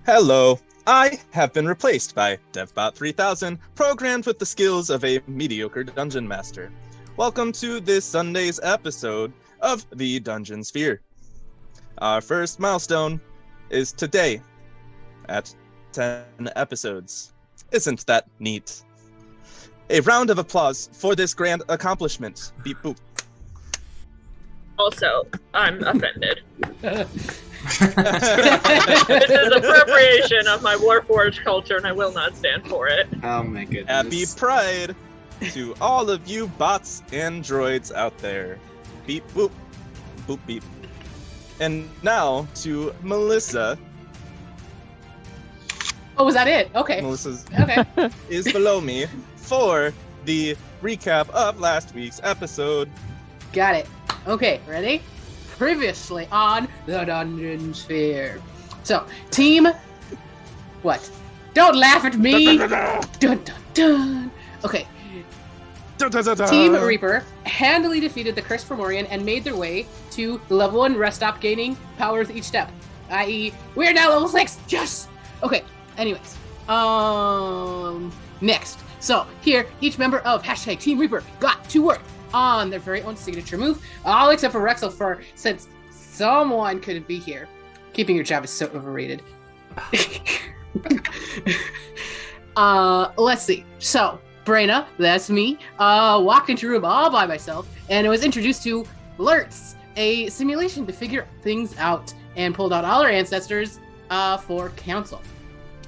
Hello, I have been replaced by DevBot 3000, programmed with the skills of a mediocre dungeon master. Welcome to this Sunday's episode of the Dungeon Sphere. Our first milestone is today at 10 episodes. Isn't that neat? A round of applause for this grand accomplishment. Beep boop. Also, I'm offended. This is appropriation of my Warforged culture, and I will not stand for it. Oh my goodness. Happy Pride to all of you bots and droids out there. Beep boop. Boop beep. And now to Melissa. Oh, was that it? Okay. Melissa's Okay. is below me for the recap of last week's episode. Got it. Okay, ready? Previously on the Dungeon Sphere. So, team... What? Don't laugh at me! Dun dun dun! Okay. Team Reaper handily defeated the Cursed Fomorian and made their way to the level 1 rest stop, gaining power with each step. I.e., we're now level 6! Yes! Okay, anyways. Next. So, here, each member of hashtag Team Reaper got to work on their very own signature move, all except for Restless, since someone couldn't be here. Keeping your job is so overrated. Let's see. So, Brena, that's me, walked into a room all by myself, and was introduced to Alerts, a simulation to figure things out, and pulled out all our ancestors for council.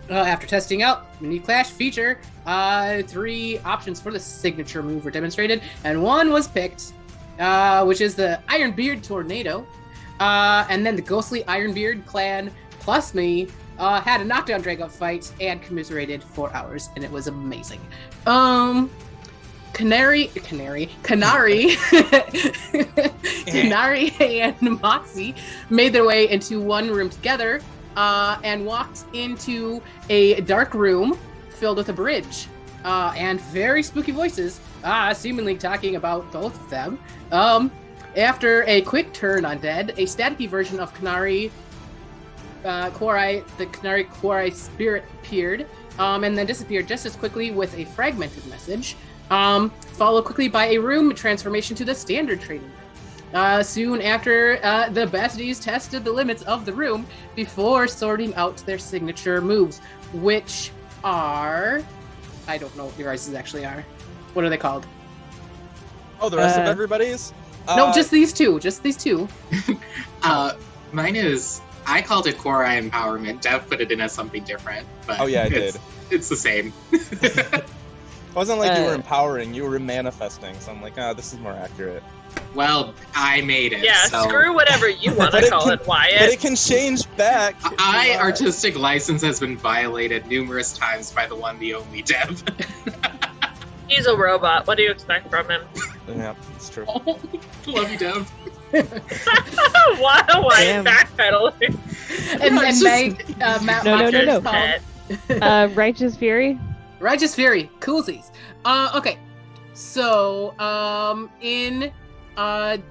After testing out the new Clash feature, 3 options for the signature move were demonstrated, and one was picked, which is the Ironbeard Tornado. And then the ghostly Ironbeard clan plus me had a knockdown drag-out fight and commiserated for hours, and it was amazing. Canary, and Moxie made their way into one room together, and walked into a dark room filled with a bridge, and very spooky voices, seemingly talking about both of them. After a quick turn undead, a staticky version of the Canary Quori spirit appeared, and then disappeared just as quickly with a fragmented message, followed quickly by a room transformation to the standard training room. Soon after, the Basties tested the limits of the room before sorting out their signature moves, which are... I don't know what your guys' actually are. What are they called? Oh, the rest of everybody's? No, just these two. Just these two. Mine is... I called it Quori Empowerment. Dev put it in as something different. But Oh yeah, I did. It's the same. It wasn't like you were empowering, you were manifesting, so I'm like, this is more accurate. Well, I made it. Yeah, so... screw whatever you want to call it, Wyatt. But it can change back. My artistic license has been violated numerous times by the one, the only Dev. He's a robot. What do you expect from him? Yeah, it's true. Oh, love you, Dev. Why backpedaling? And Meg, No. called Righteous Fury? Righteous Fury. Coolsies. Okay. So, in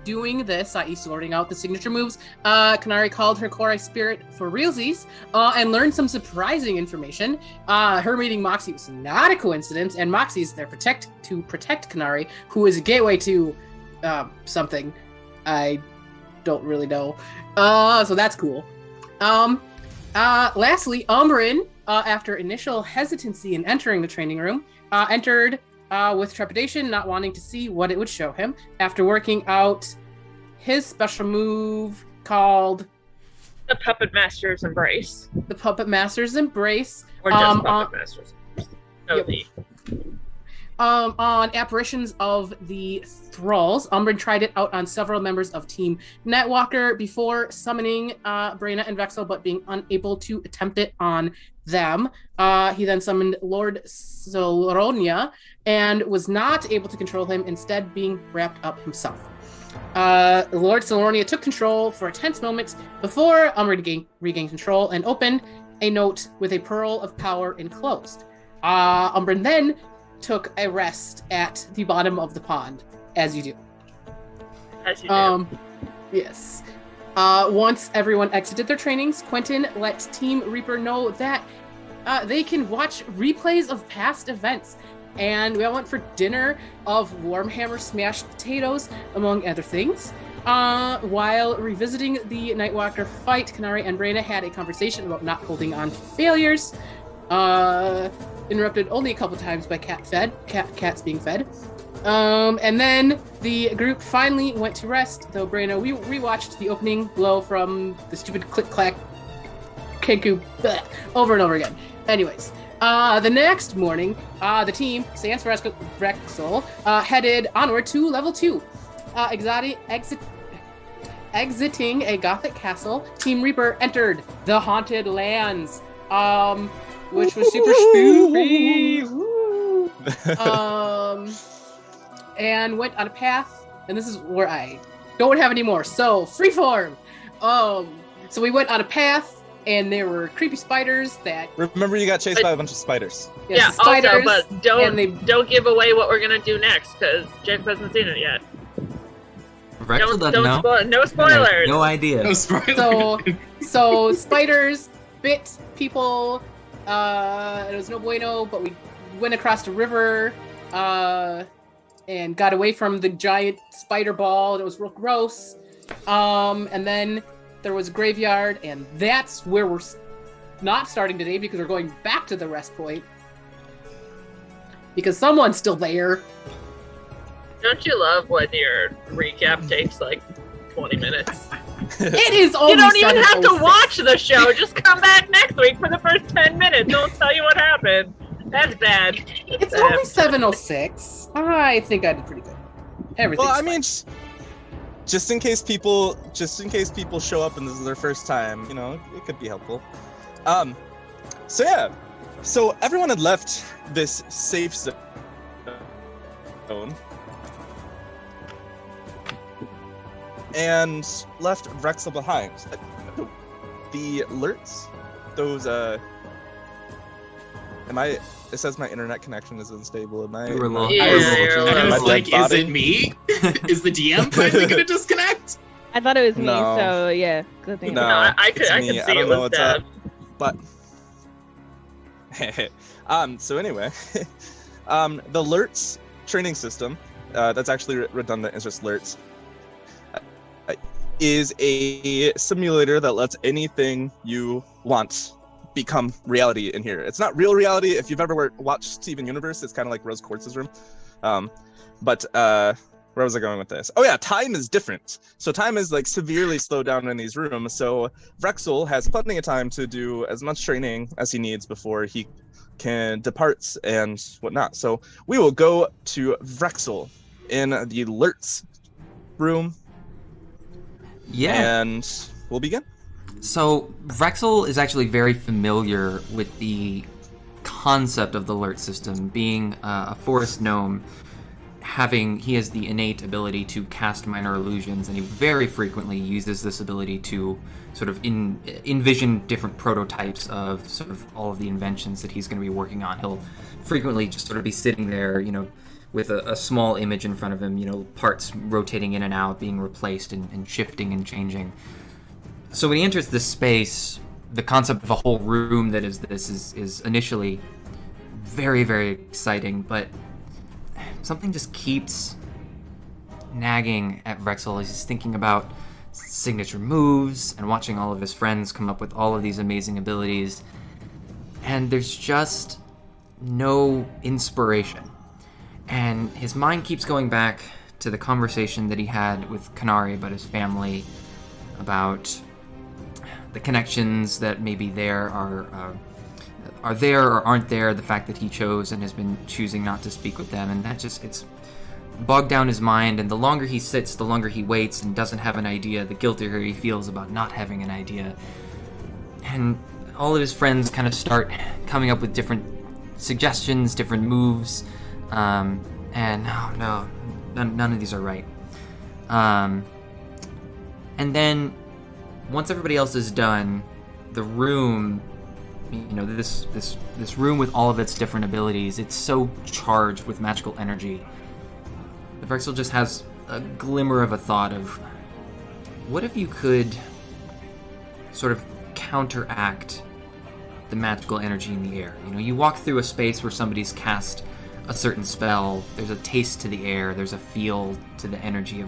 doing this, i.e. sorting out the signature moves, Canary called her Quori spirit for realsies, and learned some surprising information. Her meeting Moxie was not a coincidence, and Moxie's there to protect Canary, who is a gateway to something I don't really know. So that's cool. Lastly, Umbrin, after initial hesitancy in entering the training room, entered with trepidation, not wanting to see what it would show him. After working out his special move called... The Puppet Master's Embrace. The Puppet Master's Embrace. Or just Puppet Master's Embrace. No, yep. On apparitions of the Thralls, Umbrin tried it out on several members of Team Netwalker before summoning Brena and Vexel, but being unable to attempt it on them. He then summoned Lord Solonia and was not able to control him, instead being wrapped up himself. Lord Solonia took control for a tense moment before Umbrin regained control and opened a note with a pearl of power enclosed. Umbrin then took a rest at the bottom of the pond, as you do. As you do. Yes. Once everyone exited their trainings, Quentin let Team Reaper know that they can watch replays of past events. And we all went for dinner of Warmhammer smashed potatoes, among other things. While revisiting the Nightwalker fight, Kanari and Brena had a conversation about not holding on to failures. Interrupted only a couple times by cats being fed. And then the group finally went to rest, though Brena, we rewatched the opening blow from the stupid click-clack Kenku over and over again. Anyways, the next morning, the team, sans Vrexel, headed onward to level 2. Exiting a gothic castle, Team Reaper entered the Haunted Lands, which was super spooky. And went on a path, and this is where I don't have any more. So freeform. So we went on a path, and there were creepy spiders that. Remember, you got chased by a bunch of spiders. Yes, yeah. spiders, also, but don't give away what we're gonna do next, because Jacob hasn't seen it yet. Rexel doesn't know. No spoilers. No idea. No spoilers. So spiders bit people. It was no bueno, but we went across the river. And got away from the giant spider ball. It was real gross. And then there was a graveyard, and that's where we're not starting today because we're going back to the rest point. Because someone's still there. Don't you love when your recap takes like 20 minutes? It is only You don't even have to 7:06. watch the show. Just come back next week for the first 10 minutes. Don't tell you what happened. That's bad. It's only 7:06. I think I did pretty good. Everything. Well, I mean, just in case people show up and this is their first time, you know, it could be helpful. So yeah, so everyone had left this safe zone and left Vrexel behind. The alerts, those it says my internet connection is unstable. Am I? You were low. Yeah, you're I low. was My like, dead is body? it me? Is the DM finally gonna disconnect? I thought it was me, No. so yeah, good thing. No, I could it's see me. I it don't know was what's Deb. up. But so anyway, the alerts training system, that's actually redundant, it's just alerts, is a simulator that lets anything you want become reality in here. It's not real reality. If you've ever watched Steven Universe, it's kind of like Rose Quartz's room. But where was I going with this? Oh yeah, time is different. So time is like severely slowed down in these rooms. So Vrexel has plenty of time to do as much training as he needs before he can depart and whatnot. So we will go to Vrexel in the alerts room. Yeah. And we'll begin. So Vrexel is actually very familiar with the concept of the alert system, being a forest gnome. He has the innate ability to cast minor illusions, and he very frequently uses this ability to sort of envision different prototypes of sort of all of the inventions that he's going to be working on. He'll frequently just sort of be sitting there, you know, with a small image in front of him, you know, parts rotating in and out, being replaced and shifting and changing. So when he enters this space, the concept of a whole room that is this is initially very, very exciting, but something just keeps nagging at Vrexel as he's thinking about signature moves and watching all of his friends come up with all of these amazing abilities. And there's just no inspiration. And his mind keeps going back to the conversation that he had with Kanari about his family, about the connections that maybe there are there or aren't there, the fact that he chose and has been choosing not to speak with them, and that just, it's bogged down his mind, and the longer he sits, the longer he waits and doesn't have an idea, the guiltier he feels about not having an idea. And all of his friends kind of start coming up with different suggestions, different moves, and no, none of these are right. And then once everybody else is done, the room, you know, this room with all of its different abilities, it's so charged with magical energy. The Vrexel just has a glimmer of a thought of, what if you could sort of counteract the magical energy in the air? You know, you walk through a space where somebody's cast a certain spell, there's a taste to the air, there's a feel to the energy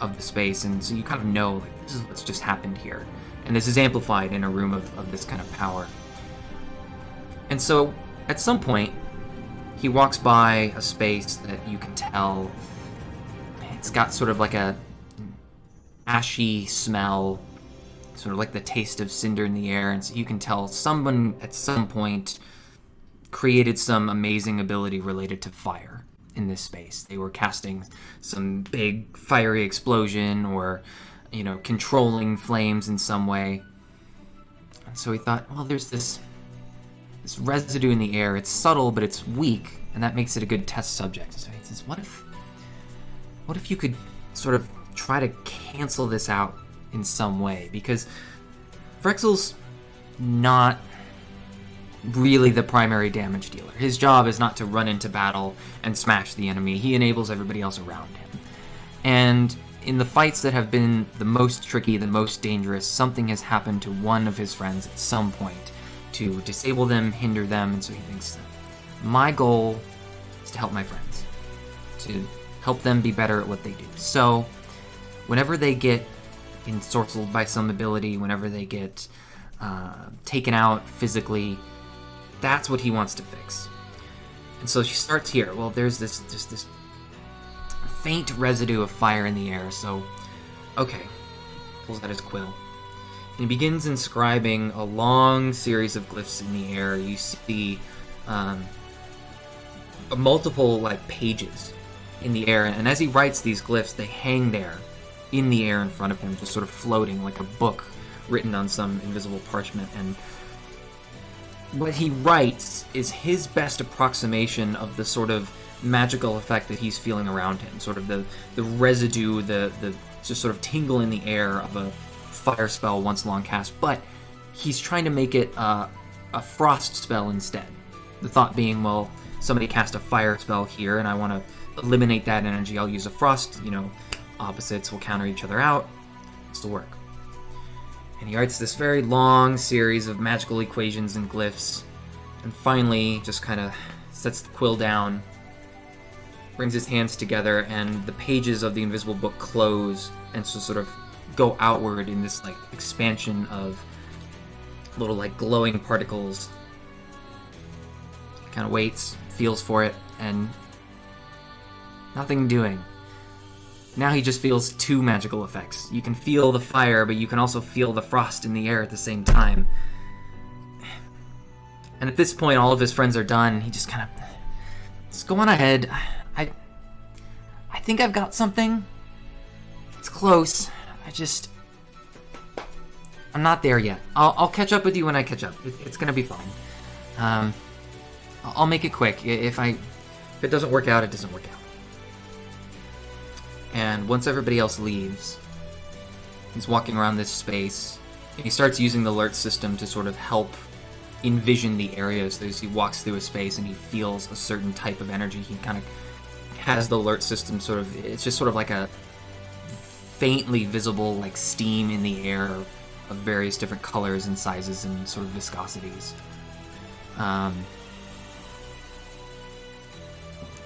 of the space, and so you kind of know, like, this is what's just happened here. And this is amplified in a room of this kind of power. And so, at some point, he walks by a space that you can tell it's got sort of like a ashy smell, sort of like the taste of cinder in the air, and so you can tell someone at some point created some amazing ability related to fire in this space. They were casting some big fiery explosion or, you know, controlling flames in some way. And so he thought, well, there's this residue in the air. It's subtle, but it's weak, and that makes it a good test subject. So he says, what if you could sort of try to cancel this out in some way? Because Vrexel's not really the primary damage dealer. His job is not to run into battle and smash the enemy. He enables everybody else around him. And in the fights that have been the most tricky, the most dangerous, something has happened to one of his friends at some point to disable them, hinder them, and so he thinks that my goal is to help my friends, to help them be better at what they do. So whenever they get ensorcelled by some ability, whenever they get taken out physically, that's what he wants to fix. And so she starts here. Well, there's this faint residue of fire in the air, so okay. Pulls out his quill. And he begins inscribing a long series of glyphs in the air. You see multiple like pages in the air, and as he writes these glyphs, they hang there in the air in front of him, just sort of floating like a book written on some invisible parchment. And what he writes is his best approximation of the sort of magical effect that he's feeling around him, sort of the residue, the just sort of tingle in the air of a fire spell once long cast, but he's trying to make it a frost spell instead. The thought being, well, somebody cast a fire spell here, and I want to eliminate that energy. I'll use a frost, you know, opposites will counter each other out. This will work. And he writes this very long series of magical equations and glyphs, and finally just kind of sets the quill down, brings his hands together, and the pages of the invisible book close and so sort of go outward in this like expansion of little like glowing particles. He kind of waits, feels for it, and nothing doing. Now he just feels two magical effects. You can feel the fire, but you can also feel the frost in the air at the same time. And at this point, all of his friends are done. He just kind of, just go on ahead. I think I've got something. It's close. I'm not there yet. I'll catch up with you when I catch up. It's gonna be fine. I'll make it quick. If it doesn't work out, it doesn't work out. And once everybody else leaves, he's walking around this space, and he starts using the alert system to sort of help envision the areas. So as he walks through a space and he feels a certain type of energy, he kind of has the alert system sort of, it's just sort of like a faintly visible like steam in the air of various different colors and sizes and sort of viscosities. And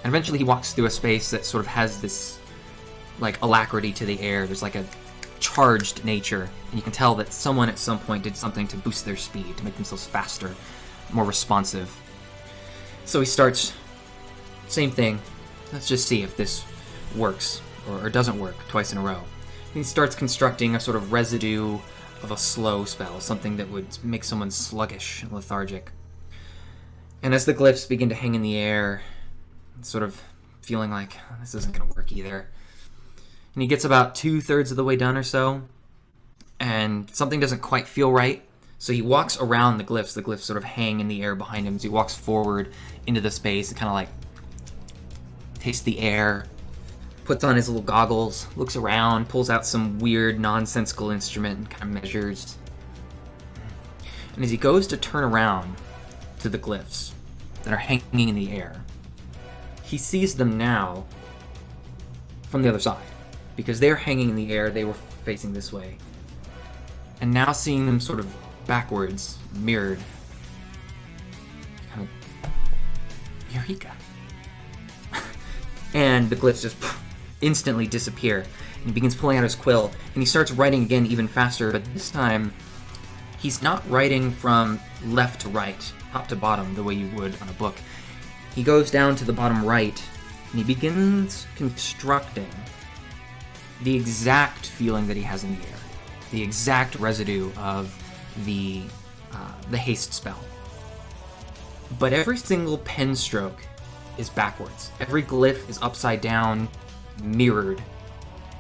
eventually he walks through a space that sort of has this like alacrity to the air. There's like a charged nature, and you can tell that someone at some point did something to boost their speed, to make themselves faster, more responsive. So he starts, same thing, let's just see if this works or doesn't work twice in a row. And he starts constructing a sort of residue of a slow spell, something that would make someone sluggish and lethargic. And as the glyphs begin to hang in the air, sort of feeling like, oh, this isn't going to work either. And he gets about 2/3 of the way done or so, and something doesn't quite feel right. So he walks around the glyphs. The glyphs sort of hang in the air behind him. So he walks forward into the space and kind of like tastes the air, puts on his little goggles, looks around, pulls out some weird nonsensical instrument and kind of measures. And as he goes to turn around to the glyphs that are hanging in the air, he sees them now from the other side. Because they're hanging in the air, they were facing this way. And now seeing them sort of backwards, mirrored. Kind of, Eureka. And the glyphs just instantly disappear. And he begins pulling out his quill, and he starts writing again even faster, but this time he's not writing from left to right, top to bottom, the way you would on a book. He goes down to the bottom right, and he begins constructing the exact feeling that he has in the air, the exact residue of the haste spell. But every single pen stroke is backwards. Every glyph is upside down, mirrored,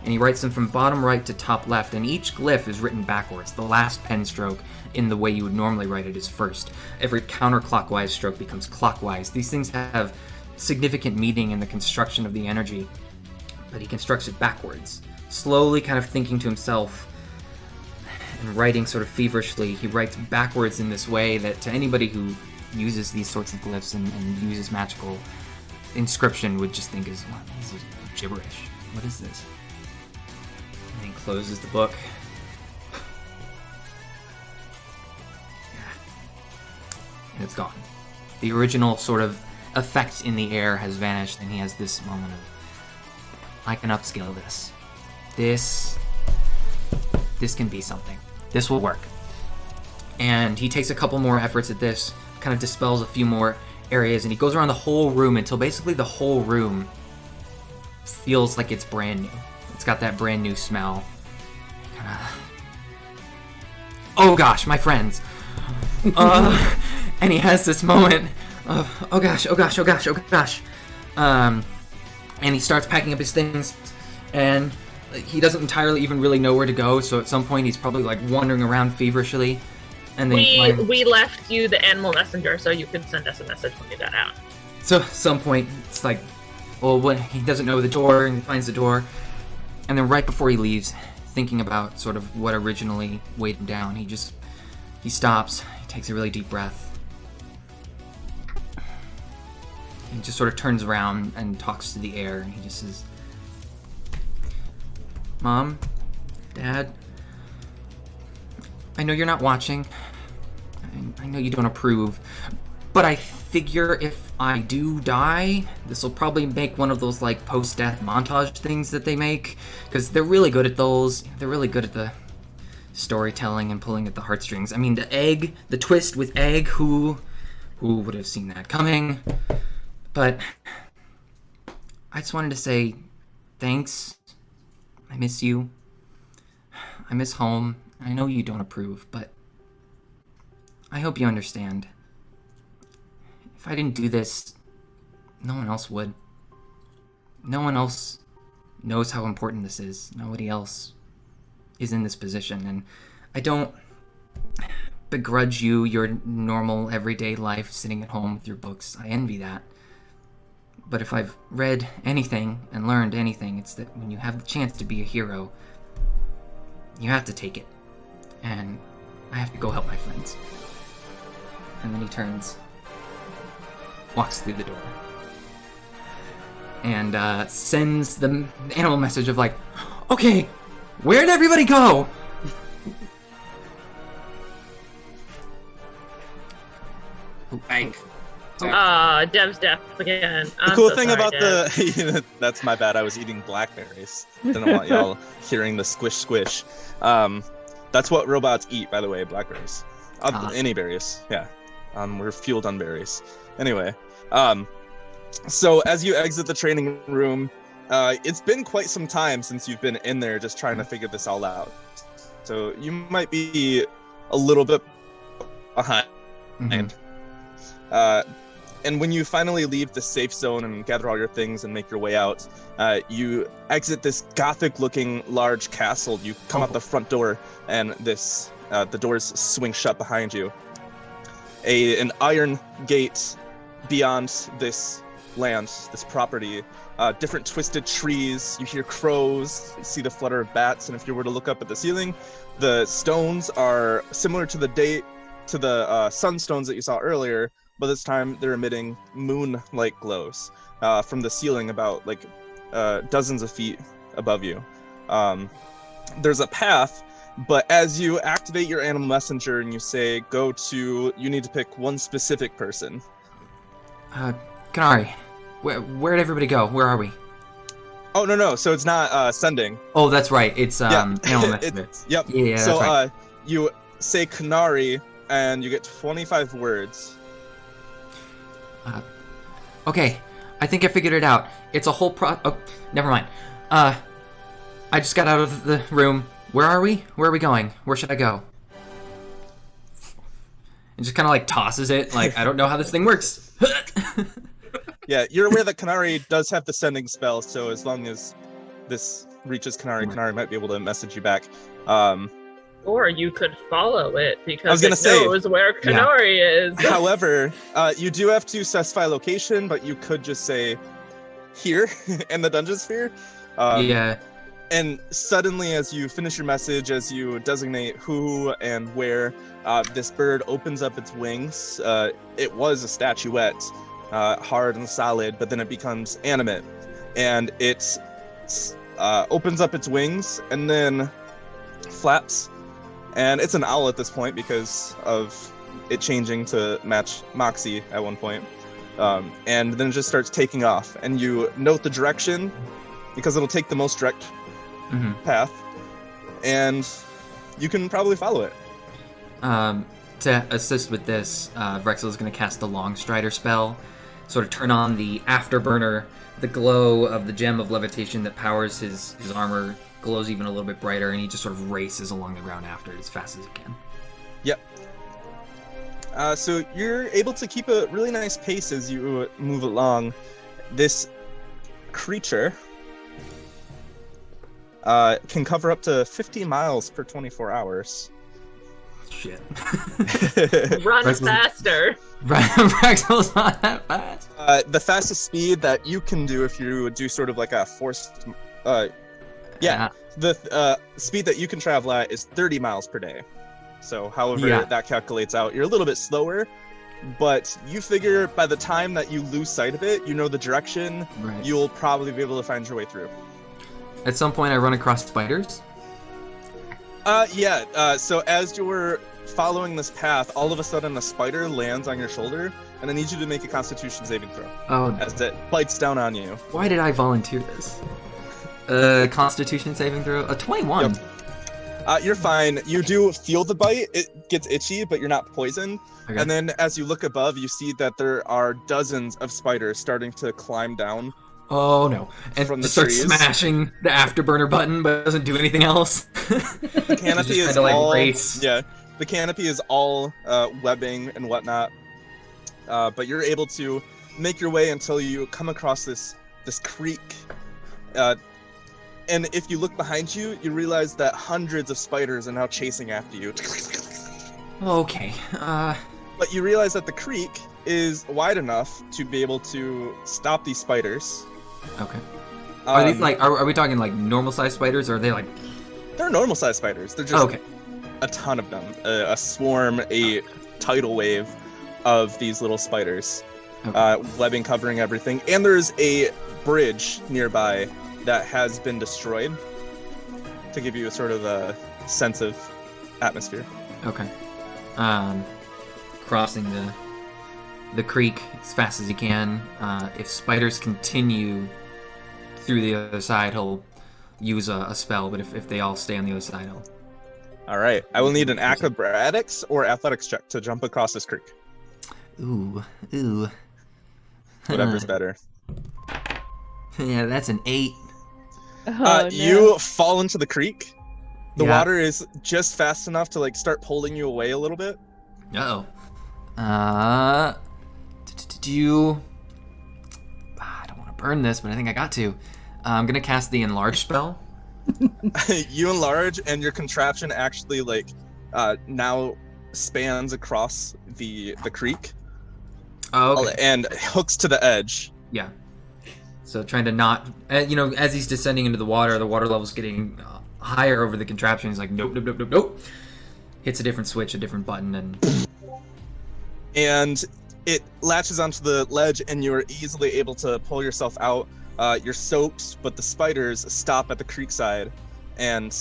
and he writes them from bottom right to top left, and each glyph is written backwards. The last pen stroke, in the way you would normally write it, is first. Every counterclockwise stroke becomes clockwise. These things have significant meaning in the construction of the energy, but he constructs it backwards, slowly kind of thinking to himself and writing sort of feverishly. He writes backwards in this way that to anybody who uses these sorts of glyphs and uses magical inscription would just think is, what, this is gibberish. What is this? And he closes the book. And it's gone. The original sort of effect in the air has vanished, and he has this moment of, I can upscale this. This can be something. This will work. And he takes a couple more efforts at this, kind of dispels a few more areas, and he goes around the whole room until basically the whole room feels like it's brand new. It's got that brand new smell. Oh gosh, my friends. And he has this moment of, oh gosh. And he starts packing up his things, and he doesn't entirely even really know where to go, so at some point he's probably like wandering around feverishly. And then we left you the animal messenger so you could send us a message when you got out. So at some point it's like, well, when he doesn't know the door, and he finds the door, and then right before he leaves, thinking about sort of what originally weighed him down, he stops, he takes a really deep breath. He just sort of turns around and talks to the air, and he just says, Mom, Dad, I know you're not watching. I know you don't approve, but I figure if I do die, this will probably make one of those like post-death montage things that they make, because they're really good at those. They're really good at the storytelling and pulling at the heartstrings. I mean, the twist with egg, who would have seen that coming? But I just wanted to say thanks. I miss you. I miss home. I know you don't approve, but I hope you understand. If I didn't do this, no one else would. No one else knows how important this is. Nobody else is in this position, and I don't begrudge you your normal everyday life sitting at home with your books. I envy that. But if I've read anything and learned anything, it's that when you have the chance to be a hero, you have to take it. And I have to go help my friends. And then he turns, walks through the door, and sends the animal message of like, okay, where'd everybody go? Like, Dev's deaf again. The cool thing about that's my bad. I was eating blackberries. Didn't want y'all hearing the squish squish. That's what robots eat, by the way, blackberries. Any berries, yeah. We're fueled on berries. Anyway, so as you exit the training room, it's been quite some time since you've been in there just trying to figure this all out. So you might be a little bit behind. Mm-hmm. And when you finally leave the safe zone and gather all your things and make your way out, you exit this gothic-looking large castle. You come out the front door, and the doors swing shut behind you. An iron gate beyond this land, this property. Different twisted trees. You hear crows. You see the flutter of bats. And if you were to look up at the ceiling, the stones are similar to the sunstones that you saw earlier. But this time they're emitting moon-like glows from the ceiling about like dozens of feet above you. there's a path, but as you activate your animal messenger and you say go to, you need to pick one specific person. Kanari, where'd everybody go? Where are we? Oh, no, so it's not sending. Oh, that's right. It's animal messenger. Yep. Yeah, so that's right. you say Kanari and you get 25 words. Okay, I think I figured it out. It's a whole oh, never mind. I just got out of the room. Where are we? Where are we going? Where should I go? And just kind of like tosses it, like, I don't know how this thing works. Yeah, you're aware that Kanari does have the sending spell, so as long as this reaches Kanari, Kanari might be able to message you back. Or you could follow it because I was gonna say, knows where Kanari is. However, you do have to specify location, but you could just say here in the dungeon sphere. Yeah. And suddenly, as you finish your message, as you designate who and where, this bird opens up its wings. It was a statuette, hard and solid, but then it becomes animate. And it opens up its wings and then flaps. And it's an owl at this point because of it changing to match Moxie at one point. And then it just starts taking off. And you note the direction because it'll take the most direct path. And you can probably follow it. To assist with this, Vrexel is going to cast the Long Strider spell, sort of turn on the afterburner. The glow of the gem of levitation that powers his armor glows even a little bit brighter, and he just sort of races along the ground after it as fast as he can. Yep. So you're able to keep a really nice pace as you move along. This creature can cover up to 50 miles per 24 hours. Shit. Run faster. Vrexel's not that fast. The fastest speed that you can do if you do sort of like a forced... the speed that you can travel at is 30 miles per day. So however that calculates out, you're a little bit slower, but you figure by the time that you lose sight of it, you know the direction, you'll probably be able to find your way through. At some point I run across spiders. So as you're following this path, all of a sudden a spider lands on your shoulder, and I need you to make a Constitution saving throw. Oh, as it bites down on you. Why did I volunteer this? Constitution saving throw? A 21. Yep. You're fine. You do feel the bite. It gets itchy, but you're not poisoned. Okay. And then as you look above, you see that there are dozens of spiders starting to climb down. Oh no. And from the starts trees. Smashing the afterburner button, but doesn't do anything else. The canopy is all... the canopy is all webbing and whatnot. But you're able to make your way until you come across this creek. And if you look behind you, you realize that hundreds of spiders are now chasing after you. Okay. But you realize that the creek is wide enough to be able to stop these spiders. Okay. Are these like? Are we talking like normal sized spiders, or are they like? They're normal sized spiders. They're just a ton of them. A swarm, a tidal wave of these little spiders, webbing covering everything. And there's a bridge nearby that has been destroyed to give you a sort of a sense of atmosphere. Okay. Crossing the creek as fast as he can. If spiders continue through the other side, he'll use a spell, but if they all stay on the other side, he'll... Alright, I will need an acrobatics or athletics check to jump across this creek. Ooh. Whatever's better. Yeah, that's an 8. No. You fall into the creek. The water is just fast enough to like start pulling you away a little bit. Uh-oh. Do you... I don't want to burn this, but I think I got to. I'm going to cast the Enlarge spell. You enlarge, and your contraption actually like now spans across the creek. Oh, okay. And hooks to the edge. Yeah. So trying to not... as he's descending into the water level's getting higher over the contraption. He's like, nope. Hits a different switch, a different button, and it latches onto the ledge, and you're easily able to pull yourself out. You're soaked, but the spiders stop at the creek side, and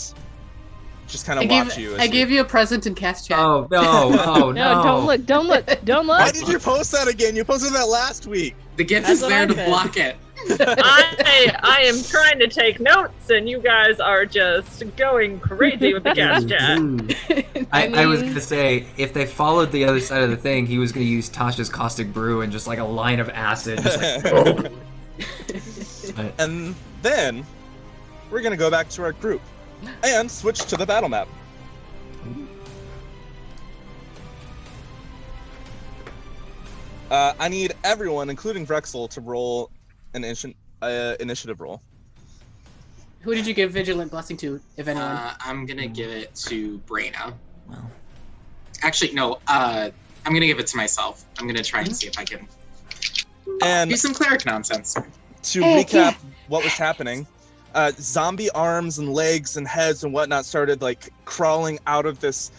just kind of watch you. I gave you a present in cast chat. Oh no! Oh no! No, don't look, don't look, don't look. Why did you post that again? You posted that last week. The gift That's is what there I to said. block it. I am trying to take notes, and you guys are just going crazy with the cast chat. I was gonna say, if they followed the other side of the thing, he was gonna use Tasha's caustic brew and just like a line of acid. Just like, but, And then we're gonna go back to our group and switch to the battle map. I need everyone, including Drexel, to roll an initiative roll. Who did you give Vigilant Blessing to, if anyone? I'm gonna give it to Brayna. well, Actually, no. I'm gonna give it to myself. I'm gonna try and see if I can And do some cleric nonsense. to recap what was happening, zombie arms and legs and heads and whatnot started like crawling out of this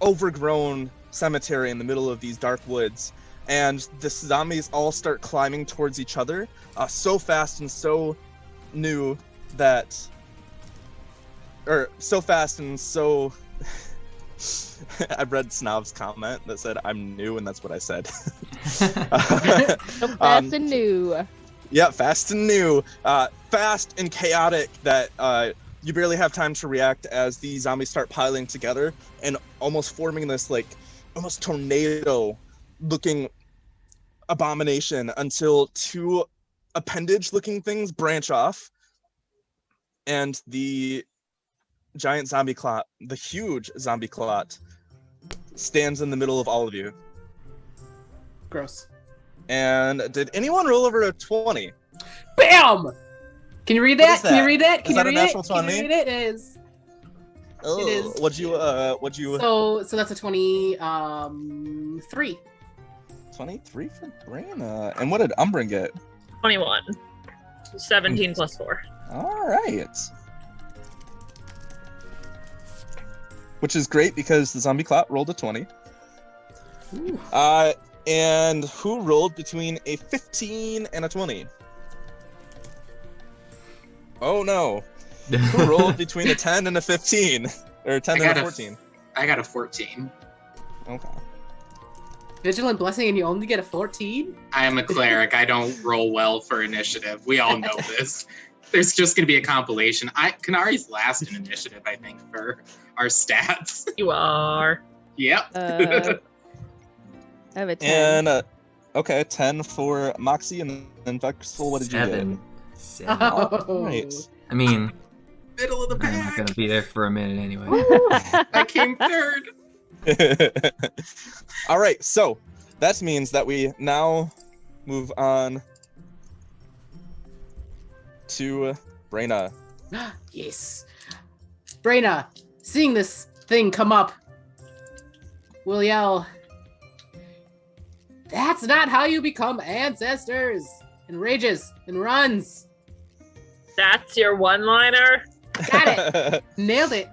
overgrown cemetery in the middle of these dark woods, and the zombies all start climbing towards each other so fast and so new that, or so fast and so. I read Snob's comment that said I'm new, and that's what I said. So fast and new. Yeah, fast and new. Fast and chaotic that you barely have time to react as the zombies start piling together and almost forming this like almost tornado-looking abomination until two appendage-looking things branch off, and the giant zombie clot, the huge zombie clot, stands in the middle of all of you. Gross. And did anyone roll over a 20? Bam! Can you read What that? is Can you that? read that? Is Can that you a read natural it? Can 20? you read it? It is. Oh, It is. what'd you So that's a 23. 23 for Brana. And what did Umbrin get? 21. 17 plus 4. All right. Which is great because the zombie clot rolled a 20. Ooh. And who rolled between a 15 and a 20? Oh no. Who rolled between a 10 and a 15? Or 10 and a 14? I got a 14. Okay. Vigilant Blessing and you only get a 14? I am a cleric. I don't roll well for initiative. We all know this. There's just going to be a compilation. Kanari's last in initiative, I think, for our stats. You are. Yep. I have a 10. And, okay, 10 for Moxie, and then Vexel, what did you Seven. All right. I mean, Middle of the I'm not pack. gonna be there for a minute anyway. I came third. get? All right, so that means that we now move on to Brayna. Yes. Brayna, seeing this thing come up, will yell, "That's not how you become ancestors!" and rages and runs. That's your one-liner? Got it. Nailed it.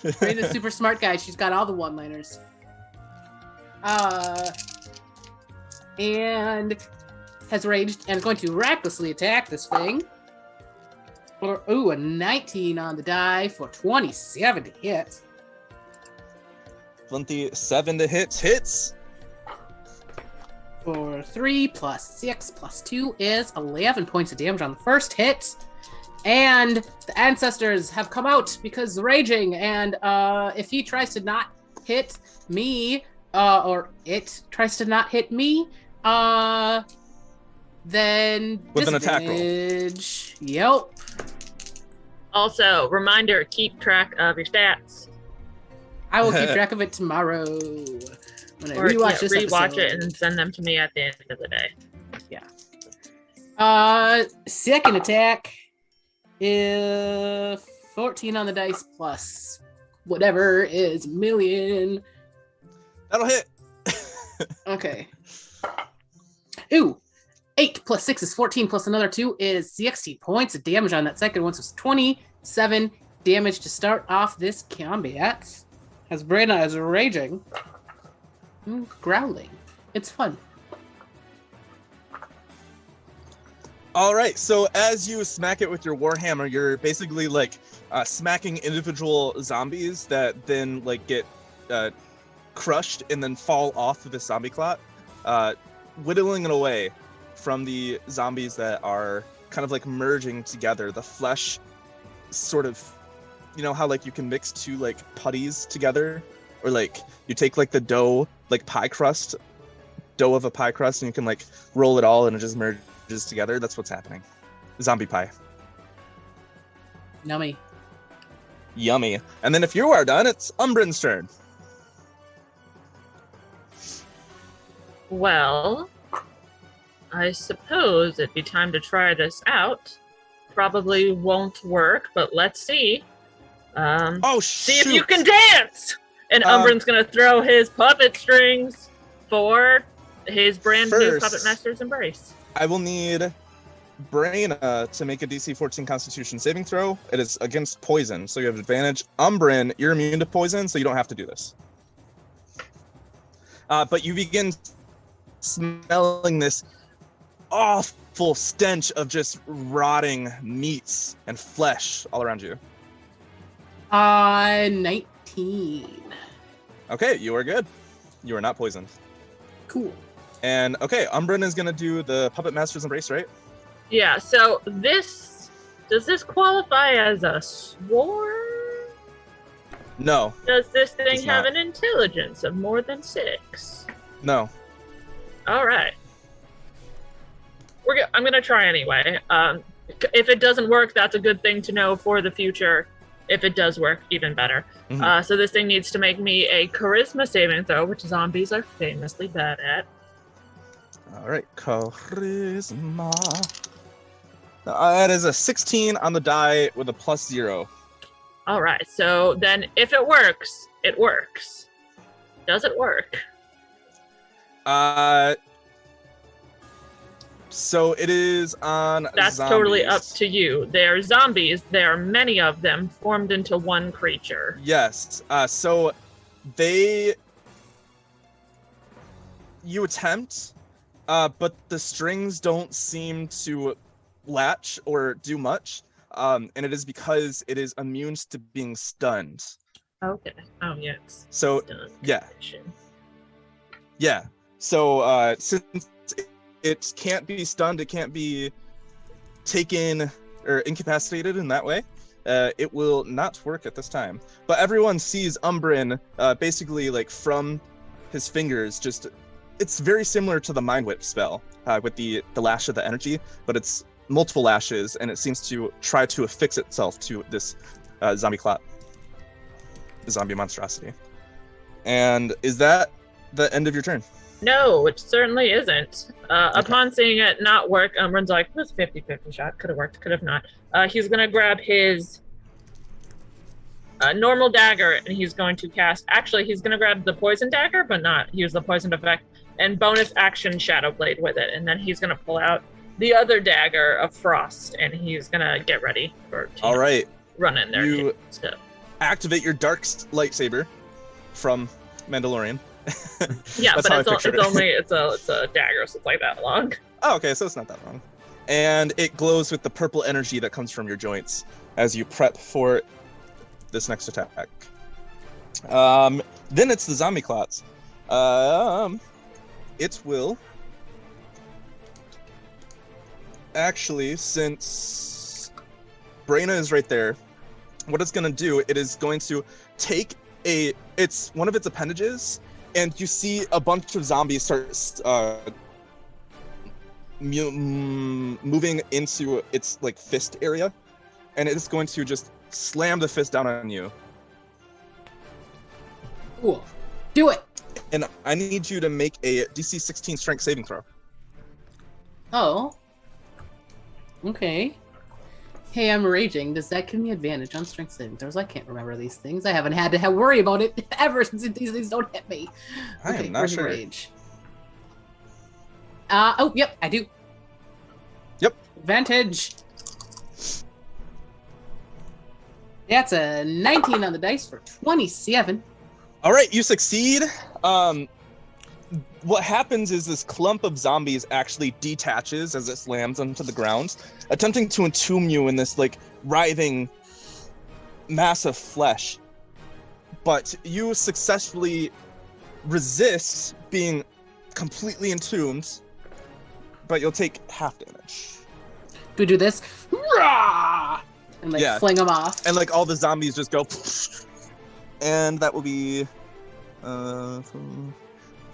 Brayna's a super smart guy. She's got all the one-liners. And has raged and is going to recklessly attack this thing. For, a 19 on the die for 27 to hit. 27 to hits. For 3 plus 6 plus 2 is 11 points of damage on the first hit. And the ancestors have come out because raging. And if he tries to not hit me, or it tries to not hit me, then With an attack roll. disadvantage. Yep. Also, reminder, keep track of your stats. I will keep track of it tomorrow when I Or rewatch this rewatch episode. it and send them to me at the end of the day. Second attack is 14 on the dice plus whatever is million. That'll hit. Okay. Ooh. 8 plus 6 is 14 plus another 2 is 60 points of damage on that second one. So it's 27 damage to start off this combat. As Brayna is raging. Growling. It's fun. All right, so as you smack it with your warhammer, you're basically like smacking individual zombies that then like get crushed and then fall off of the zombie clot, whittling it away from the zombies that are kind of like merging together. The flesh sort of, you know how like you can mix two like putties together, or like you take like the dough, like dough of a pie crust, and you can like roll it all and it just merges together. That's what's happening. Zombie pie. Yummy. Yummy. And then if you are done, it's Umbrin's turn. Well, I suppose it'd be time to try this out. Probably won't work, but let's see. See if you can dance! And Umbrin's gonna throw his puppet strings for his brand new Puppet Master's Embrace. I will need Braina to make a DC 14 Constitution saving throw. It is against poison, so you have advantage. Umbrin, you're immune to poison, so you don't have to do this. But you begin smelling this awful stench of just rotting meats and flesh all around you. 19. Okay, you are good. You are not poisoned. Cool. And okay, Umbrin is gonna do the Puppet Master's Embrace, right? Yeah, so does this qualify as a swarm? No. Does this thing have not. an intelligence of more than 6? No. All right. I'm gonna try anyway. If it doesn't work, that's a good thing to know for the future. If it does work, even better. Mm-hmm. So this thing needs to make me a Charisma saving throw, which zombies are famously bad at. All right, Charisma. That is a 16 on the die with a +0. All right, so then if it works, it works. Does it work? So it is on That's zombies. totally up to you. They're zombies. There are many of them formed into one creature. Yes. So you attempt, but the strings don't seem to latch or do much. And it is because it is immune to being stunned. Okay. Oh, yeah. So, yeah. Yeah. So, since it can't be stunned, it can't be taken or incapacitated in that way, it will not work at this time. But everyone sees Umbrin basically like from his fingers, just it's very similar to the Mind Whip spell with the lash of the energy, but it's multiple lashes, and it seems to try to affix itself to this zombie clot, the zombie monstrosity. And is that the end of your turn? No, it certainly isn't. Upon seeing it not work, Umbrin's like, it was 50-50 shot. Could have worked, could have not. He's going to grab his normal dagger, and he's going to cast... Actually, he's going to grab the poison dagger, but not use the poison effect, and bonus action Shadow Blade with it. And then he's going to pull out the other dagger of Frost, and he's going to get ready for... All right. Run in there. You activate your dark lightsaber from Mandalorian. Yeah, but it's a dagger, so it's like that long. Oh, okay, so it's not that long. And it glows with the purple energy that comes from your joints as you prep for this next attack. Then it's the zombie clots. It will actually, since Braina is right there, what it's gonna do, it is going to take one of its appendages, and you see a bunch of zombies start moving into its like fist area, and it's going to just slam the fist down on you. Cool. Do it. And I need you to make a DC 16 strength saving throw. Oh. Okay. Hey, I'm raging. Does that give me advantage on strength saving throws? I can't remember these things. I haven't had to worry about it ever since these things don't hit me. I am not sure. Rage. Oh, yep, I do. Yep. Advantage. That's a 19 on the dice for 27. All right, you succeed. what happens is this clump of zombies actually detaches as it slams onto the ground, attempting to entomb you in this like writhing mass of flesh. But you successfully resist being completely entombed, but you'll take half damage. Do we do this? And like fling them off. And like all the zombies just go, and that will be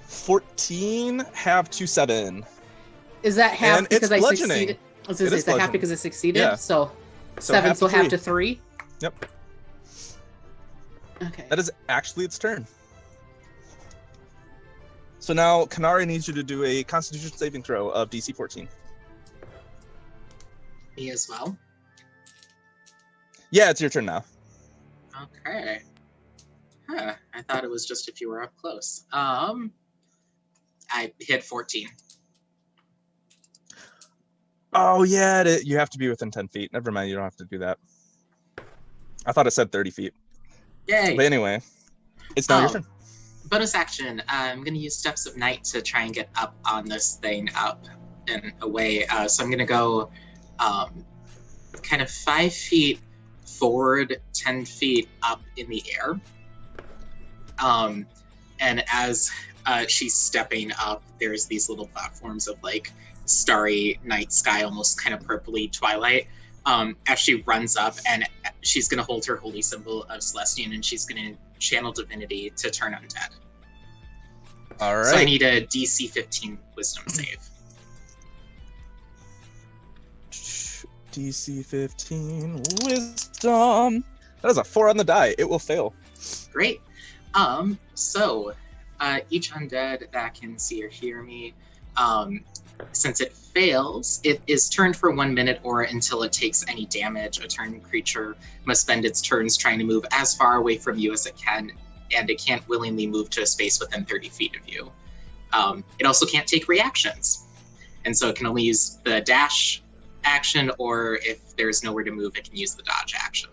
14 half to 7. Is that half and because it's I succeeded? Is that half because I succeeded? Yeah. So 7, so half to 3? Yep. Okay. That is actually its turn. So now Kanari needs you to do a Constitution saving throw of DC 14. Me as well? Yeah, it's your turn now. Okay. Huh. I thought it was just if you were up close. I hit 14. Oh, yeah, you have to be within 10 feet. Never mind, you don't have to do that. I thought it said 30 feet. Yay! But anyway, it's now your turn. Bonus action. I'm going to use Steps of Night to try and get up on this thing, up and away. So I'm going to go kind of 5 feet forward, 10 feet up in the air. And as she's stepping up, there's these little platforms of like starry night sky, almost kind of purpley twilight. As she runs up, and she's going to hold her holy symbol of Celestian, and she's going to channel divinity to turn undead. All right. So I need a DC 15 wisdom save. DC 15 wisdom. That is a 4 on the die. It will fail. Great. So each undead that can see or hear me, since it fails, it is turned for 1 minute or until it takes any damage. A turn creature must spend its turns trying to move as far away from you as it can, and it can't willingly move to a space within 30 feet of you. It also can't take reactions, and so it can only use the dash action, or if there's nowhere to move, it can use the dodge action.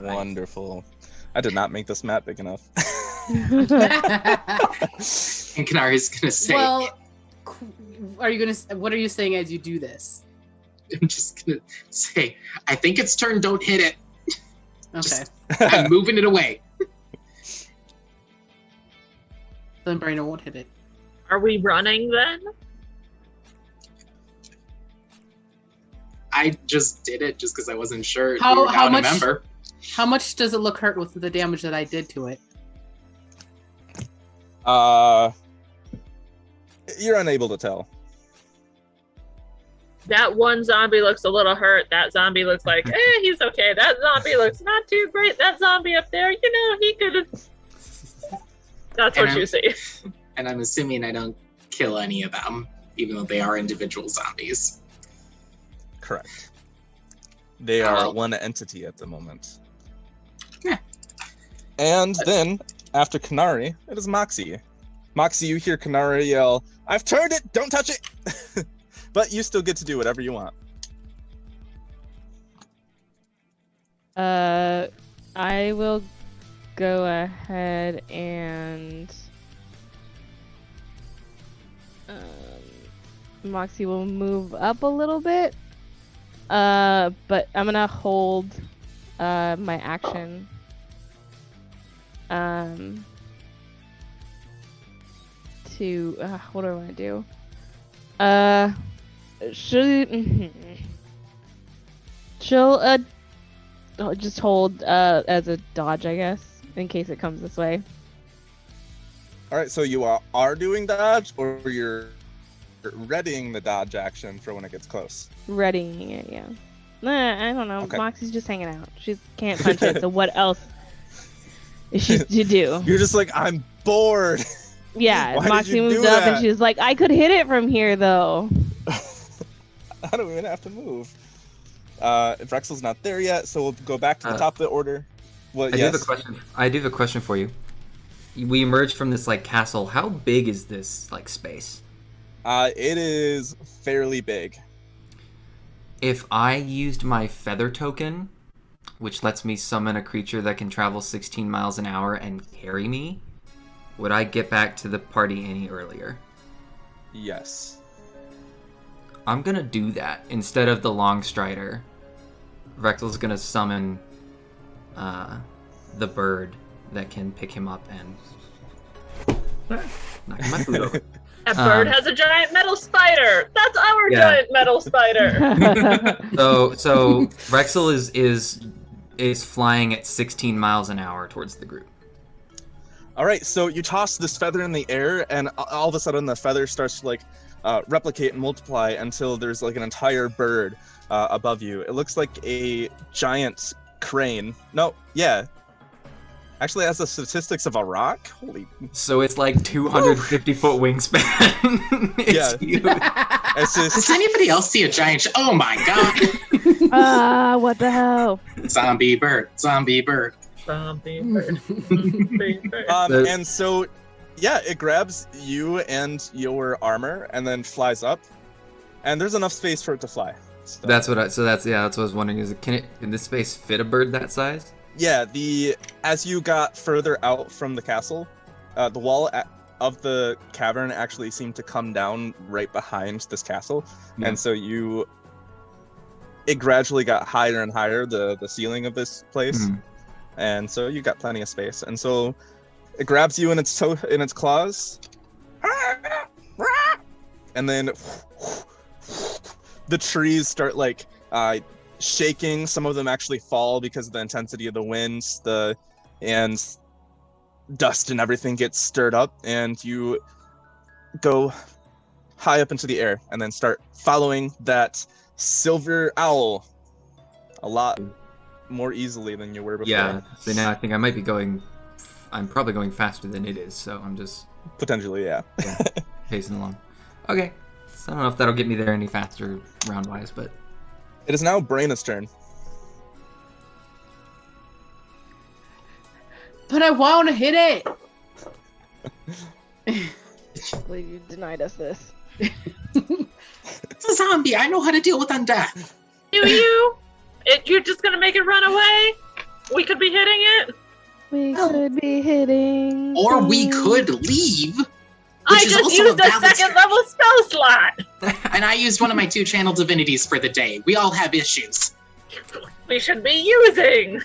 Wonderful. I did not make this map big enough. And Kanari's gonna say, well, what are you saying as you do this? I'm just gonna say, I think it's turn, don't hit it. Okay. I'm moving it away. Then Brina won't hit it. Are we running then? I just did it just because I wasn't sure if we were down a member. How much does it look hurt with the damage that I did to it? You're unable to tell. That one zombie looks a little hurt. That zombie looks like, he's okay. That zombie looks not too great. That zombie up there, he could. That's what you see. And I'm assuming I don't kill any of them, even though they are individual zombies. Correct. They are one entity at the moment. Yeah. And then, after Kanari, it is Moxie. Moxie, you hear Kanari yell, "I've turned it! Don't touch it!" But you still get to do whatever you want. I will go ahead and Moxie will move up a little bit. But I'm gonna hold my action. To what do I want to do? She'll just hold as a dodge, I guess, in case it comes this way. All right, so you are doing dodge, or you're readying the dodge action for when it gets close? Readying it, yeah. I don't know. Okay. Moxie's just hanging out. She can't punch it, so what else is she to do? You're just like, I'm bored. Yeah, Why Moxie did you moves do up that? and she's like, I could hit it from here, though. I don't even have to move. Drexel's not there yet, so we'll go back to the top of the order. Well, I do have a question. I do have a question for you. We emerged from this like castle. How big is this like space? It is fairly big. If I used my feather token, which lets me summon a creature that can travel 16 miles an hour and carry me, would I get back to the party any earlier? Yes. I'm gonna do that. Instead of the Long Strider, Rexel's gonna summon the bird that can pick him up and knock my food over. That bird has a giant metal spider. That's our giant metal spider. So Rexel is flying at 16 miles an hour towards the group. All right, so you toss this feather in the air, and all of a sudden the feather starts to like replicate and multiply until there's like an entire bird above you. It looks like a giant crane. No, yeah. Actually, it has the statistics of a rock. Holy. So it's like 250-foot wingspan. It's huge. It's just... Does anybody else see a giant? Oh my god! What the hell? Zombie bird. Zombie bird. Zombie bird. And so, yeah, it grabs you and your armor and then flies up, and there's enough space for it to fly. So. That's what I was wondering. Can this space fit a bird that size? Yeah, as you got further out from the castle, the wall of the cavern actually seemed to come down right behind this castle, and so it gradually got higher and higher, the ceiling of this place, and so you got plenty of space, and so it grabs you in its claws, and then the trees start like shaking. Some of them actually fall because of the intensity of the winds, and dust and everything gets stirred up, and you go high up into the air and then start following that silver owl a lot more easily than you were before. Yeah, so now I think I'm probably going faster than it is, so I'm just potentially pacing along. Okay, so I don't know if that'll get me there any faster round wise, but it is now Braina's turn. But I want to hit it! I believe you denied us this. It's a zombie. I know how to deal with undeath. Do you? You're just gonna make it run away? We could be hitting it? We could be hitting. Or we could leave. I just used a second level spell slot! And I used one of my 2 channel divinities for the day. We all have issues. We should be using!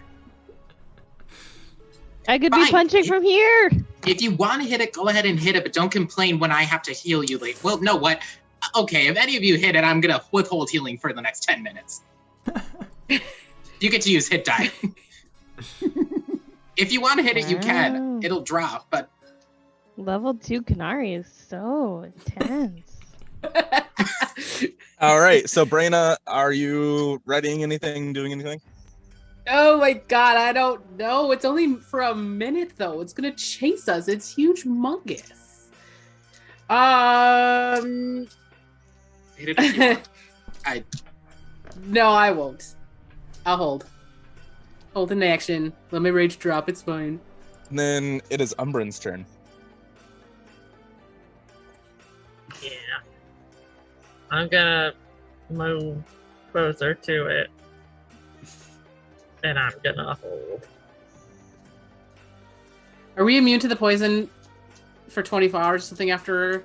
I could be punching from here! If you want to hit it, go ahead and hit it, but don't complain when I have to heal you later. Well, no, what? Okay, if any of you hit it, I'm gonna withhold healing for the next 10 minutes. You get to use hit die. If you want to hit it, you can. It'll drop, but... Level 2 Canary is so intense. All right, so Braina, are you readying anything, doing anything? Oh my god, I don't know. It's only for a minute, though. It's gonna chase us. It's humongous. Hit it if you want. No, I won't. I'll hold. Hold in action. Let my rage drop. It's fine. And then it is Umbrin's turn. Yeah. I'm gonna move closer to it. And I'm gonna hold. Are we immune to the poison for 24 hours or something after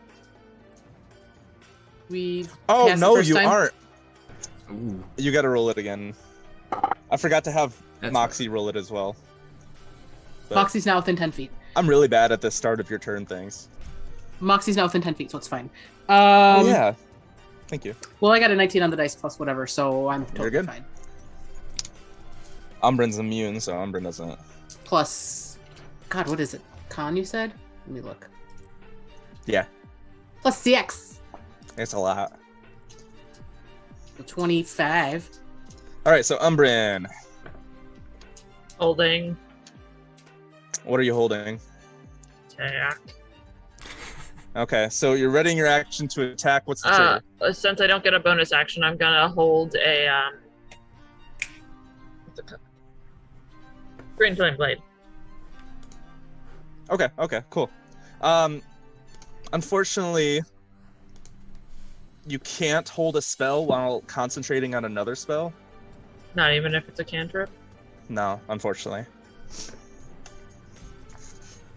we Oh, no, you aren't. Ooh. You gotta roll it again. I forgot to have Moxie roll it as well. But Moxie's now within 10 feet. I'm really bad at the start of your turn things. Moxie's now within 10 feet, so it's fine. Oh, yeah. Thank you. Well, I got a 19 on the dice plus whatever, so I'm totally good. fine. Umbrin's immune, so Umbrin doesn't. Plus, God, what is it? Con, you said? Let me look. Yeah. Plus CX. It's a lot. 25. All right, so Umbrin. Holding. What are you holding? Attack. Okay, so you're readying your action to attack. What's the trigger? Since I don't get a bonus action, I'm gonna hold a what's it called? Green Flame Blade. Okay, cool. Unfortunately, you can't hold a spell while concentrating on another spell. Not even if it's a cantrip? No, unfortunately.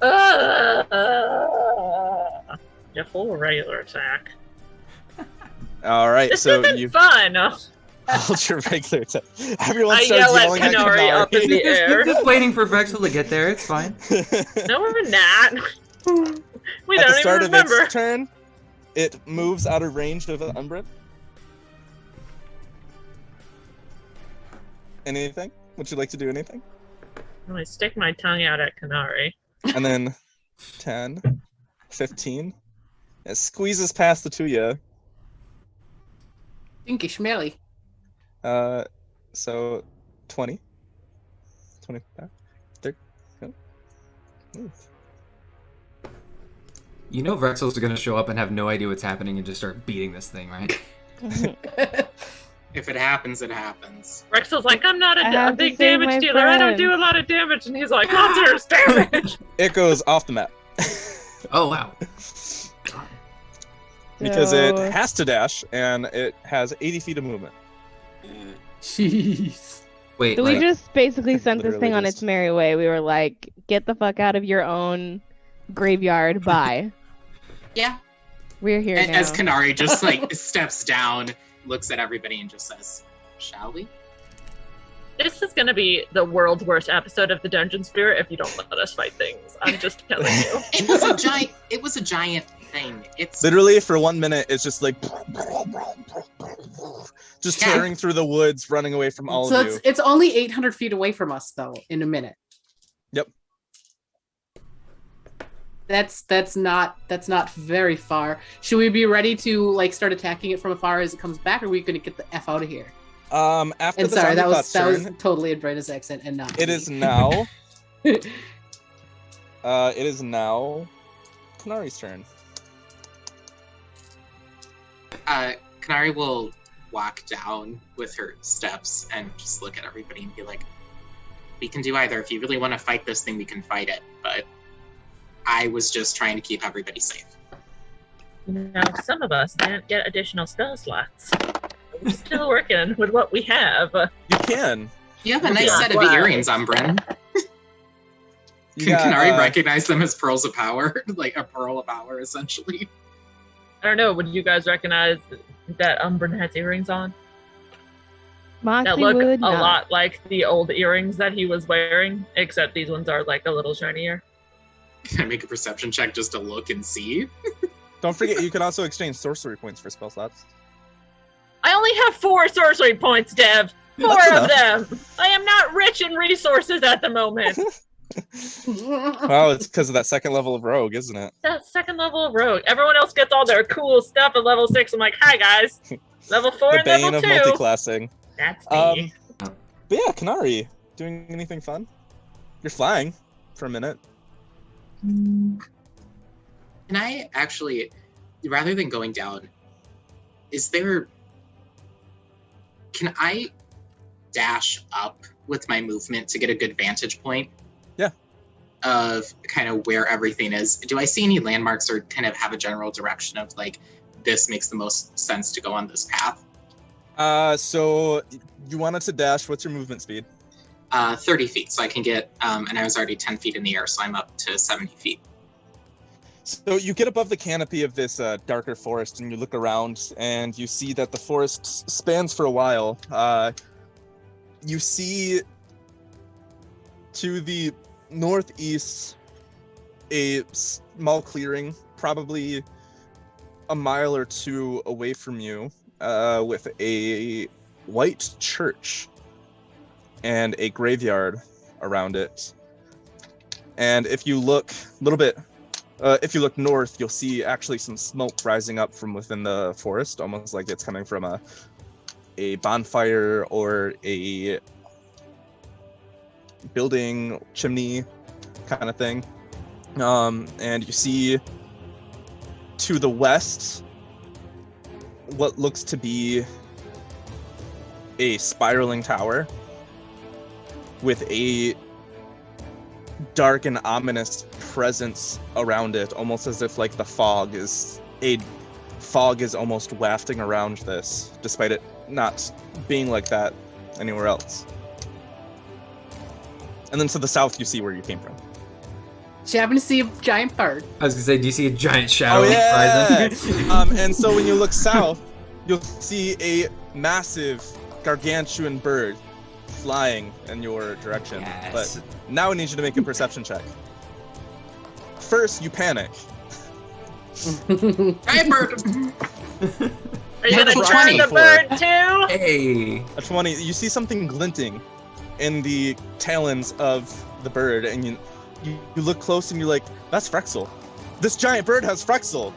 A full regular attack. All right, This so isn't you fun. hold your regular attack. Everyone I starts yell at yelling at Canary up in the air. We're just waiting for Vrexel to get there. It's fine. No, we're not. We At don't the start even of remember. its turn, it moves out of range of Umbra. Anything? Would you like to do anything? I stick my tongue out at Canary. And then 10, 15. It squeezes past the two of you. Stinky schmelly. So 20. 25. 30. Go. Move. You know Vrexel's going to show up and have no idea what's happening and just start beating this thing, right? If it happens, it happens. Rexel's like, I'm not I a have to big save my damage dealer. I don't friend. do a lot of damage. And he's like, monsters, damage! It goes off the map. Oh, wow. Because it So- has to dash, and it has 80 feet of movement. Jeez. Wait, So we like, just basically sent this Literally thing on just- its merry way. We were like, get the fuck out of your own graveyard. Bye. Yeah. We're here now. As Canary just like steps down, looks at everybody, and just says, "Shall we?" This is going to be the world's worst episode of the Dungeon Sphere if you don't let us fight things. I'm just telling you. It was a giant. It was a giant thing. It's Literally, for 1 minute, it's just like... just Yeah. tearing through the woods, running away from all So of you. it's only 800 feet away from us, though, in a minute. Yep. That's not very far. Should we be ready to like start attacking it from afar as it comes back, or are we going to get the F out of here? After And the sorry, zombie that was thoughts turn, totally in Brenda's accent and not. it me. is now... it is now... Canary's turn. Canary will walk down with her steps and just look at everybody and be like, "We can do either. If you really want to fight this thing, we can fight it. But I was just trying to keep everybody safe." Now, some of us can't get additional spell slots. We're still working with what we have. You can. You have a nice Yeah. set of Wow. earrings, Umbrin. You Can got, Canary recognize them as pearls of power? Like a pearl of power, essentially. I don't know, would you guys recognize that Umbrin has earrings on? Moxie That look would a not. lot like the old earrings that he was wearing, except these ones are like a little shinier. Can I make a perception check just to look and see? Don't forget, you can also exchange sorcery points for spell slots. I only have 4 sorcery points, Dev. 4 That's of them. I am not rich in resources at the moment. Oh, it's because of that second level of rogue, isn't it? That second level of rogue. Everyone else gets all their cool stuff at level 6. I'm like, hi guys. Level 4 The and bane level of 2. multiclassing. That's me. But yeah, Canary, doing anything fun? You're flying for a minute. Can I actually, rather than going down, can I dash up with my movement to get a good vantage point? Yeah. Of kind of where everything is. Do I see any landmarks or kind of have a general direction of like, this makes the most sense to go on this path? So you wanted to dash. What's your movement speed? 30 feet, so I can get, and I was already 10 feet in the air, so I'm up to 70 feet. So you get above the canopy of this darker forest, and you look around, and you see that the forest spans for a while. You see to the northeast a small clearing, probably a mile or 2 away from you, with a white church and a graveyard around it. And if you look a little bit, if you look north, you'll see actually some smoke rising up from within the forest, almost like it's coming from a bonfire or a building chimney kind of thing. And you see to the west what looks to be a spiraling tower with a dark and ominous presence around it, almost as if like the fog is almost wafting around this, despite it not being like that anywhere else. And then to the south, you see where you came from. She happened to see a giant bird. I was gonna say, do you see a giant shadow Oh on the yeah. horizon? And so when you look south, you'll see a massive, gargantuan bird flying in your direction. Yes. But now I need you to make a perception check. First, you panic. Giant bird. Are you gonna Natural turn 20 the for bird too? Hey. A 20. You see something glinting in the talons of the bird, and you look close and you're like, that's Frexel. This giant bird has Frexel.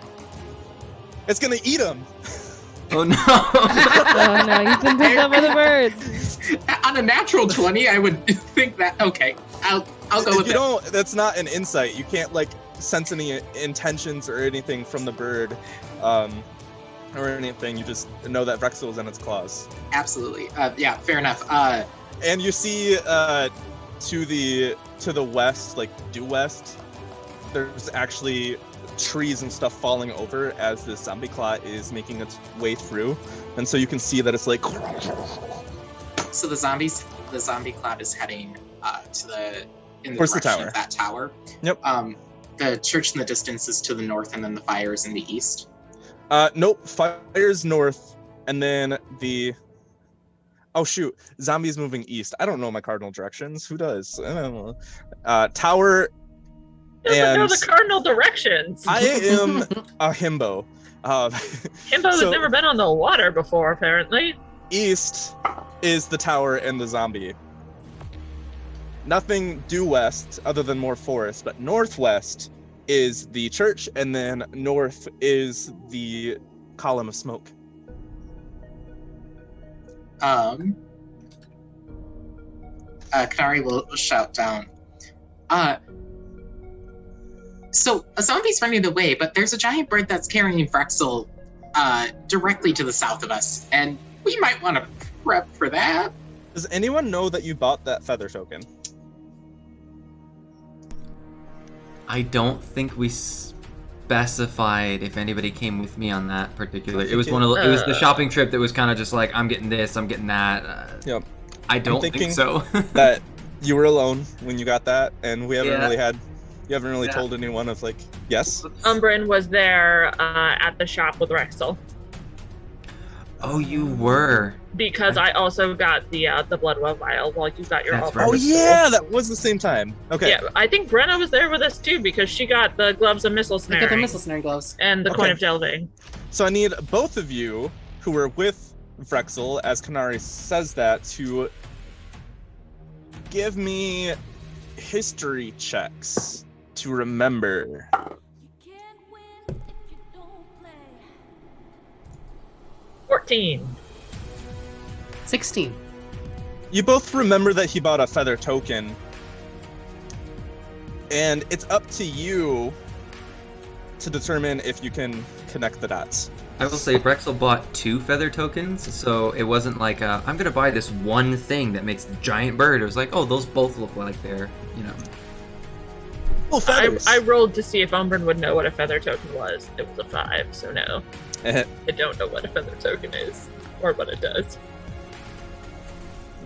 It's gonna eat him. Oh no. Oh no, he's been picked up by the birds. On a natural 20, I would think that. Okay, I'll go with You it. don't. That's not an insight. You can't like sense any intentions or anything from the bird, or anything. You just know that Frexel is in its claws. Absolutely. Yeah, fair enough. And you see to the west, like due west, there's actually trees and stuff falling over as the zombie claw is making its way through, and so you can see that it's like. So the zombie cloud is heading in the Towards the direction tower. of that tower. Yep. The church in the distance is to the north, and then the fire is in the east. Nope. Fire's north, and then the. Oh shoot! Zombies moving east. I don't know my cardinal directions. Who does? I don't know. Tower. Doesn't know the cardinal directions. I am a himbo. Himbo has so- never been on the water before, apparently. East is the tower and the zombie. Nothing due west other than more forest, but northwest is the church, and then north is the column of smoke. Kanari will shout down. So a zombie's running away, but there's a giant bird that's carrying Frexel directly to the south of us, and we might want to prep for that. Does anyone know that you bought that feather token? I don't think we specified if anybody came with me on that particular. It was it was the shopping trip that was kind of just like, I'm getting this, I'm getting that. Yep. I don't think so. That you were alone when you got that, and we haven't Yeah. really had. You haven't really Yeah. told anyone of like, yes. Umbrin was there at the shop with Rexel Oh, you were. because I also got the blood well vial while you got your. That's all right. Oh purpose yeah, tool. that was the same time. Okay. Yeah, I think Brenna was there with us too because she got the gloves of missile I snaring got the missile snaring gloves. and the Okay. coin of delving. So I need both of you who were with Frexel, as Kanari says that, to give me history checks to remember. 14. 16. You both remember that he bought a feather token, and it's up to you to determine if you can connect the dots. I will say Brexel bought 2 feather tokens, so it wasn't like I'm gonna buy this one thing that makes a giant bird. It was like, oh, those both look like they're, you know. Well, feathers. I rolled to see if Umbrin would know what a feather token was. It was a 5, so no. I don't know what a feather token is or what it does.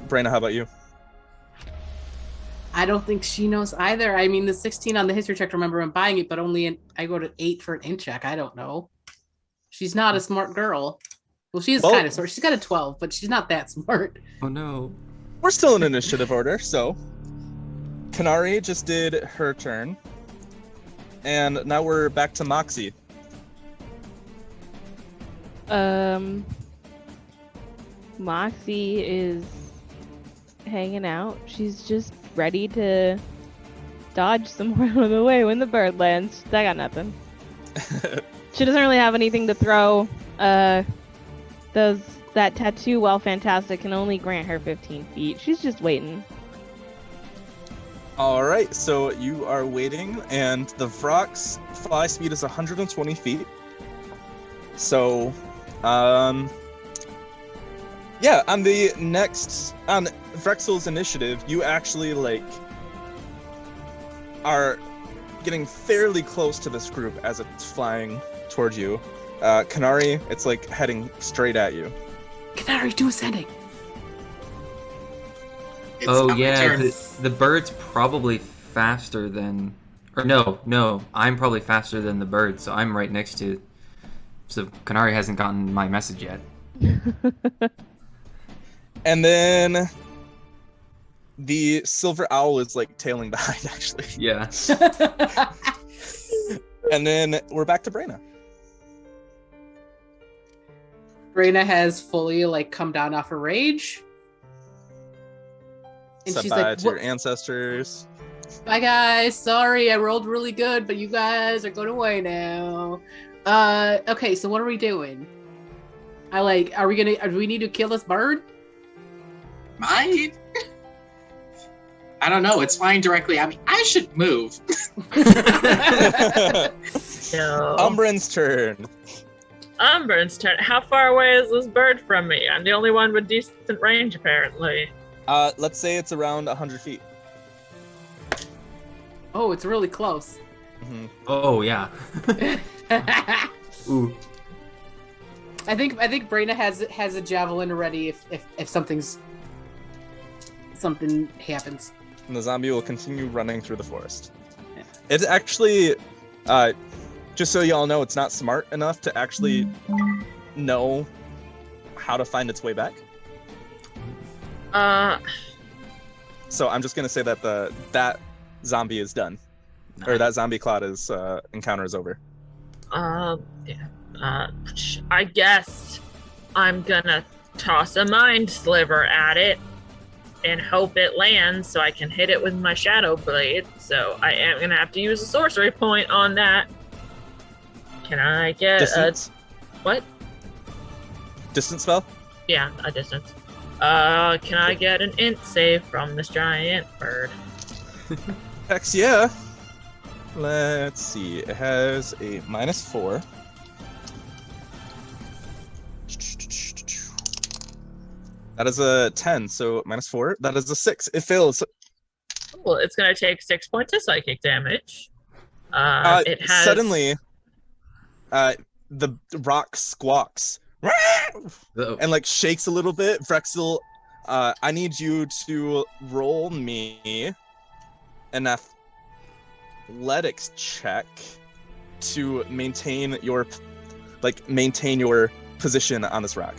Brayna, how about you? I don't think she knows either. I mean, the 16 on the history check, remember I'm buying it, but I go to 8 for an int check. I don't know. She's not a smart girl. Well, she is kind of smart. She's got a 12, but she's not that smart. Oh no. We're still in initiative order, so Kanari just did her turn, and now we're back to Moxie. Moxie is hanging out. She's just ready to dodge somewhere out of the way when the bird lands. I got nothing. She doesn't really have anything to throw. That tattoo, while fantastic, can only grant her 15 feet. She's just waiting. All right, so you are waiting, and the Vrock's fly speed is 120 feet. So, yeah, on Vrexel's initiative, you actually are getting fairly close to this group as it's flying towards you. Kanari, it's heading straight at you. Kanari, do ascending. It's not my turn. The bird's probably faster than Or no, I'm probably faster than the bird, so I'm right next to... So Kanari hasn't gotten my message yet. And then the silver owl is like tailing behind, actually. Yeah. And then we're back to Brayna. Brayna has fully like come down off her rage. And Said she's bye like, to your ancestors. bye guys, sorry, I rolled really good, but you guys are going away now. Okay, so what are we doing? Do we need to kill this bird? I don't know, it's flying directly at me. I should move. No. Umbran's turn. Umbran's turn. How far away is this bird from me? I'm the only one with decent range, apparently. Let's say it's around 100 feet. Oh, it's really close. Mm-hmm. Oh, yeah. Ooh. I think Brayna has a javelin ready if something happens. And the zombie will continue running through the forest. Yeah. It's actually, just so y'all know, it's not smart enough to actually know how to find its way back. So I'm just gonna say that that zombie is done, or that zombie cloud is encounter is over. I guess I'm gonna toss a mind sliver at it and hope it lands so I can hit it with my shadow blade. So I am gonna have to use a sorcery point on that. Can I get Distance? what? Distance spell? Yeah, a distance. Can I get an int save from this giant bird? Hex yeah. Let's see. It has a -4. That is a 10, so -4. That is a 6. It fails. Well, it's gonna take 6 points of psychic damage. It has Suddenly, the rock squawks and like shakes a little bit. Vrexel, I need you to roll me an athletics check to maintain your position on this rock.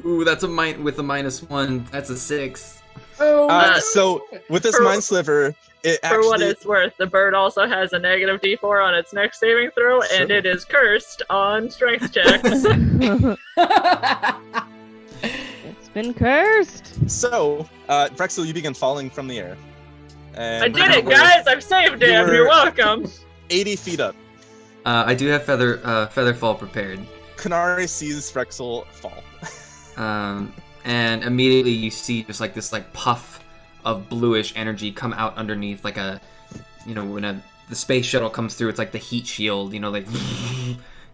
Ooh, that's with a -1. That's a 6. So with this mind sliver, it actually... For what it's worth, the bird also has a negative d4 on its next saving throw, and it is cursed on strength checks. It's been cursed. So, Vrexel, you begin falling from the air. And I did it, guys! I've saved him! You're welcome! 80 feet up. I do have feather fall prepared. Kanari sees Vrexel fall. And immediately you see just like this like puff of bluish energy come out underneath, like a, when the space shuttle comes through, it's like the heat shield, like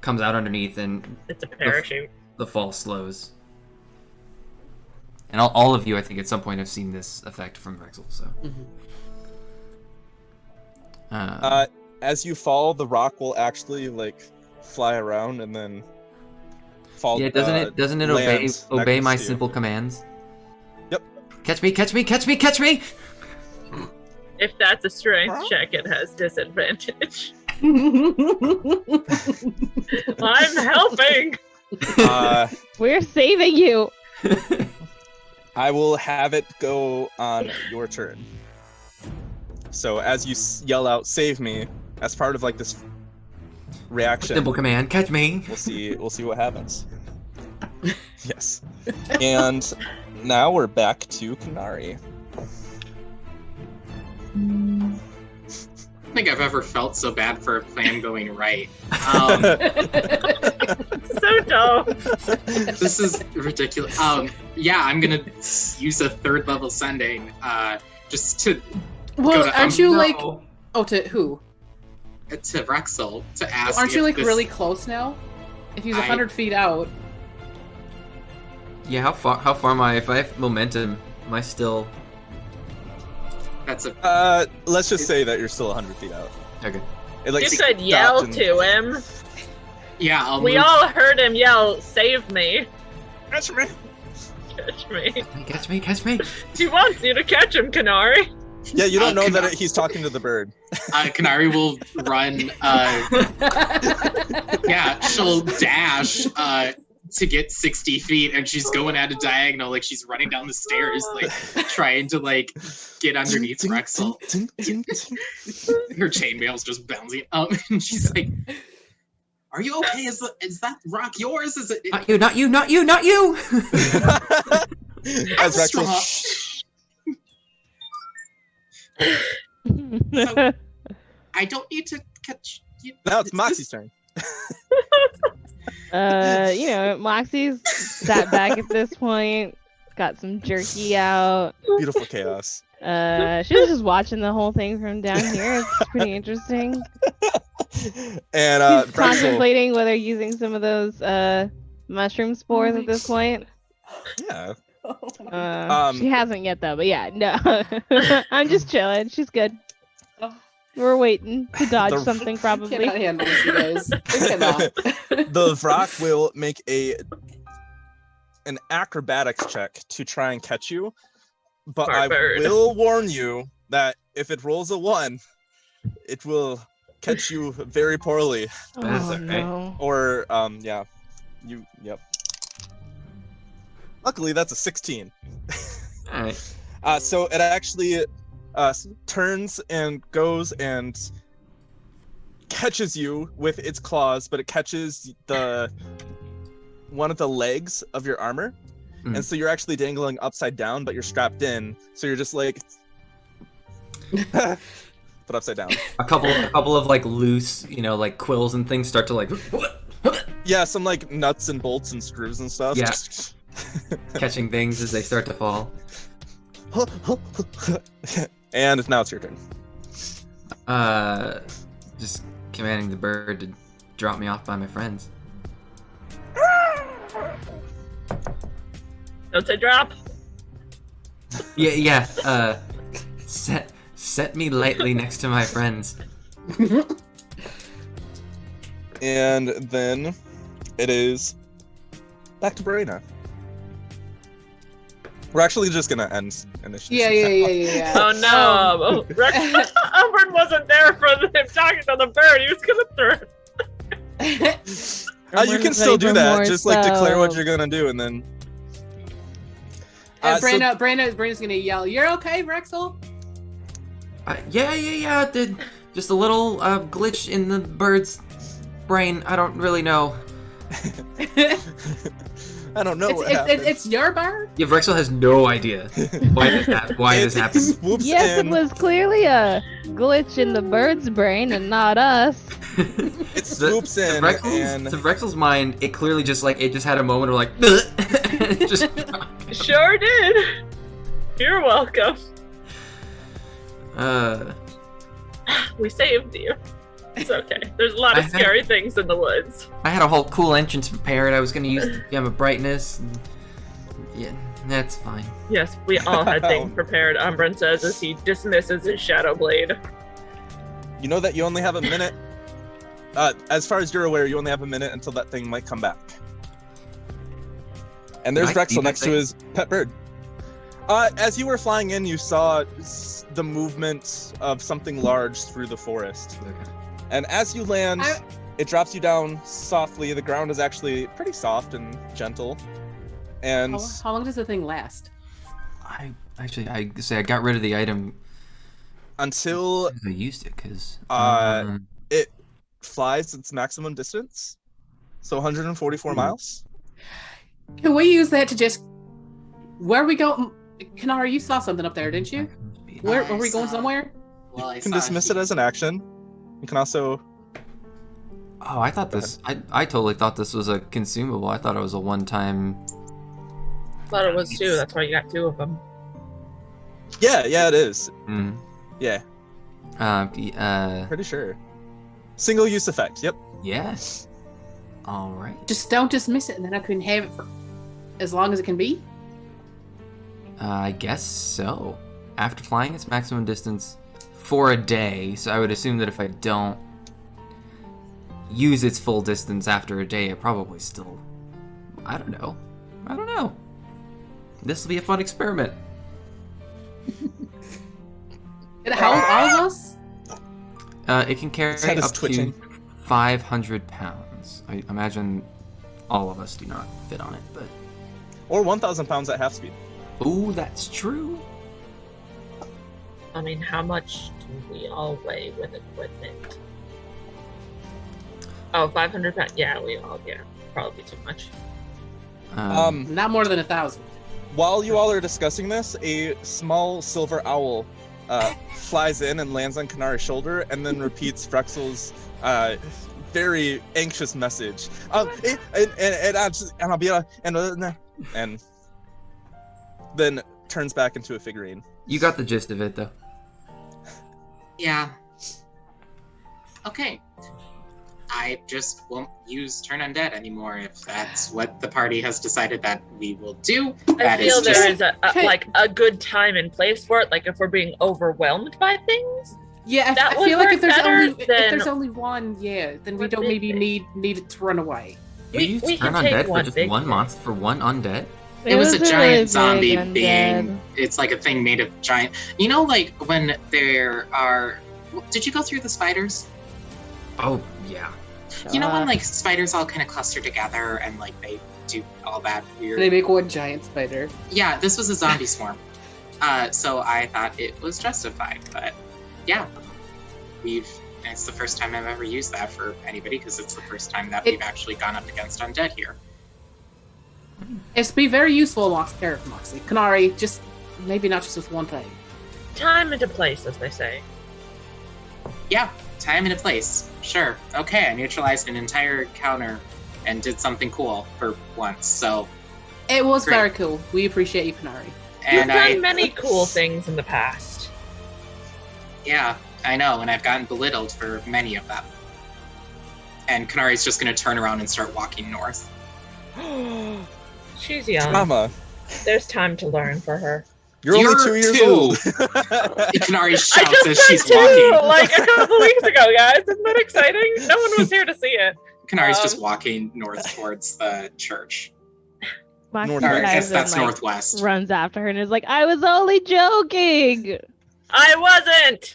comes out underneath, and it's a parachute. The fall slows. And all of you, I think, at some point have seen this effect from Vrexel, so. Mm-hmm. As you fall, the rock will actually fly around and then fall. Yeah, doesn't it obey my simple commands? Yep. Catch me, catch me, catch me, catch me! If that's a strength check, it has disadvantage. I'm helping! We're saving you! I will have it go on your turn. So as you yell out, "Save me," as part of this reaction. Simple command, catch me! We'll see what happens. Yes. And now we're back to Kanari. I don't think I've ever felt so bad for a plan going right. So dumb. This is ridiculous. Yeah, I'm gonna use a 3rd level sending, just to. Well, aren't you Oh, to who? To Vrexel to ask. Aren't you really close now? If he's 100 feet out. Yeah, how far am I? If I have momentum, am I still? That's a. Let's just say that you're still 100 feet out. Okay. You could yell to him. Yeah, we all heard him yell, "Save me!" Catch me! Catch me! Catch me! Catch me! He wants you to catch him, Kanari. Yeah, you don't know that he's talking to the bird. Kanari will run. She'll dash to get 60 feet, and she's going at a diagonal, like she's running down the stairs, like trying to like get underneath Rexel. Her chainmail's just bouncing up, and she's like, "Are you okay? Is that rock yours? Is it?" Not you! As Rexel. So, I don't need to catch you. Now it's Moxie's turn. Moxie's sat back at this point, got some jerky out. Beautiful chaos. She was just watching the whole thing from down here. It's pretty interesting. And she's contemplating whether using some of those mushroom spores at this point. Yeah. She hasn't yet though, but yeah, no. I'm just chilling. She's good. We're waiting to dodge something probably. Cannot handle this, you guys. We cannot. The Vrock will make an acrobatics check to try and catch you, but I will warn you that if it rolls a 1, it will catch you very poorly. That's okay. No. Or yep. Luckily, that's a 16. All right. So it actually turns and goes and catches you with its claws, but it catches one of the legs of your armor, and so you're actually dangling upside down, but you're strapped in. So you're just like, but upside down. A couple of like loose, like quills and things start to like. Yeah, some like nuts and bolts and screws and stuff. Yeah. Catching things as they start to fall. And now it's your turn. Just commanding the bird to drop me off by my friends. Don't say drop. Yeah. Set me lightly next to my friends. And then it is back to Brina. We're actually just gonna end initiative. Yeah. Oh no! Umbrin wasn't there for him talking to the bird. He was gonna throw it. You can still do that. Just like declare what you're gonna do, and then. Brandon's gonna yell, "You're okay, Rexel?" Yeah. Just a little glitch in the bird's brain. I don't really know. I don't know what happened. It's your bird? Yeah, Rexel has no idea why this happened. Yes, it was clearly a glitch in the bird's brain and not us. It swoops in, and to Rexel's mind, it clearly just had a moment of like, just sure did. You're welcome. We saved you. It's okay. There's a lot of scary things in the woods. I had a whole cool entrance prepared. I was going to use the Gem of Brightness. Yeah, that's fine. Yes, we all had things prepared, Umbrin says as he dismisses his Shadow Blade. You know that you only have a minute. As far as you're aware, you only have a minute until that thing might come back. And there's Rexel next to his pet bird. As you were flying in, you saw the movement of something large through the forest. Okay. And as you land, it drops you down softly. The ground is actually pretty soft and gentle. And how long does the thing last? I got rid of the item until I used it because it flies its maximum distance, so 144 miles. Can we use that to just where we go? Kanara, you saw something up there, didn't you? Were we going somewhere? Well, you can dismiss it as an action. You can also. Oh, I thought this. I totally thought this was a consumable. I thought it was a one-time. Thought it was too. That's why you got 2 of them. Yeah, it is. Mm. Yeah. Pretty sure. Single-use effect. Yep. Yes. All right. Just don't dismiss it, and then I can have it for as long as it can be. I guess so. After flying its maximum distance for a day, so I would assume that if I don't use its full distance after a day, it probably still. I don't know. This will be a fun experiment. And how all of us? It can carry up to 500 pounds. I imagine all of us do not fit on it, but... Or 1,000 pounds at half speed. Ooh, that's true. I mean, how much do we all weigh with equipment? Oh, 500 pounds. Yeah, probably too much. Not more than 1,000. While you all are discussing this, a small silver owl flies in and lands on Kanari's shoulder, and then repeats Frexel's very anxious message. And then turns back into a figurine. You got the gist of it, though. Yeah. Okay. I just won't use Turn Undead anymore if that's what the party has decided that we will do. I feel there is a good time and place for it. Like if we're being overwhelmed by things. Yeah, I feel like if there's only one, then we don't maybe need it to run away. We Turn Undead for just one monster, for one undead? It was a giant zombie being. It's like a thing made of giant. You know, like when there are. Did you go through the spiders? Oh yeah. You know when like spiders all kind of cluster together and like they do all that weird. They make one giant spider. Yeah, this was a zombie swarm. So I thought it was justified, but yeah, it's the first time I've ever used that for anybody because it's the first time that we've actually gone up against undead here. It's be very useful amongst character Moxie. Kanari, just maybe not just with one thing. Time and a place, as they say. Yeah, time and a place. Sure. Okay, I neutralized an entire counter and did something cool for once, so... It was great. Very cool. We appreciate you, Kanari. You've done many cool things in the past. Yeah, I know, and I've gotten belittled for many of them. And Kanari's just going to turn around and start walking north. She's young. Drama. There's time to learn for her. You're only 2 years old. Kanari shouts as she's walking. Like a couple weeks ago, guys. Isn't that exciting? No one was here to see it. Kanari's just walking north towards the church. Northwest. I guess that's northwest. Runs after her and is like, I was only joking. I wasn't.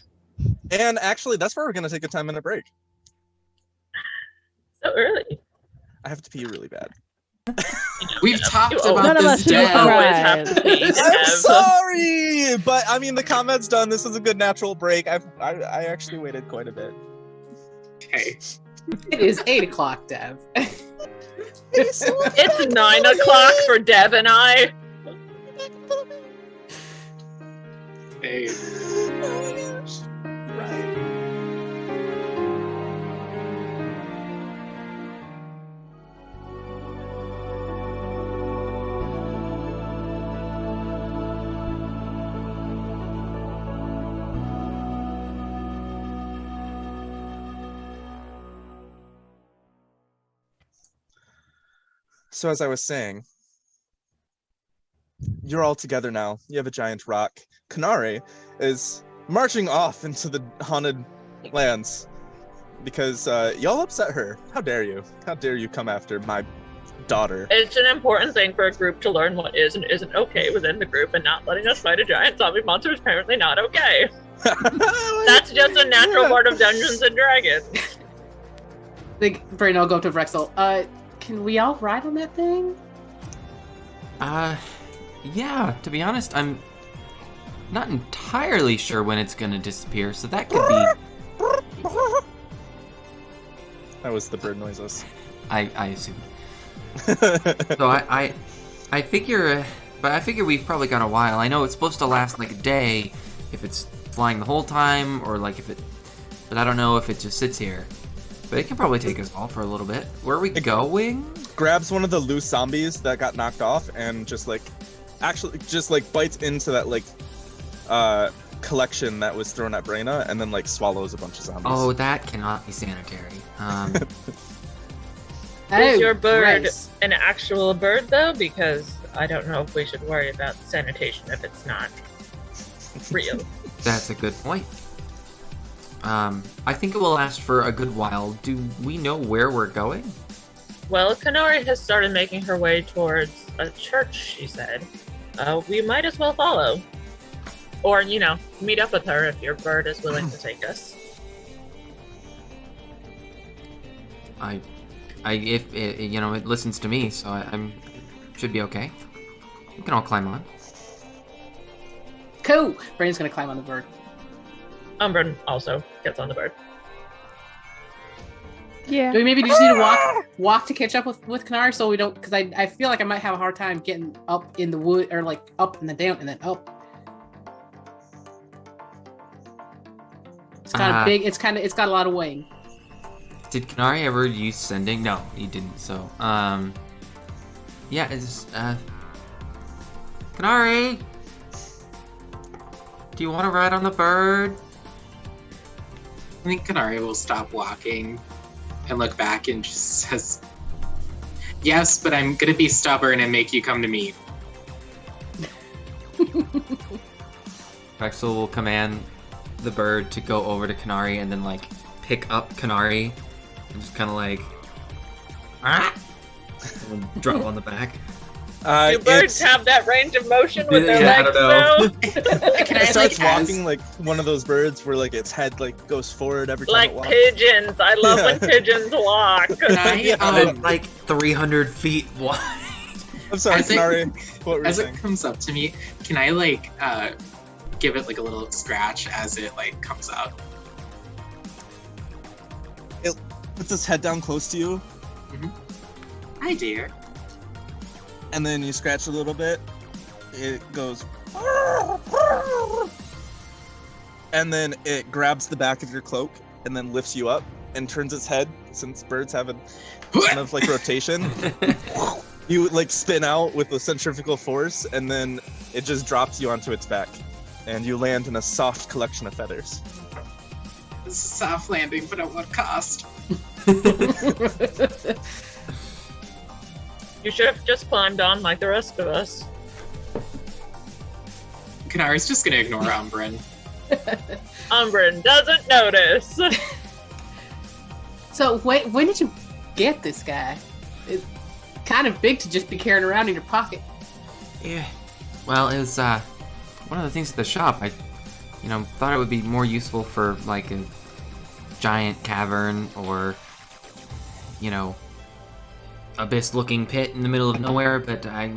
And actually, that's where we're going to take a 10-minute break. So early. I have to pee really bad. We've talked about this always have to pee. I'm sorry, but I mean the comment's done. This is a good natural break. I actually waited quite a bit. Okay. It is 8 o'clock, Dev. It's 9 o'clock for Dev and I. Hey. Right. So as I was saying, you're all together now. You have a giant rock. Kanari is marching off into the haunted lands because y'all upset her. How dare you? How dare you come after my daughter? It's an important thing for a group to learn what is and isn't okay within the group, and not letting us fight a giant zombie monster is apparently not okay. That's just a natural part of Dungeons and Dragons. I think Brain, I'll go to Vrexel. Can we all ride on that thing? Yeah, to be honest, I'm not entirely sure when it's gonna disappear, so that could be... That was the bird noises. I assume. So I figure, but I figure we've probably got a while. I know it's supposed to last like a day if it's flying the whole time, or like if it, but I don't know if it just sits here. But it can probably take us all for a little bit. Where are we going? Grabs one of the loose zombies that got knocked off and just bites into that collection that was thrown at Brayna and then swallows a bunch of zombies. Oh, that cannot be sanitary. Is your bird an actual bird though? Because I don't know if we should worry about sanitation if it's not real. That's a good point. I think it will last for a good while. Do we know where we're going? Well, Kanari has started making her way towards a church, she said. We might as well follow. Or, meet up with her if your bird is willing to take us. If it listens to me, so I'm should be okay. We can all climb on. Cool. Brandon's gonna climb on the bird. Umbrin also gets on the bird. Yeah. Do we maybe just need to walk to catch up with Kanari so we don't? Because I feel like I might have a hard time getting up in the wood, or like up and then down and then up. It's kind of big. It's got a lot of weight. Did Kanari ever use sending? No, he didn't. So, yeah, it's Kanari, do you want to ride on the bird? I think Kanari will stop walking and look back and just says, "Yes, but I'm gonna be stubborn and make you come to me." Rexel will command the bird to go over to Kanari and then pick up Kanari and just kind of and drop on the back. Do birds have that range of motion with their legs, though? It starts walking like one of those birds where its head goes forward every time it walks. Like pigeons. I love when pigeons walk. Like 300 feet wide. I'm sorry, Kanari. What were you saying? As it comes up to me, can I give it a little scratch as it comes up? It puts its head down close to you. Mm-hmm. Hi, dear. And then you scratch a little bit. It goes. And then it grabs the back of your cloak and then lifts you up and turns its head. Since birds have a kind of rotation, you spin out with the centrifugal force, and then it just drops you onto its back. And you land in a soft collection of feathers. This is a soft landing, but at what cost? You should have just climbed on like the rest of us. Kanari's just gonna ignore Umbrin. Umbrin doesn't notice. So when did you get this guy? It's kind of big to just be carrying around in your pocket. Yeah. Well, it was one of the things at the shop. I thought it would be more useful for a giant cavern or abyss-looking pit in the middle of nowhere, but I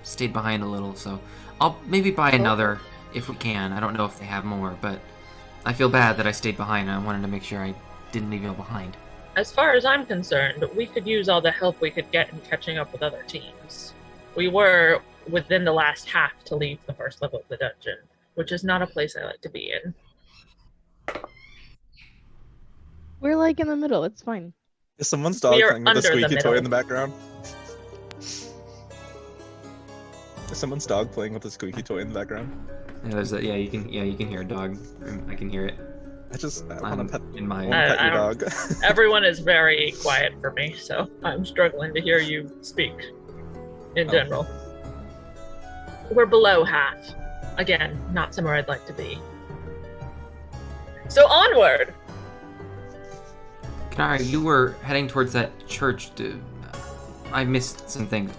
stayed behind a little, so I'll maybe buy another if we can. I don't know if they have more, but I feel bad that I stayed behind, and I wanted to make sure I didn't leave you behind. As far as I'm concerned, we could use all the help we could get in catching up with other teams. We were within the last half to leave the first level of the dungeon, which is not a place I like to be in. We're in the middle. It's fine. Is someone's dog playing with a squeaky toy in the background? Is someone's dog playing with a squeaky toy in the background? Yeah, you can hear a dog. I can hear it. I want to pet your dog. Everyone is very quiet for me, so I'm struggling to hear you speak in general. We're below half. Again, not somewhere I'd like to be. So onward! Kanari, you were heading towards that church. I missed some things.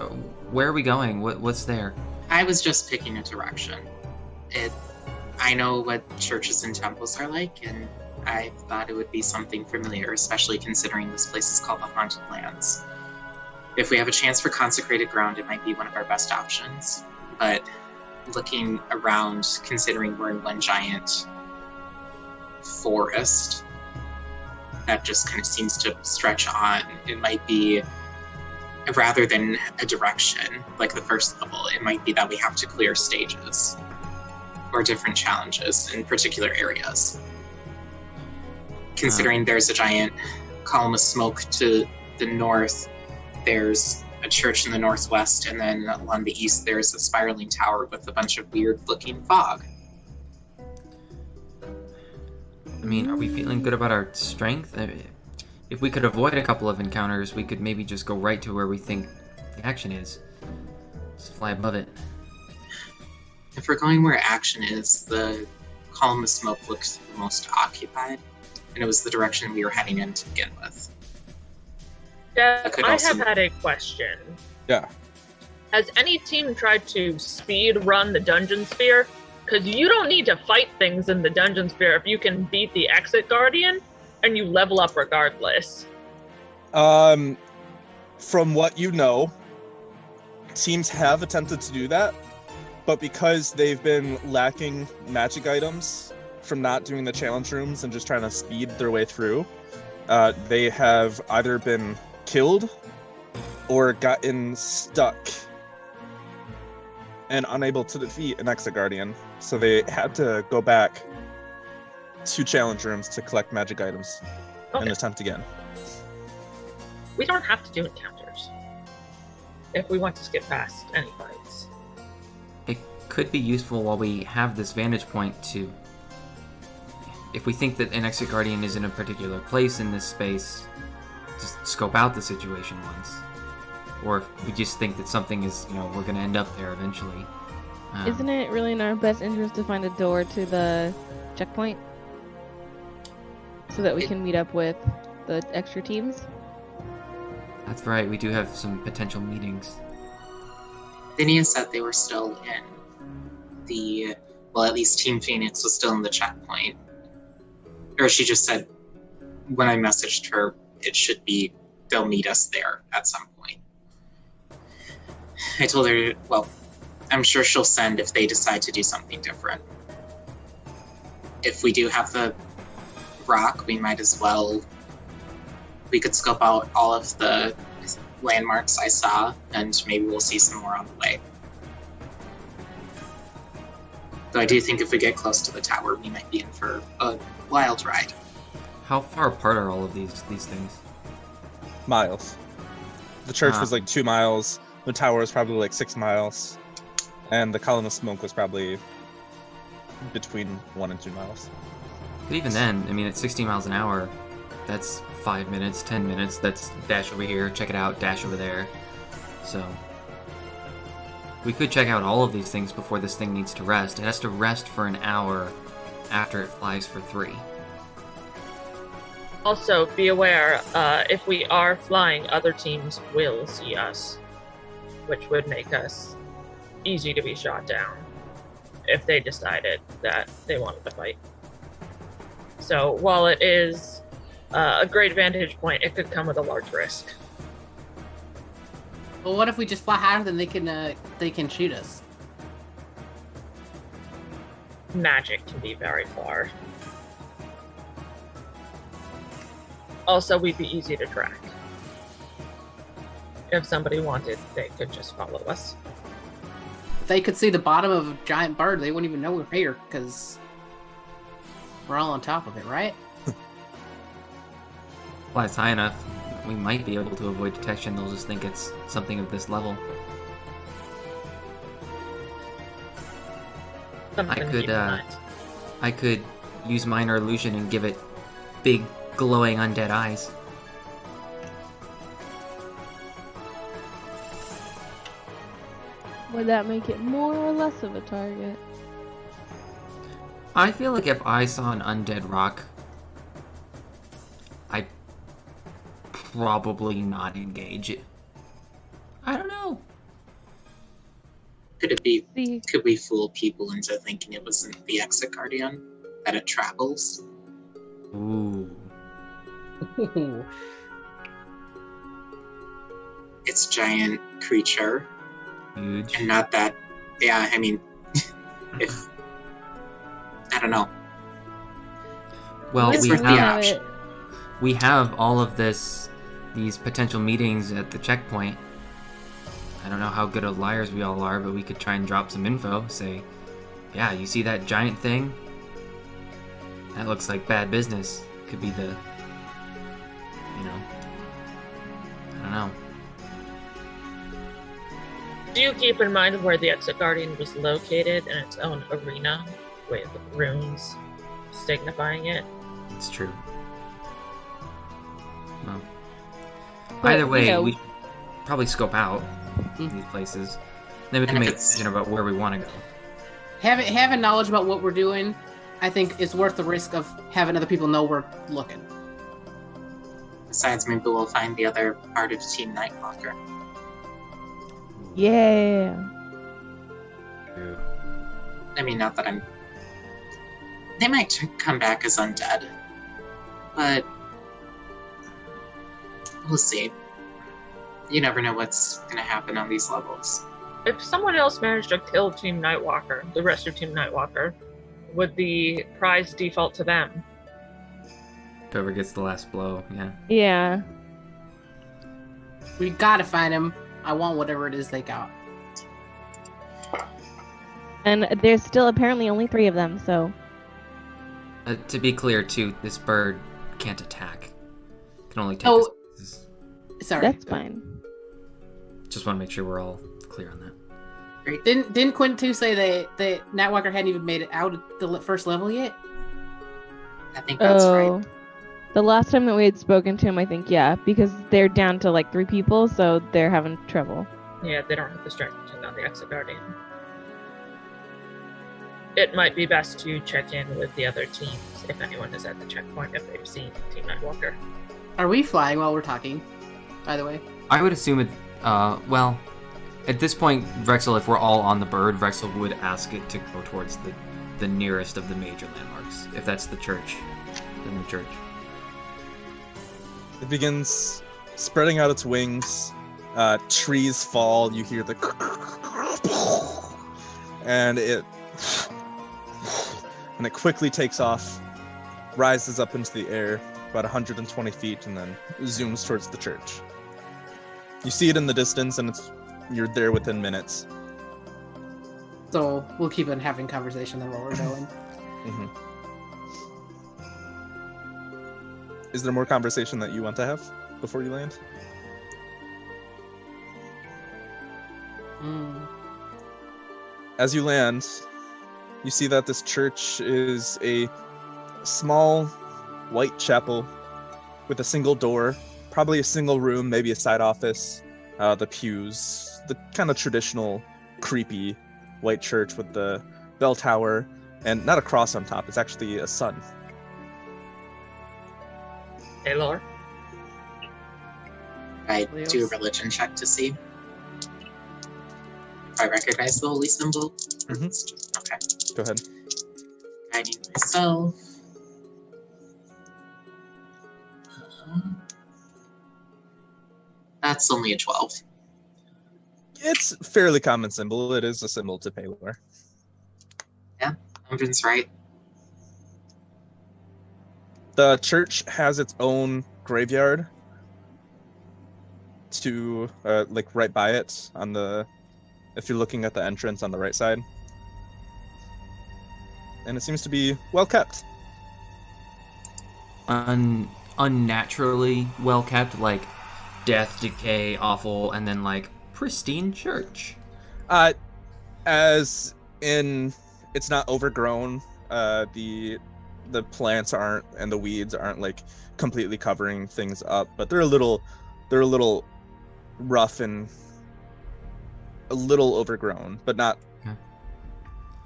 Where are we going? What's there? I was just picking a direction. I know what churches and temples are like, and I thought it would be something familiar, especially considering this place is called the Haunted Lands. If we have a chance for consecrated ground, it might be one of our best options. But looking around, considering we're in one giant forest, that just kind of seems to stretch on. It might be, rather than a direction, like the first level, it might be that we have to clear stages or different challenges in particular areas. Considering there's a giant column of smoke to the north, there's a church in the northwest, and then along the east there's a spiraling tower with a bunch of weird-looking fog. I mean, are we feeling good about our strength? If we could avoid a couple of encounters, we could maybe just go right to where we think the action is. Just fly above it. If we're going where action is, the column of smoke looks the most occupied, and it was the direction we were heading in to begin with. Yeah, I have had a question. Yeah. Has any team tried to speed run the dungeon sphere? Because you don't need to fight things in the Dungeon Sphere if you can beat the Exit Guardian, and you level up regardless. From what you know, teams have attempted to do that, but because they've been lacking magic items from not doing the challenge rooms and just trying to speed their way through, they have either been killed or gotten stuck and unable to defeat an Exit Guardian. So they had to go back to challenge rooms to collect magic items and attempt again. We don't have to do encounters if we want to skip past any fights. It could be useful while we have this vantage point to, if we think that an Exit Guardian is in a particular place in this space, just scope out the situation once. Or if we just think that something is, we're going to end up there eventually. Isn't it really in our best interest to find a door to the checkpoint? So that we can meet up with the extra teams? That's right, we do have some potential meetings. Vinia said they were still in the... Well, at least Team Phoenix was still in the checkpoint. Or she just said, when I messaged her, it should be, they'll meet us there at some point. I told her, well, I'm sure she'll send if they decide to do something different. If we do have the rock, we might as well... We could scope out all of the landmarks I saw, and maybe we'll see some more on the way. Though I do think if we get close to the tower, we might be in for a wild ride. How far apart are all of these things? Miles. The church was like 2 miles, the tower was probably like 6 miles, and the column of smoke was probably between 1 and 2 miles. But even then, I mean, at 60 miles an hour, that's 5 minutes, 10 minutes, that's dash over here, check it out, dash over there. So, we could check out all of these things before this thing needs to rest. It has to rest for an hour after it flies for 3. Also, be aware, if we are flying, other teams will see us, which would make us easy to be shot down if they decided that they wanted to fight. So, while it is a great vantage point, it could come with a large risk. Well, what if we just fly higher than they can shoot us? Magic can be very far. Also, we'd be easy to track. If somebody wanted, they could just follow us. If they could see the bottom of a giant bird, they wouldn't even know we're here, because we're all on top of it, right? Flies high enough, we might be able to avoid detection. They'll just think it's something of this level. I could use minor illusion and give it big, glowing undead eyes. Would that make it more or less of a target? I feel like if I saw an undead rock, I'd probably not engage it. I don't know. Could we fool people into thinking it wasn't the Exit Guardian? That it travels? Ooh. It's a giant creature. Huge. And not that... Yeah, I mean... if... I don't know. Well, it's worth the option. We have all of these potential meetings at the checkpoint. I don't know how good of liars we all are, but we could try and drop some info. Say, yeah, you see that giant thing? That looks like bad business. Could be the... I don't know. Do you keep in mind where the Exit Guardian was located in its own arena with runes signifying it? It's true. Well, either way, we should probably scope out these places. Then we can make a decision about where we want to go. Having knowledge about what we're doing, I think, is worth the risk of having other people know we're looking. Besides, maybe we'll find the other part of Team Nightwalker. Yeah. I mean, not that I'm... They might come back as undead. But... we'll see. You never know what's going to happen on these levels. If someone else managed to kill Team Nightwalker, the rest of Team Nightwalker, would the prize default to them? Whoever gets the last blow, yeah. Yeah. We gotta find him. I want whatever it is they got. And there's still apparently only 3 of them, so... To be clear, too, this bird can't attack. It can only take us. Sorry. That's fine. Just want to make sure we're all clear on that. Great. Didn't Quinn 2 say that Nightwalker hadn't even made it out of the first level yet? I think that's right. The last time that we had spoken to him, I think, yeah, because they're down to like 3 people, so they're having trouble. Yeah, they don't have the strength to take on the Exit Guardian. It might be best to check in with the other teams if anyone is at the checkpoint, if they've seen Team Nightwalker. Are we flying while we're talking, by the way? I would assume it, well, at this point, Vrexel, if we're all on the bird, Vrexel would ask it to go towards the nearest of the major landmarks. If that's the church, then the church. It begins spreading out its wings. Trees fall. You hear the... and it quickly takes off, rises up into the air about 120 feet, and then zooms towards the church. You see it in the distance, and you're there within minutes. So we'll keep on having conversation then while we're going. Mm-hmm. Is there more conversation that you want to have before you land? As you land, you see that this church is a small white chapel with a single door, probably a single room, maybe a side office, the pews, the kind of traditional creepy white church with the bell tower, and not a cross on top, it's actually a sun. Hey, Lore. I do a religion check to see if I recognize the holy symbol. Mm-hmm. Okay. Go ahead. Guiding myself. That's only a 12. It's a fairly common symbol. It is a symbol to Paylor. Yeah, Umbrun's right. The church has its own graveyard to like right by it on the, if you're looking at the entrance on the right side. And it seems to be well kept. Unnaturally well kept, like death, decay, awful, and then like pristine church. As in, it's not overgrown. The plants aren't, and the weeds aren't like completely covering things up, but they're a little rough and a little overgrown, but not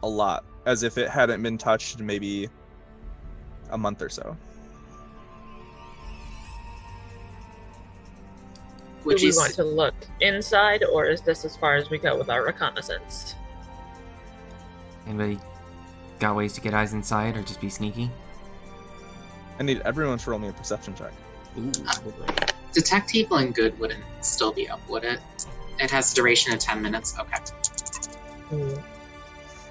a lot, as if it hadn't been touched in maybe a month or so. Do we want to look inside, or is this as far as we go with our reconnaissance? Anybody got ways to get eyes inside, or just be sneaky? I need everyone to roll me a perception check. Detect evil and good wouldn't still be up, would it? It has a duration of 10 minutes. Okay.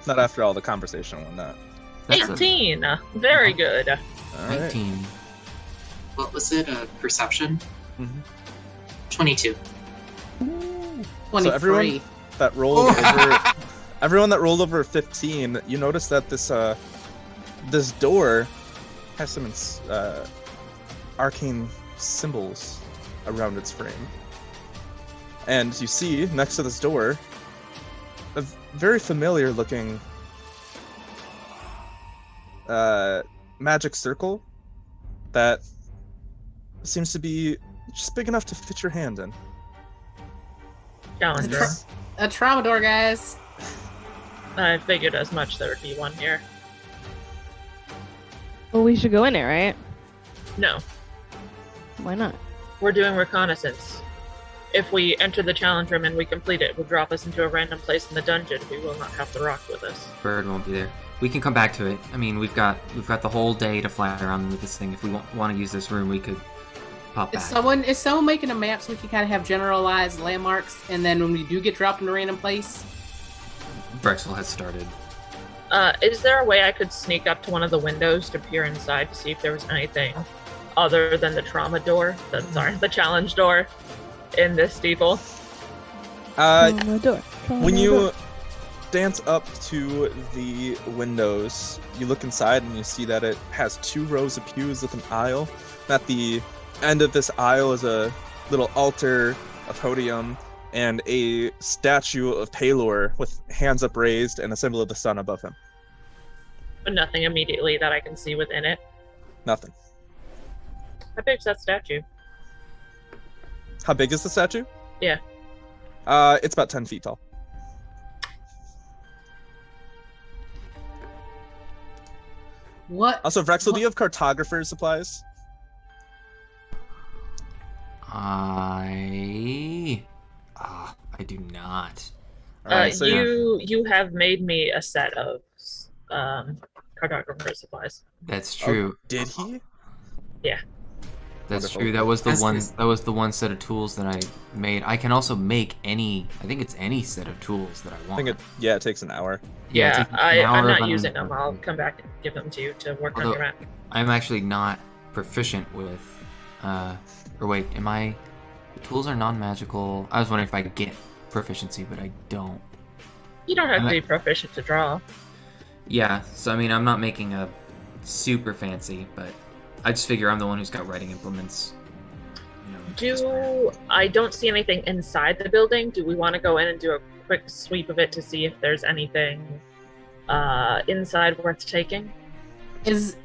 Not after all the conversation and that. 18. Very good. All right. 19. What was it? Perception? Mm-hmm. 22. 23. So everyone that rolled over 15, you notice that this door has some arcane symbols around its frame. And you see next to this door a very familiar looking magic circle that seems to be just big enough to fit your hand in. Challenger. A trauma door, guys. I figured as much. There would be one here. Well, we should go in it, right? No. Why not? We're doing reconnaissance. if we enter the challenge room and we complete it will drop us into a random place in the dungeon. We will not have the rock with us. Bird won't be there. We can come back to it. I mean, we've got the whole day to fly around with this thing. If we want to use this room, we could pop back. Is someone making a map so we can kind of have generalized landmarks, and then when we do get dropped in a random place? Drexel has started. Is there a way I could sneak up to one of the windows to peer inside to see if there was anything other than the trauma door? The challenge door in this steeple? When you dance up to the windows, you look inside and you see that it has 2 rows of pews with an aisle. At the end of this aisle is a little altar, a podium, and a statue of Palor with hands upraised and a symbol of the sun above him. But nothing immediately that I can see within it. Nothing. How big's that statue? How big is the statue? Yeah. It's about 10 feet tall. What? Also, Vrexel, do you have cartographer's supplies? I do not. Right, so you have made me a set of cartographer supplies. That's true. Oh, did he? Yeah. That's Wonderful. true. That was the one set of tools that I made. I can also make any set of tools that I want. It takes an hour. Yeah, it takes an hour I'm not of using them. I'll come back and give them to you to work on your map. I'm actually not proficient with or wait, am I? The tools are non-magical. I was wondering if I could get proficiency, but I don't. You don't have to be proficient to draw. Yeah, so I mean, I'm not making a super fancy, but I just figure I'm the one who's got writing implements. I don't see anything inside the building. Do we want to go in and do a quick sweep of it to see if there's anything inside worth taking? Is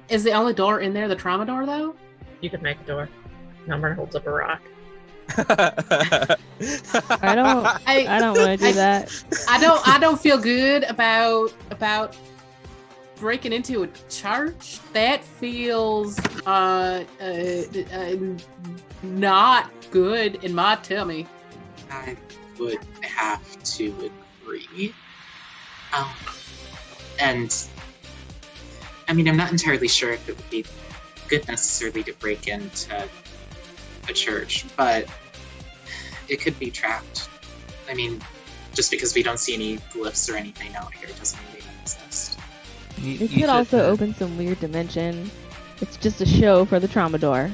the only door in there the trauma door, though? You could make a door. Number holds up a rock. I don't want to do that. I don't feel good about breaking into a church. That feels not good in my tummy. I would have to agree. And I mean, I'm not entirely sure if it would be good necessarily to break into a church, but it could be trapped. I mean, just because we don't see any glyphs or anything out here doesn't mean they don't exist. It could also open some weird dimension. It's just a show for the trauma door.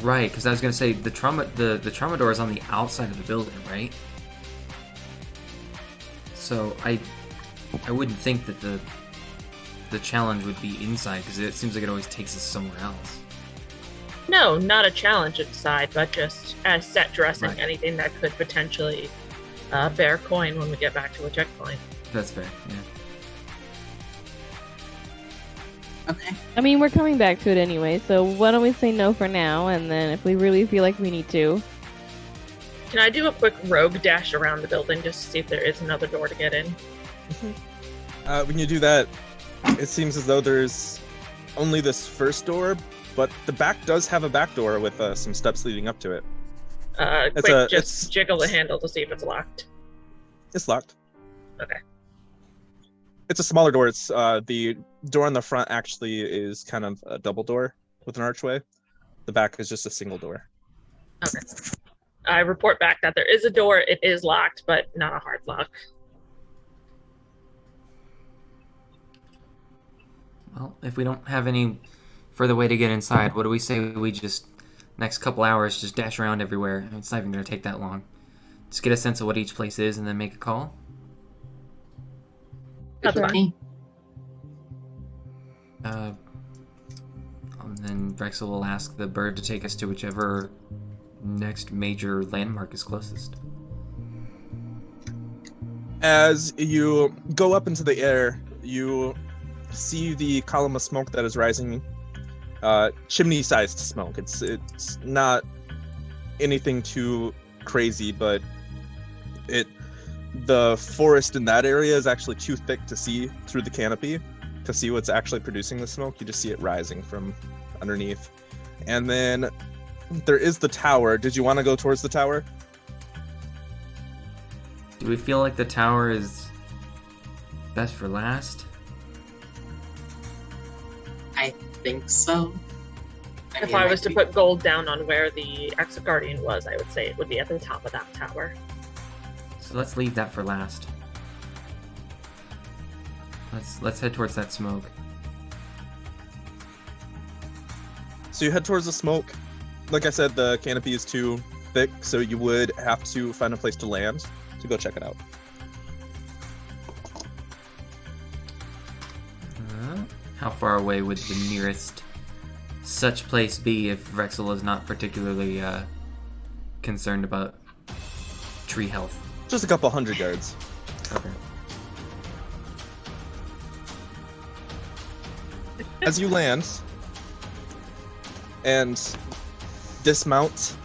Right, because I was gonna say the trauma door is on the outside of the building, right? So I wouldn't think that the challenge would be inside, because it seems like it always takes us somewhere else. No, not a challenge inside, but just as set dressing, Right. anything that could potentially bear coin when we get back to a checkpoint. That's fair, yeah. Okay. I mean, we're coming back to it anyway, so why don't we say no for now, and then if we really feel like we need to. Can I do a quick rogue dash around the building just to see if there is another door to get in? When you do that, it seems as though there's only this first door, but the back does have a back door with some steps leading up to it. Just jiggle the handle to see if it's locked. It's locked. Okay. It's a smaller door. It's the door on the front actually is kind of a double door with an archway. The back is just a single door. Okay. I report back that there is a door. It is locked, but not a hard lock. Well, if we don't have any further way to get inside, what do we say we just, next couple hours, just dash around everywhere? It's not even going to take that long. Just get a sense of what each place is and then make a call? That's fine. And then Vrexel will ask the bird to take us to whichever next major landmark is closest. As you go up into the air, you see the column of smoke that is rising, chimney-sized smoke. It's not anything too crazy, but the forest in that area is actually too thick to see through the canopy to see what's actually producing the smoke. You just see it rising from underneath. And then there is the tower. Did you want to go towards the tower? Do we feel like the tower is best for last? I think so. If I was to put gold down on where the Exit Guardian was, I would say it would be at the top of that tower. So let's leave that for last. Let's head towards that smoke. So you head towards the smoke. Like I said, the canopy is too thick, so you would have to find a place to land to go check it out. How far away would the nearest such place be if Rexel is not particularly concerned about tree health? Just a couple 100 yards. Okay. As you land and dismount,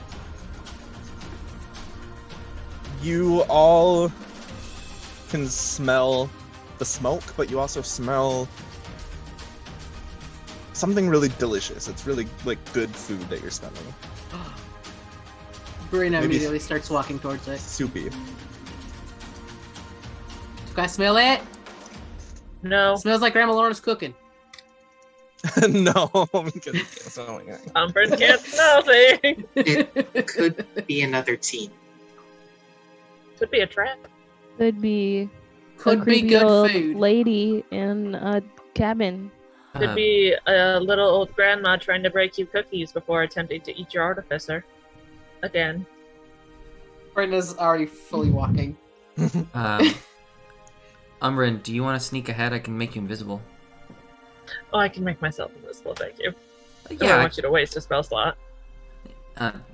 you all can smell the smoke, but you also smell something really delicious. It's really like good food that you're smelling. Brina immediately starts walking towards it. Soupy. Can I smell it? No. Smells like Grandma Lorna's cooking. No, because it's not Umbrin can't smell things. It could be another team. Could be a trap. Could be Could a be creepy good old food. lady in a cabin. Could be a little old grandma trying to break you cookies before attempting to eat your artificer. Again. Brenda's already fully walking. Umbrin, do you want to sneak ahead? I can make you invisible. Oh, I can make myself invisible, thank you. I Yeah. don't want you to waste a spell slot.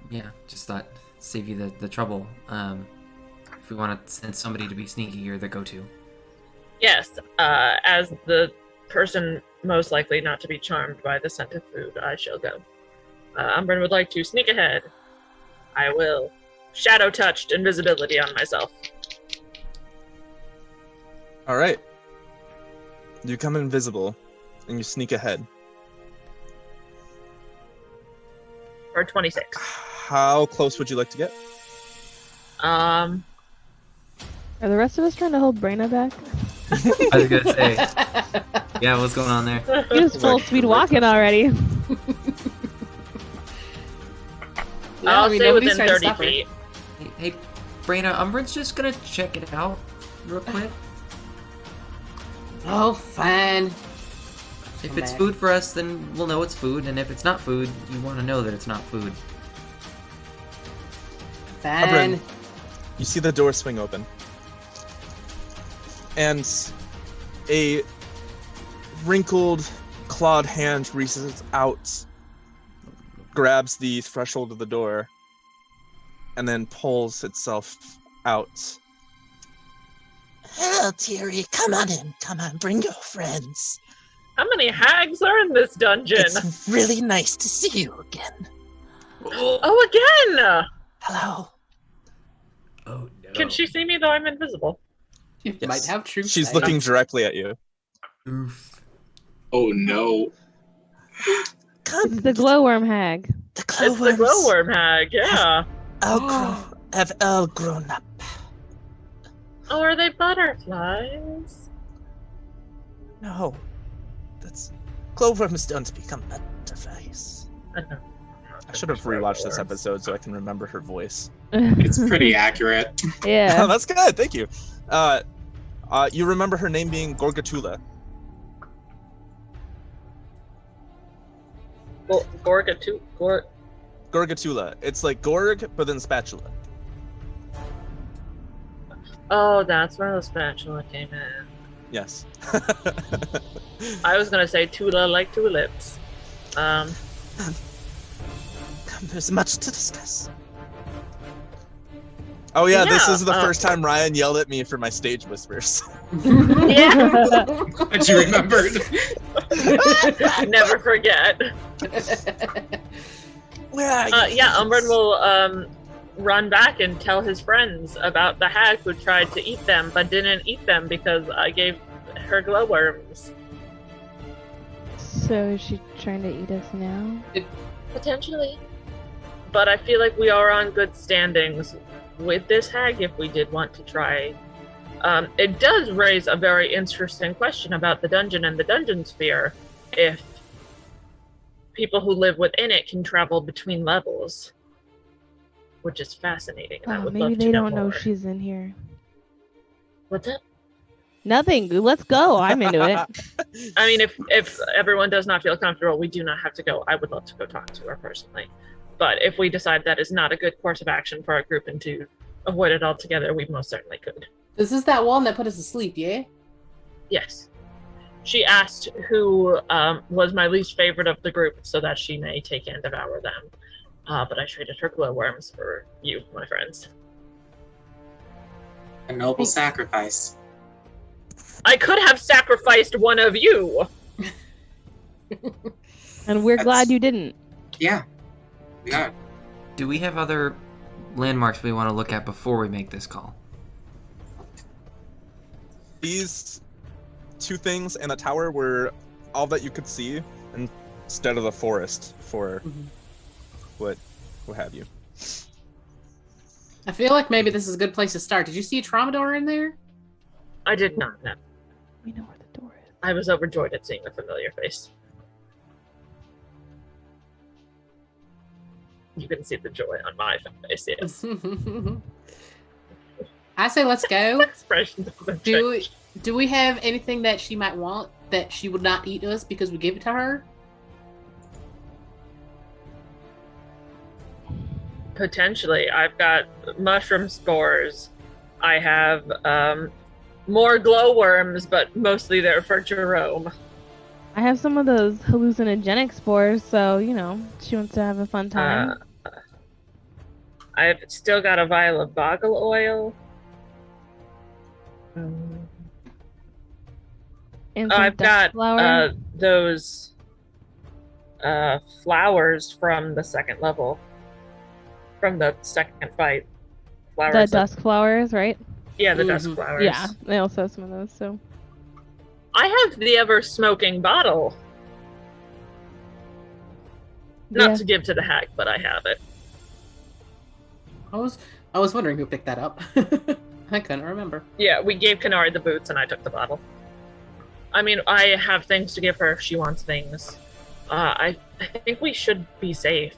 Yeah, just thought save you the trouble. If we want to send somebody to be sneaky, you're the go-to. Yes, as the person most likely not to be charmed by the scent of food, I shall go. Umbrin would like to sneak ahead. I will shadow touched invisibility on myself. All right. You come invisible, and you sneak ahead. For 26. How close would you like to get? Are the rest of us trying to hold Brina back? I was gonna say, yeah, what's going on there? He was full speed walking already. I'll stay nobody's within trying to 30 stop her. feet. Hey, Brina, Umbrin's just gonna check it out real quick. Oh, fine. If it's food for us, then we'll know it's food, and if it's not food, you want to know that it's not food. Fine. Umbrin, you see the door swing open. And a wrinkled, clawed hand reaches out, grabs the threshold of the door, and then pulls itself out. Oh, dearie, come on in. Come on, bring your friends. How many hags are in this dungeon? It's really nice to see you again. Oh, again! Hello. Oh no. Can she see me though I'm invisible? You Yes. might have true She's sight. looking directly at you. Oof. Oh no. Come. It's the glowworm hag. The It's the glowworms glowworm hag, yeah. have all grown up. Oh, are they butterflies? No. That's... Glowworms don't become butterflies. I should have rewatched this episode so I can remember her voice. It's pretty accurate. Yeah. That's good, thank you. You remember her name being Gorgatula. Well, Gorgatula. It's like Gorg, but then spatula. Oh, that's where the spatula came in. Yes. I was gonna say Tula like tulips. Come, there's much to discuss. Oh yeah, this is the Yeah, first time Ryan yelled at me for my stage whispers. Yeah, But you remembered. never forget. Where are you? Yeah, Umbrin will run back and tell his friends about the hag who tried to eat them but didn't eat them because I gave her glowworms. So is she trying to eat us now? Potentially. But I feel like we are on good standings with this hag if we did want to try. It does raise a very interesting question about the dungeon and the dungeon sphere. If people who live within it can travel between levels, which is fascinating. And I would maybe love they to don't know know she's in here. What's up? Nothing. Let's go. I'm into it. I mean, if everyone does not feel comfortable, we do not have to go. I would love to go talk to her personally. But if we decide that is not a good course of action for our group and to avoid it altogether, we most certainly could. This is that one that put us to sleep, yeah? Yes. She asked who was my least favorite of the group so that she may take and devour them. But I traded her glowworms for you, my friends. A noble sacrifice. I could have sacrificed one of you! And we're glad you didn't. Yeah. We are. Do we have other landmarks we want to look at before we make this call? These two things and a tower were all that you could see instead of the forest for what have you. I feel like maybe this is a good place to start. Did you see a Tromador in there? I did not, no. We know where the door is. I was overjoyed at seeing a familiar face. You can see the joy on my face, yes. I say let's go. Expression doesn't change. Do we have anything that she might want that she would not eat us because we gave it to her? Potentially. I've got mushroom spores. I have more glowworms, but mostly they're for Jerome. I have some of those hallucinogenic spores, so, you know, she wants to have a fun time. I've still got a vial of boggle oil. I've got those flowers from the second level. From the second fight. The dusk flowers, right? Yeah, the dusk flowers. Yeah, they also have some of those, so. I have the ever-smoking bottle. Not to give to the hag, but I have it. I was wondering who picked that up. I couldn't remember. Yeah, we gave Kanari the boots and I took the bottle. I mean, I have things to give her if she wants things. I think we should be safe.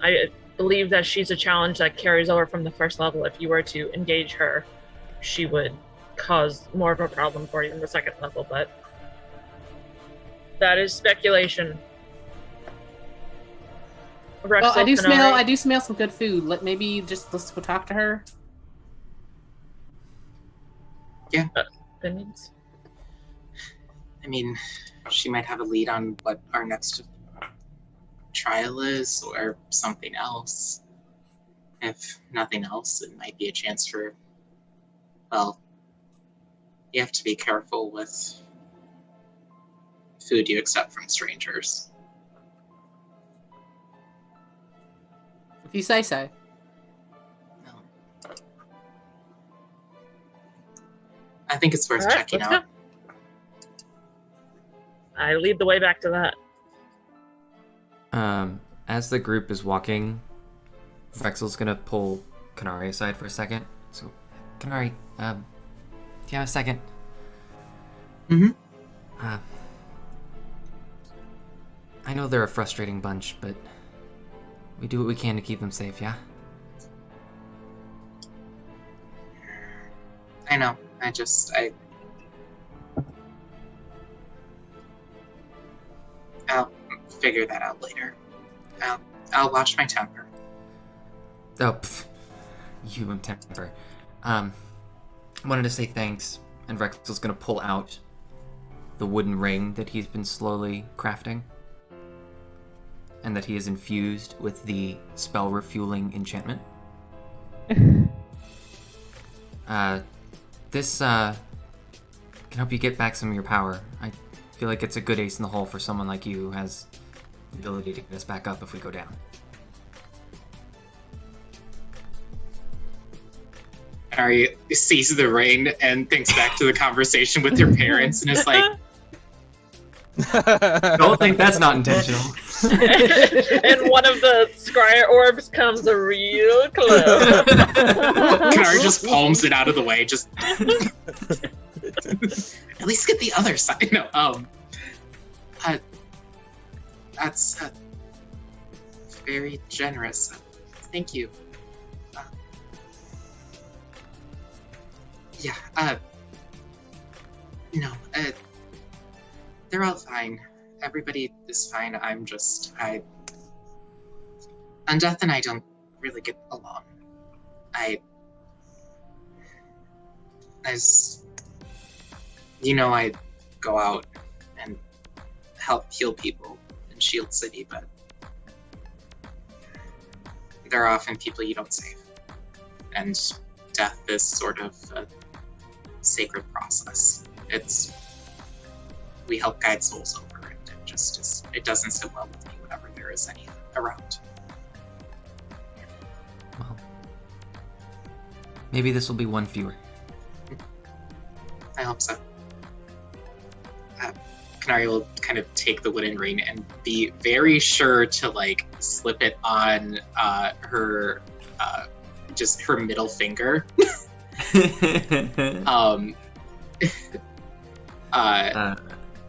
I believe that she's a challenge that carries over from the first level. If you were to engage her, she would cause more of a problem for you in the second level, but that is speculation. Well, I do smell some good food. Let's go talk to her. Yeah. Opinions? I mean, she might have a lead on what our next trial is, or something else. If nothing else, it might be a chance for, well, you have to be careful with food you accept from strangers. If you say so. No. I think it's worth checking out. Go. I lead the way back to that. As the group is walking, Vexel's gonna pull Kanari aside for a second. So, Kanari, do you have a second? Mm-hmm. I know they're a frustrating bunch, but we do what we can to keep them safe, yeah? I know. I'll figure that out later. I'll watch my temper. Oh, you and temper. Wanted to say thanks, and Vexel's gonna pull out the wooden ring that he's been slowly crafting, and that he has infused with the spell refueling enchantment. This can help you get back some of your power. I feel like it's a good ace in the hole for someone like you who has the ability to get us back up if we go down. Ari sees the ring and thinks back to the conversation with your parents and is like, Don't think that's not intentional. And one of the scryer orbs comes real close. Kanari just palms it out of the way, just at least get the other side. No, that's very generous. Thank you. No, they're all fine. Everybody is fine. Undeath and I don't really get along. I go out and help heal people in Shield City, but there are often people you don't save. And death is sort of a sacred process. We help guide souls over, and it doesn't sit well with me whenever there is any around. Well, maybe this will be one fewer. I hope so. Kanari will kind of take the wooden ring and be very sure to slip it on her middle finger.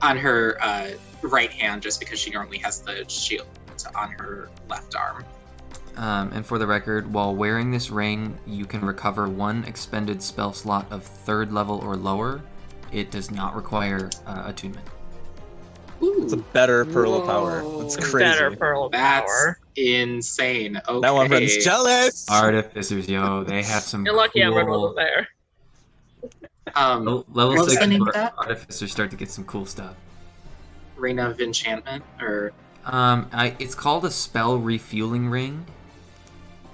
On her right hand, just because she normally has the shield on her left arm. And for the record, while wearing this ring, you can recover 1 expended spell slot of 3rd level or lower. It does not require attunement. Ooh. It's a better Pearl of Power. That's crazy. Better Pearl of Power. That's insane. Okay. Now everyone's jealous. Artificers, yo, they have some. You're lucky cool... Emerald wasn't there. Level 6 the name of that? artificers start to get some cool stuff. Ring of Enchantment, or it's called a spell refueling ring.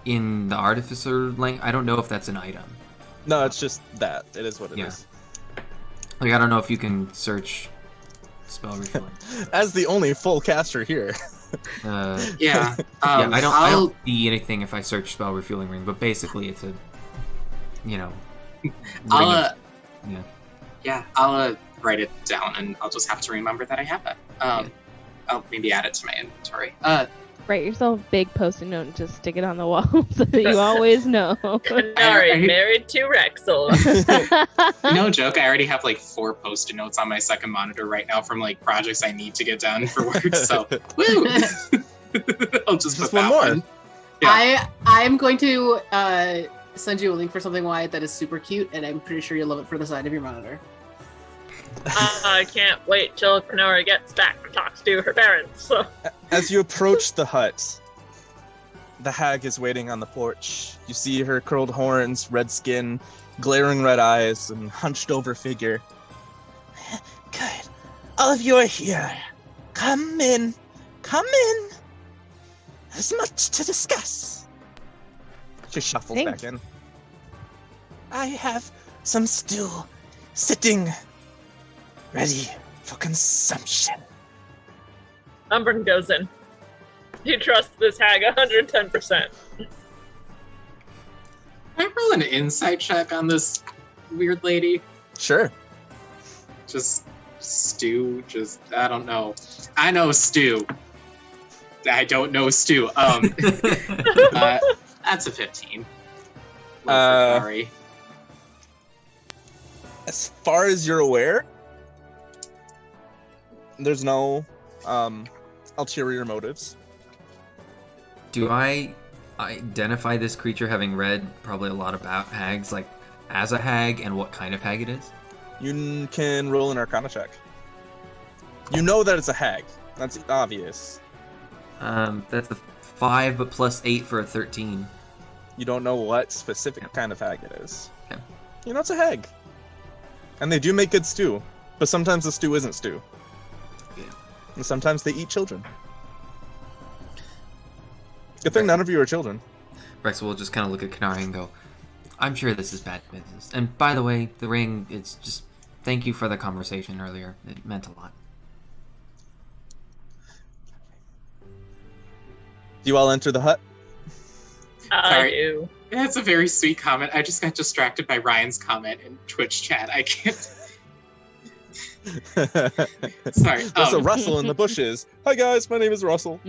In the artificer lane, I don't know if that's an item. No, it's just that. It is what it is. I don't know if you can search spell refueling. As the only full caster here. Yeah. I don't see anything if I search spell refueling ring, but basically it's a, I'll write it down, and I'll just have to remember that I have that. I'll maybe add it to my inventory. Write yourself a big post-it note and just stick it on the wall so that you always know. Kanari, married to Rexel. No joke, I already have 4 post-it notes on my second monitor right now from projects I need to get done for work, so woo! I'll just put one that more. one. Yeah. I'm going to send you a link for something, Wyatt, that is super cute, and I'm pretty sure you'll love it for the side of your monitor. I can't wait till Kanari gets back and talks to her parents. So. As you approach the hut, the hag is waiting on the porch. You see her curled horns, red skin, glaring red eyes, and hunched over figure. Good. All of you are here. Come in. Come in. There's much to discuss. She shuffles Thanks. back in. I have some stew sitting ready for consumption. Umbrin goes in. You trust this hag 110%. Can I roll an insight check on this weird lady? Sure. Just stew, I don't know. I know stew. I don't know stew. That's a 15. Sorry. As far as you're aware, there's no ulterior motives. Do I identify this creature having read probably a lot about hags, as a hag, and what kind of hag it is? You can roll an Arcana check. You know that it's a hag. That's obvious. That's a 5, but plus 8 for a 13. You don't know what specific kind of hag it is. Okay. You know it's a hag. And they do make good stew, but sometimes the stew isn't stew. Yeah. And sometimes they eat children. Good thing none of you are children. Rex will just kind of look at Kanari and go, I'm sure this is bad business. And by the way, the ring, it's just, thank you for the conversation earlier. It meant a lot. Do you all enter the hut? I do. That's a very sweet comment. I just got distracted by Ryan's comment in Twitch chat. I can't. Sorry. There's a Russell in the bushes. Hi guys, my name is Russell.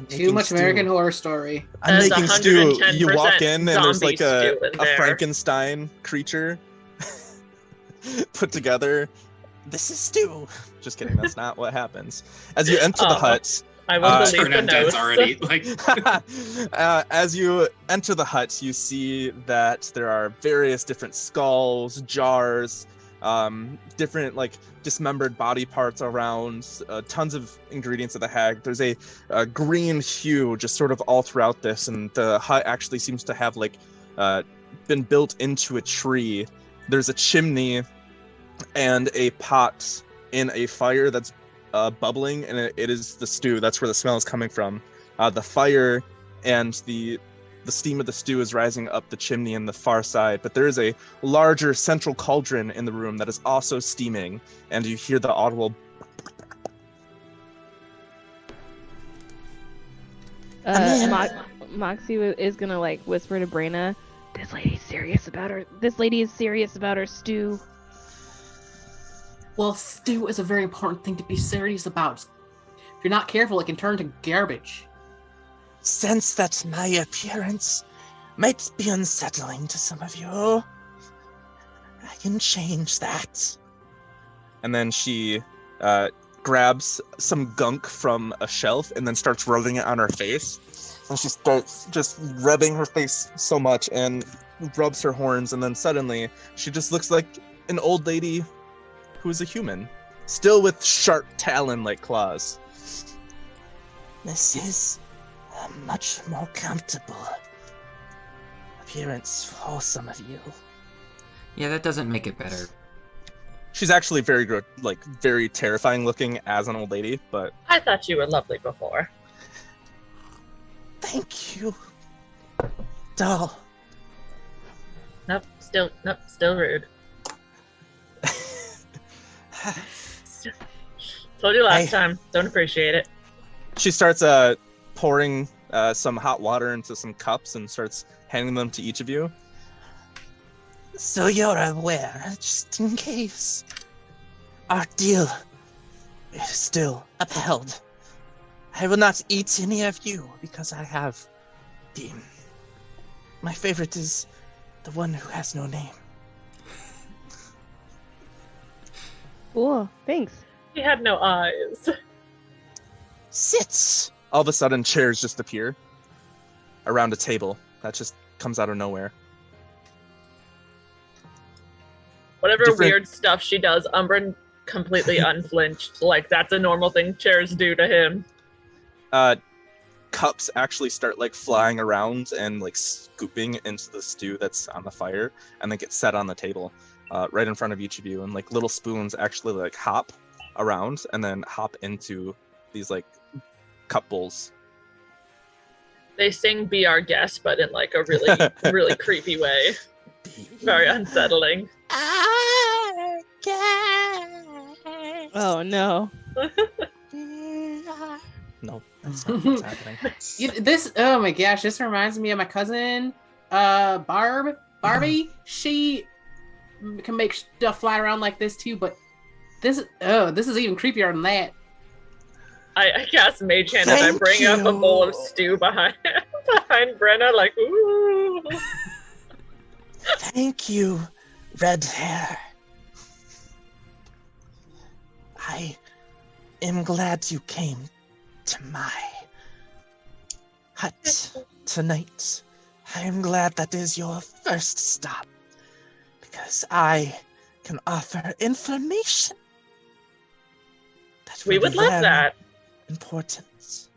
Too much American Horror Story. I'm making stew. You walk in and there's like a there. Frankenstein creature put together. This is stew. Just kidding. That's not what happens. As you enter the hut, I will believe the notes. Already. As you enter the hut, you see that there are various different skulls, jars, different like dismembered body parts around, tons of ingredients of the hag. There's a green hue just sort of all throughout this, and the hut actually seems to have like been built into a tree. There's a chimney and a pot in a fire that's bubbling, and it is the stew. That's where the smell is coming from. The fire and the steam of the stew is rising up the chimney in the far side, but there is a larger central cauldron in the room that is also steaming, and you hear the audible Moxie is gonna like whisper to Brayna, this lady is serious about her stew. Well, stew is a very important thing to be serious about. If you're not careful, it can turn to garbage. Sense that my appearance might be unsettling to some of you. I can change that. And then she grabs some gunk from a shelf and then starts rubbing it on her face. And she starts just rubbing her face so much and rubs her horns, and then suddenly she just looks like an old lady who's a human, still with sharp talon-like claws. This is a much more comfortable appearance for some of you. Yeah, that doesn't make it better. She's actually very good, like very terrifying looking as an old lady, but I thought you were lovely before. Thank you, doll. Nope, still rude. Told you last time. Don't appreciate it. She starts pouring some hot water into some cups and starts handing them to each of you. So you're aware, just in case. Our deal is still upheld. I will not eat any of you because I have my favorite is the one who has no name. Cool, thanks. He had no eyes. Sit! All of a sudden, chairs just appear around a table. That just comes out of nowhere. Whatever weird stuff she does, Umbrin completely unflinched. Like, that's a normal thing chairs do to him. Cups actually start like flying around and like scooping into the stew that's on the fire, and then get set on the table right in front of each of you, and like little spoons actually like hop around and then hop into these like cup bowls. They sing "Be Our Guest," but in like a really really creepy way. Very unsettling. Our guest. Oh no. No, that's not what's happening. Oh my gosh, this reminds me of my cousin, Barbie. She can make stuff fly around like this too, but this is even creepier than that. I cast Mage Hand and I bring up a bowl of stew behind Brenna, like, ooh. Thank you, red hair. I am glad you came to my hut tonight. I am glad that is your first stop, because I can offer information that we would love that. Important.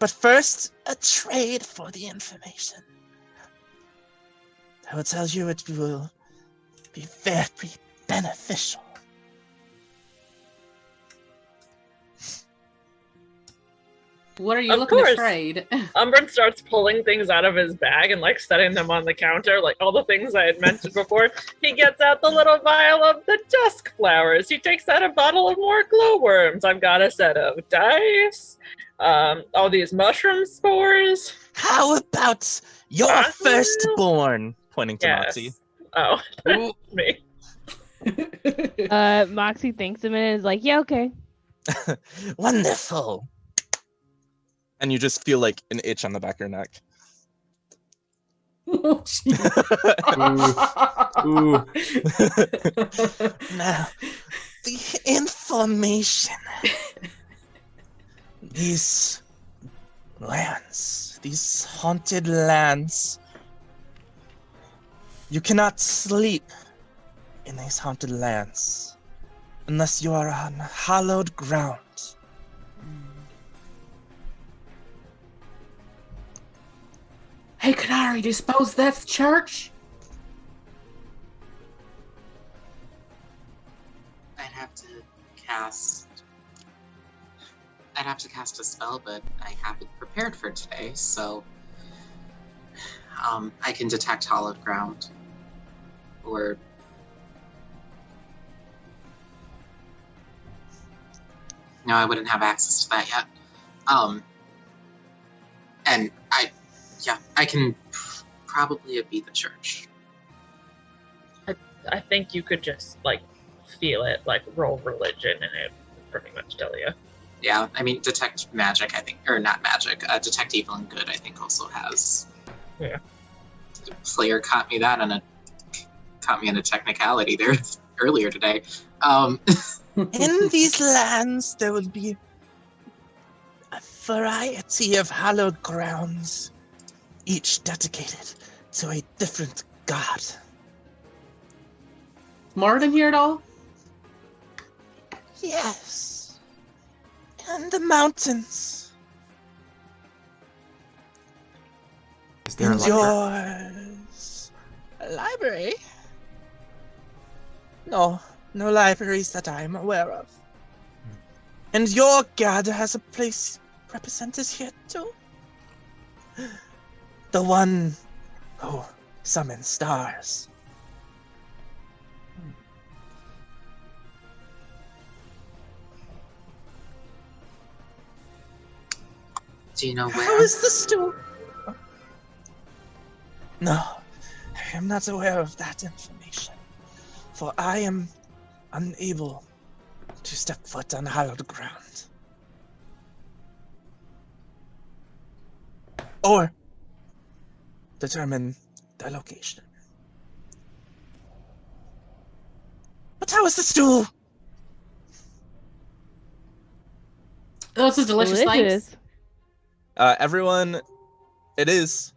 But first, a trade for the information. I will tell you it will be very beneficial. What are you looking to trade? Umbrin starts pulling things out of his bag and like setting them on the counter, like all the things I had mentioned before. He gets out the little vial of the dusk flowers. He takes out a bottle of more glowworms. I've got a set of dice, all these mushroom spores. How about your firstborn? Pointing to Moxie. Oh, me. Moxie thinks a minute and is like, yeah, okay. Wonderful. And you just feel like an itch on the back of your neck. Oh, Ooh. Now, the information. These lands, these haunted lands. You cannot sleep in these haunted lands unless you are on hallowed ground. Hey, Canary, do you suppose that's the church? I'd have to cast a spell, but I have it prepared for today, so I can detect hallowed ground. Or no, I wouldn't have access to that yet. And I can probably be the church. I think you could just like feel it, like roll religion, and it would pretty much tell you. Yeah, I mean, detect magic, I think, or not magic. Detect evil and good, I think, also has. Yeah. The player caught me in a technicality there earlier today. In these lands, there will be a variety of hallowed grounds, each dedicated to a different god. Martin here at all? Yes. And the mountains. Is there a And library? yours. A library? No libraries that I'm aware of. And your god has a place represented here too? The one who summons stars. Do you know where? How is the stew? No, I am not aware of that information, for I am unable to step foot on hallowed ground. Or determine the location. But how is the stew? Those are delicious things. Everyone, it is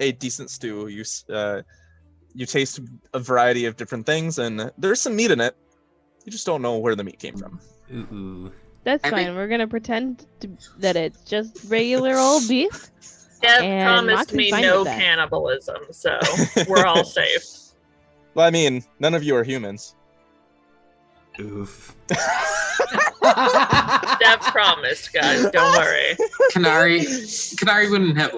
a decent stew. You taste a variety of different things, and there's some meat in it. You just don't know where the meat came from. Ooh. That's fine. We're gonna pretend that it's just regular old beef. Dev And promised Moxie's me fine no with that. cannibalism, so we're all safe. Well, I mean, none of you are humans. Oof. Dev promised, guys. Don't worry. Canary wouldn't have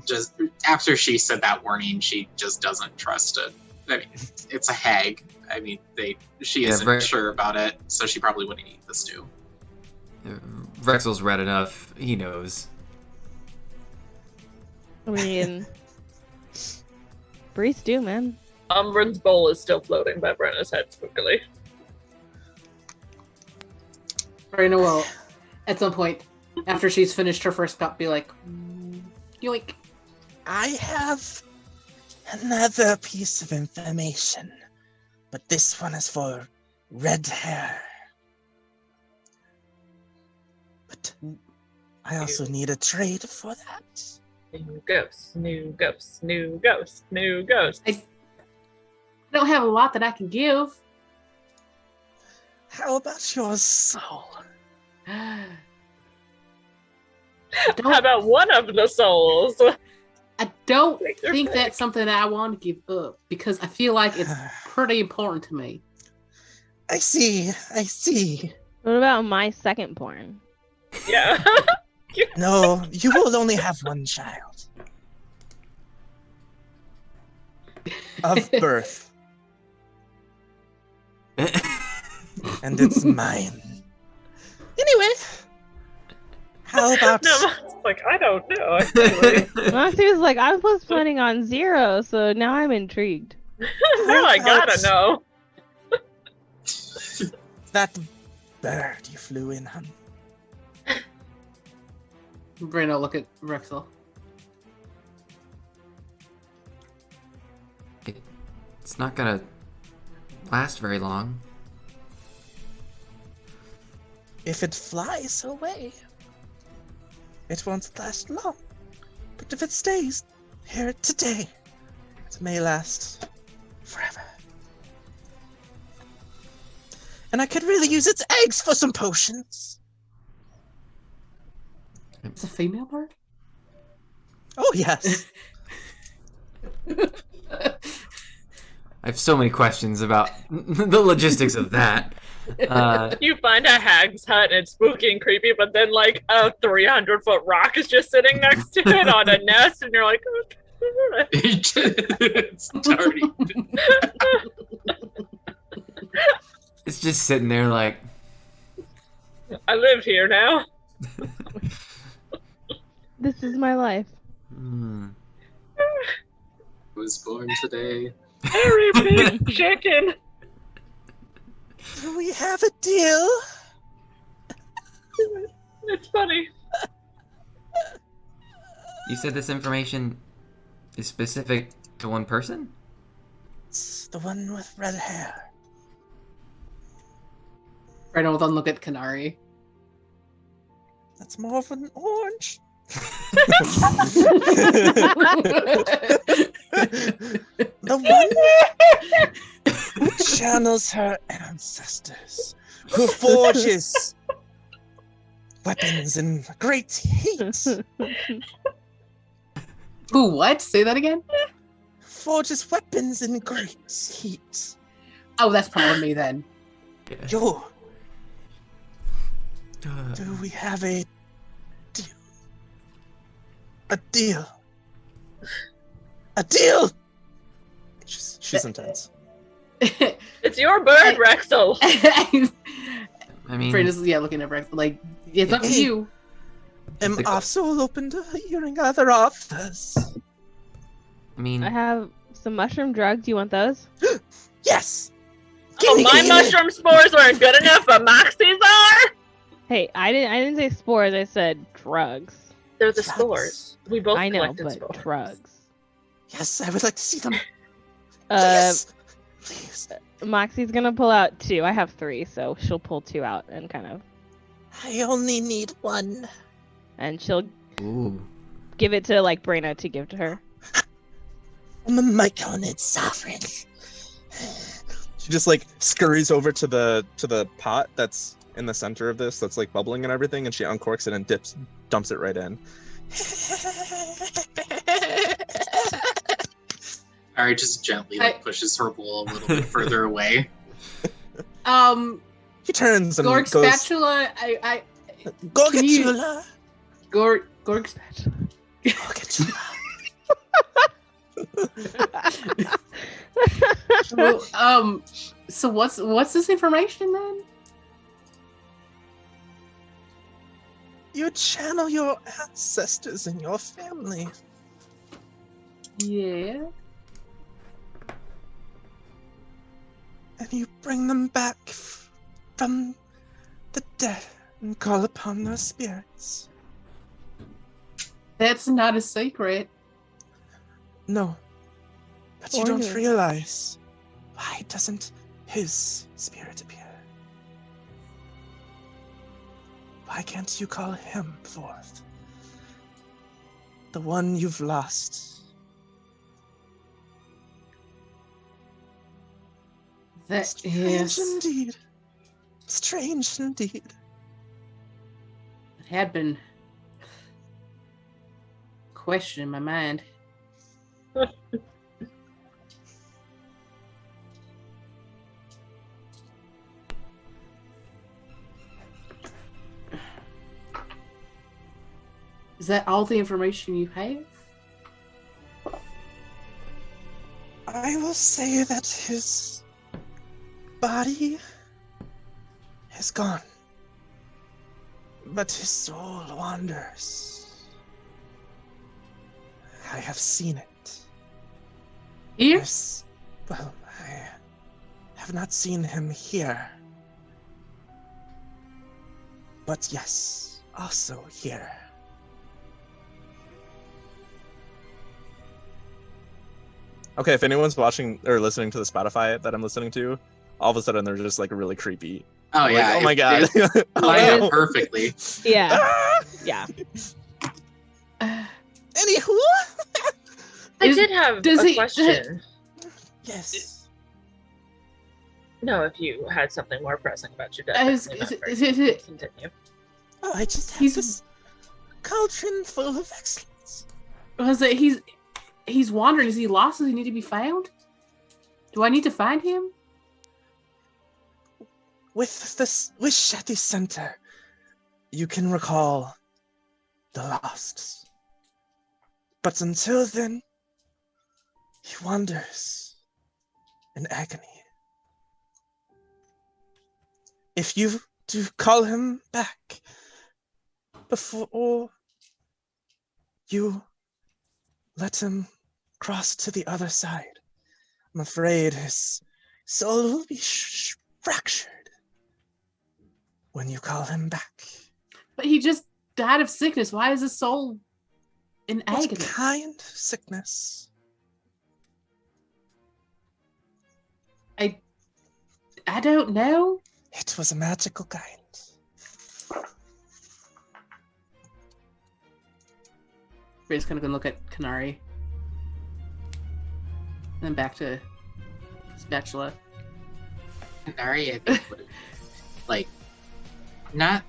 just after she said that warning, she just doesn't trust it. I mean, it's a hag. I mean, she isn't sure about it, so she probably wouldn't eat the stew. Rexel's read enough. He knows. I mean, free stew, man. Umbran's bowl is still floating by Brenna's head spookily. Brenna will, at some point, after she's finished her first cup, be like, yoink. I have another piece of information, but this one is for red hair. But I also need a trade for that. New ghost, new ghost, new ghost, new ghost. I don't have a lot that I can give. How about your soul? How about one of the souls? I don't think that's something that I want to give up because I feel like it's pretty important to me. I see. What about my second porn? Yeah. No, you will only have one child. Of birth. And it's mine. Anyway, How about... No, it's like, I don't know. Actually. Moxie was like, I was planning on 0, so now I'm intrigued. Now I gotta know. that bird you flew in, hun? Breno, look at Rexel. It's not gonna last very long. If it flies away, it won't last long. But if it stays here today, it may last forever. And I could really use its eggs for some potions. It's a female bird? Oh, yes. I have so many questions about the logistics of that. You find a hag's hut and it's spooky and creepy, but then like a 300-foot rock is just sitting next to it on a nest, and you're like, It's dirty. It's just sitting there like, I live here now. This is my life. Was born today. Very big chicken. Do we have a deal? It's funny. you said this information is specific to one person? It's the one with red hair. Breno will then look at Kanari. That's more of an orange. The one who channels her ancestors, who forges weapons in great heat. Who, what? Say that again? Forges weapons in great heat. Oh, that's probably me then. Yo, do we have a deal? A deal? A deal? She's intense. It's your bird, Rexel. I mean, Breno's, looking at Rexel. Like, it's up to you. I'm also open to hearing other offers. I mean, I have some mushroom drugs. You want those? Yes! Oh, my mushroom spores weren't good enough, but Moxie's are? Hey, I didn't say spores. I said drugs. They're the Drugs. spores. We both I know, collected but spores. drugs. Yes, I would like to see them. Uh, Please. Moxie's gonna pull out 2. I have 3, so she'll pull 2 out and kind of, I only need one. and she'll ooh. give it to like Brena to give to her. I'm a myconid sovereign. She just like scurries over to the pot that's in the center of this, that's like bubbling and everything, and she uncorks it and dumps it right in. Ari just gently pushes her bowl a little bit further away. He turns and Gorg goes, spatula. Gorgatula. Gorg spatula. Gorgatula. Well, so what's this information then? You channel your ancestors in your family. Yeah. And you bring them back from the dead and call upon their spirits. That's not a secret. No. But you don't realize, why doesn't his spirit appear? Why can't you call him forth? The one you've lost. That Strange indeed. Strange indeed. It had been questioning my mind. Is that all the information you have? I will say that his body is gone. But his soul wanders. I have seen it. Here? Well, I have not seen him here. But yes, also here. Okay, if anyone's watching or listening to the Spotify that I'm listening to, all of a sudden they're just like really creepy. Oh yeah! Like, oh my god! Line up perfectly. Yeah. Yeah. Anywho, I did have a question. Yes. No, if you had something more pressing about your death, continue. Oh, I just have this cauldron full of excellence. Was it he's wandering? Is he lost? Does he need to be found? Do I need to find him? With this wish at the center, you can recall the lost. But until then, he wanders in agony. If you do call him back before you let him cross to the other side, I'm afraid his soul will be fractured when you call him back. But he just died of sickness. Why is his soul in agony? What kind of sickness? I don't know. It was a magical kind. We're just gonna go look at Kanari. And then back to Spatula. Kanari, I think, would have, like, not...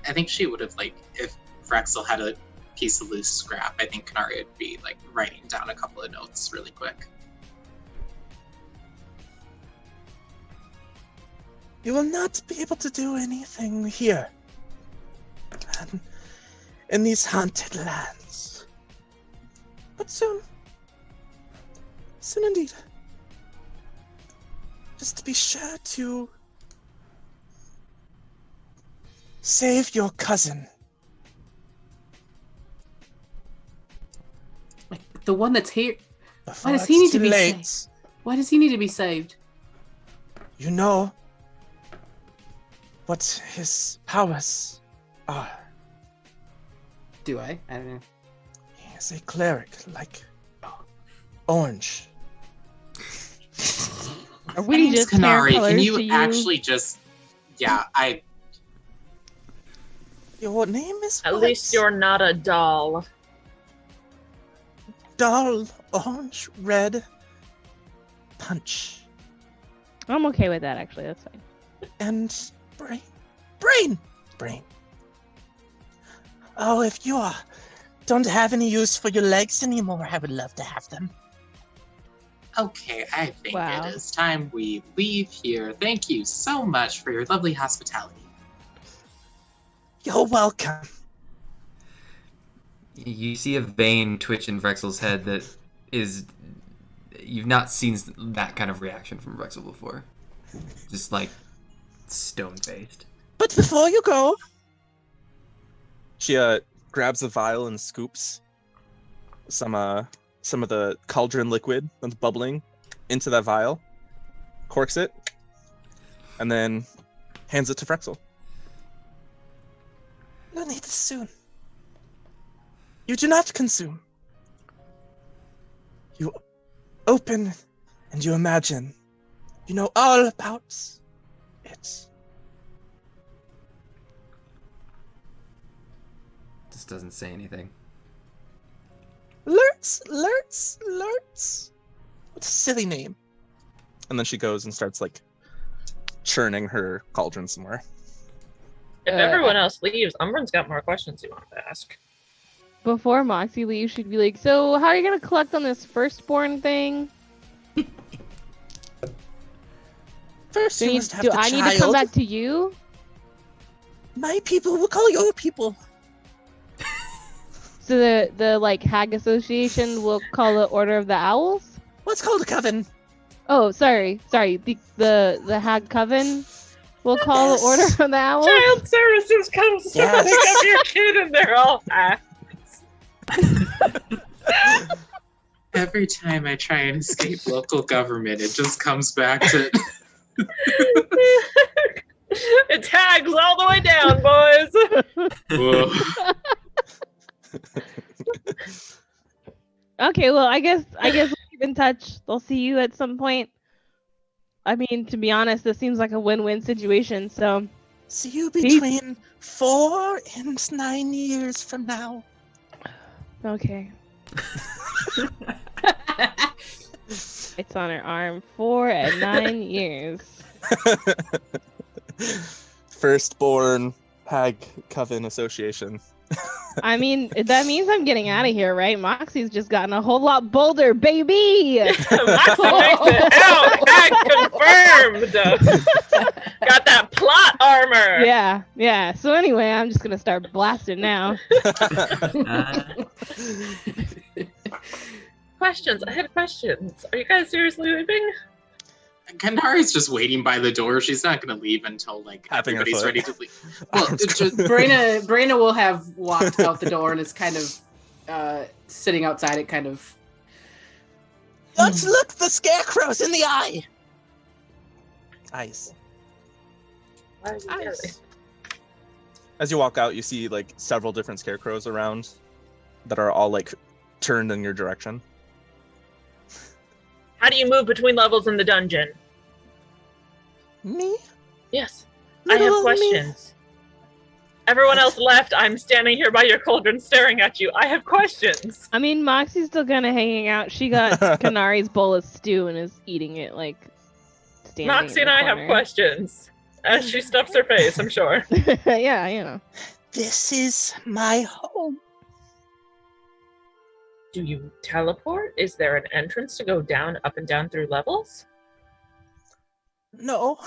I think she would have, like, if Rexel had a piece of loose scrap, I think Kanari would be, like, writing down a couple of notes really quick. You will not be able to do anything here. In these haunted lands. But soon. Soon indeed. Just be sure to save your cousin. Like the one that's here. Before Why does he need it's to too be late. saved? Why does he need to be saved? You know what his powers are. Do I? I don't know. He is a cleric like Orange. Are we just Kanari, colors can to you actually just... Yeah, Your name is At what? least you're not a doll. Dull, orange, red, punch. I'm okay with that, actually. That's fine. And brain. Oh, if you don't have any use for your legs anymore, I would love to have them. Okay, I think Wow. it is time we leave here. Thank you so much for your lovely hospitality. You're welcome. You see a vein twitch in Vrexel's head that is... You've not seen that kind of reaction from Vrexel before. Just like stone-faced. But before you go, She grabs a vial and scoops some of the cauldron liquid that's bubbling into that vial, corks it, and then hands it to Frexel. you'll need this soon. You do not consume. You open and you imagine. You know all about it. Just doesn't say anything. Lurtz. What a silly name. And then she goes and starts like churning her cauldron some more. If everyone else leaves, Umbran's got more questions he wants to ask. Before Moxie leaves, she'd be like, so how are you going to collect on this firstborn thing? First, you must have Do the I child. need to come back to you? My people will call your people. So the like Hag Association will call it Order of the Owls? What's called a coven? Oh, sorry. The Hag Coven We'll call the order of the owl. Child services comes to pick up your kid and they're all Every time I try and escape local government, it just comes back to... It tags all the way down, boys. Okay, well, I guess we'll keep in touch. They'll see you at some point. I mean, to be honest, this seems like a win-win situation, so... See you between 4 and 9 years from now. Okay. It's on her arm. 4 and 9 years. Firstborn Hag Coven Association. I mean, that means I'm getting out of here, right? Moxie's just gotten a whole lot bolder, baby! Moxie makes it out! Hag confirmed! Got that plot armor! Yeah. So anyway, I'm just gonna start blasting now. Questions. I had questions. Are you guys seriously leaving? Kandari's just waiting by the door. She's not going to leave until everybody's ready to leave. Well, it's just Brina will have walked out the door and is kind of sitting outside it, kind of. Let's look the scarecrows in the eye. Eyes. As you walk out, you see several different scarecrows around that are all turned in your direction. How do you move between levels in the dungeon? Me? Yes. I have questions. Everyone else left. I'm standing here by your cauldron staring at you. I have questions. I mean, Moxie's still kind of hanging out. She got Kanari's bowl of stew and is eating it, standing Moxie and I have questions. As she stuffs her face, I'm sure. Yeah, This is my home. Do you teleport? Is there an entrance to go up and down through levels? No.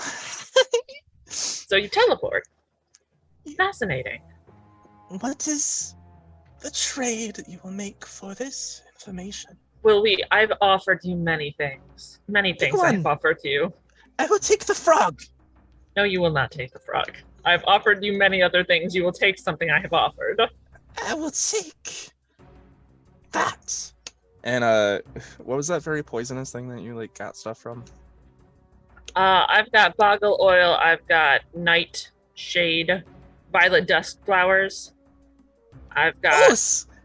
So you teleport. Fascinating. What is the trade that you will make for this information? I've offered you many things. Many things I have offered you. I will take the frog. No, you will not take the frog. I've offered you many other things. You will take something I have offered. I will take that. And what was that very poisonous thing that you got stuff from? I've got boggle oil. I've got nightshade, violet dust flowers. I've got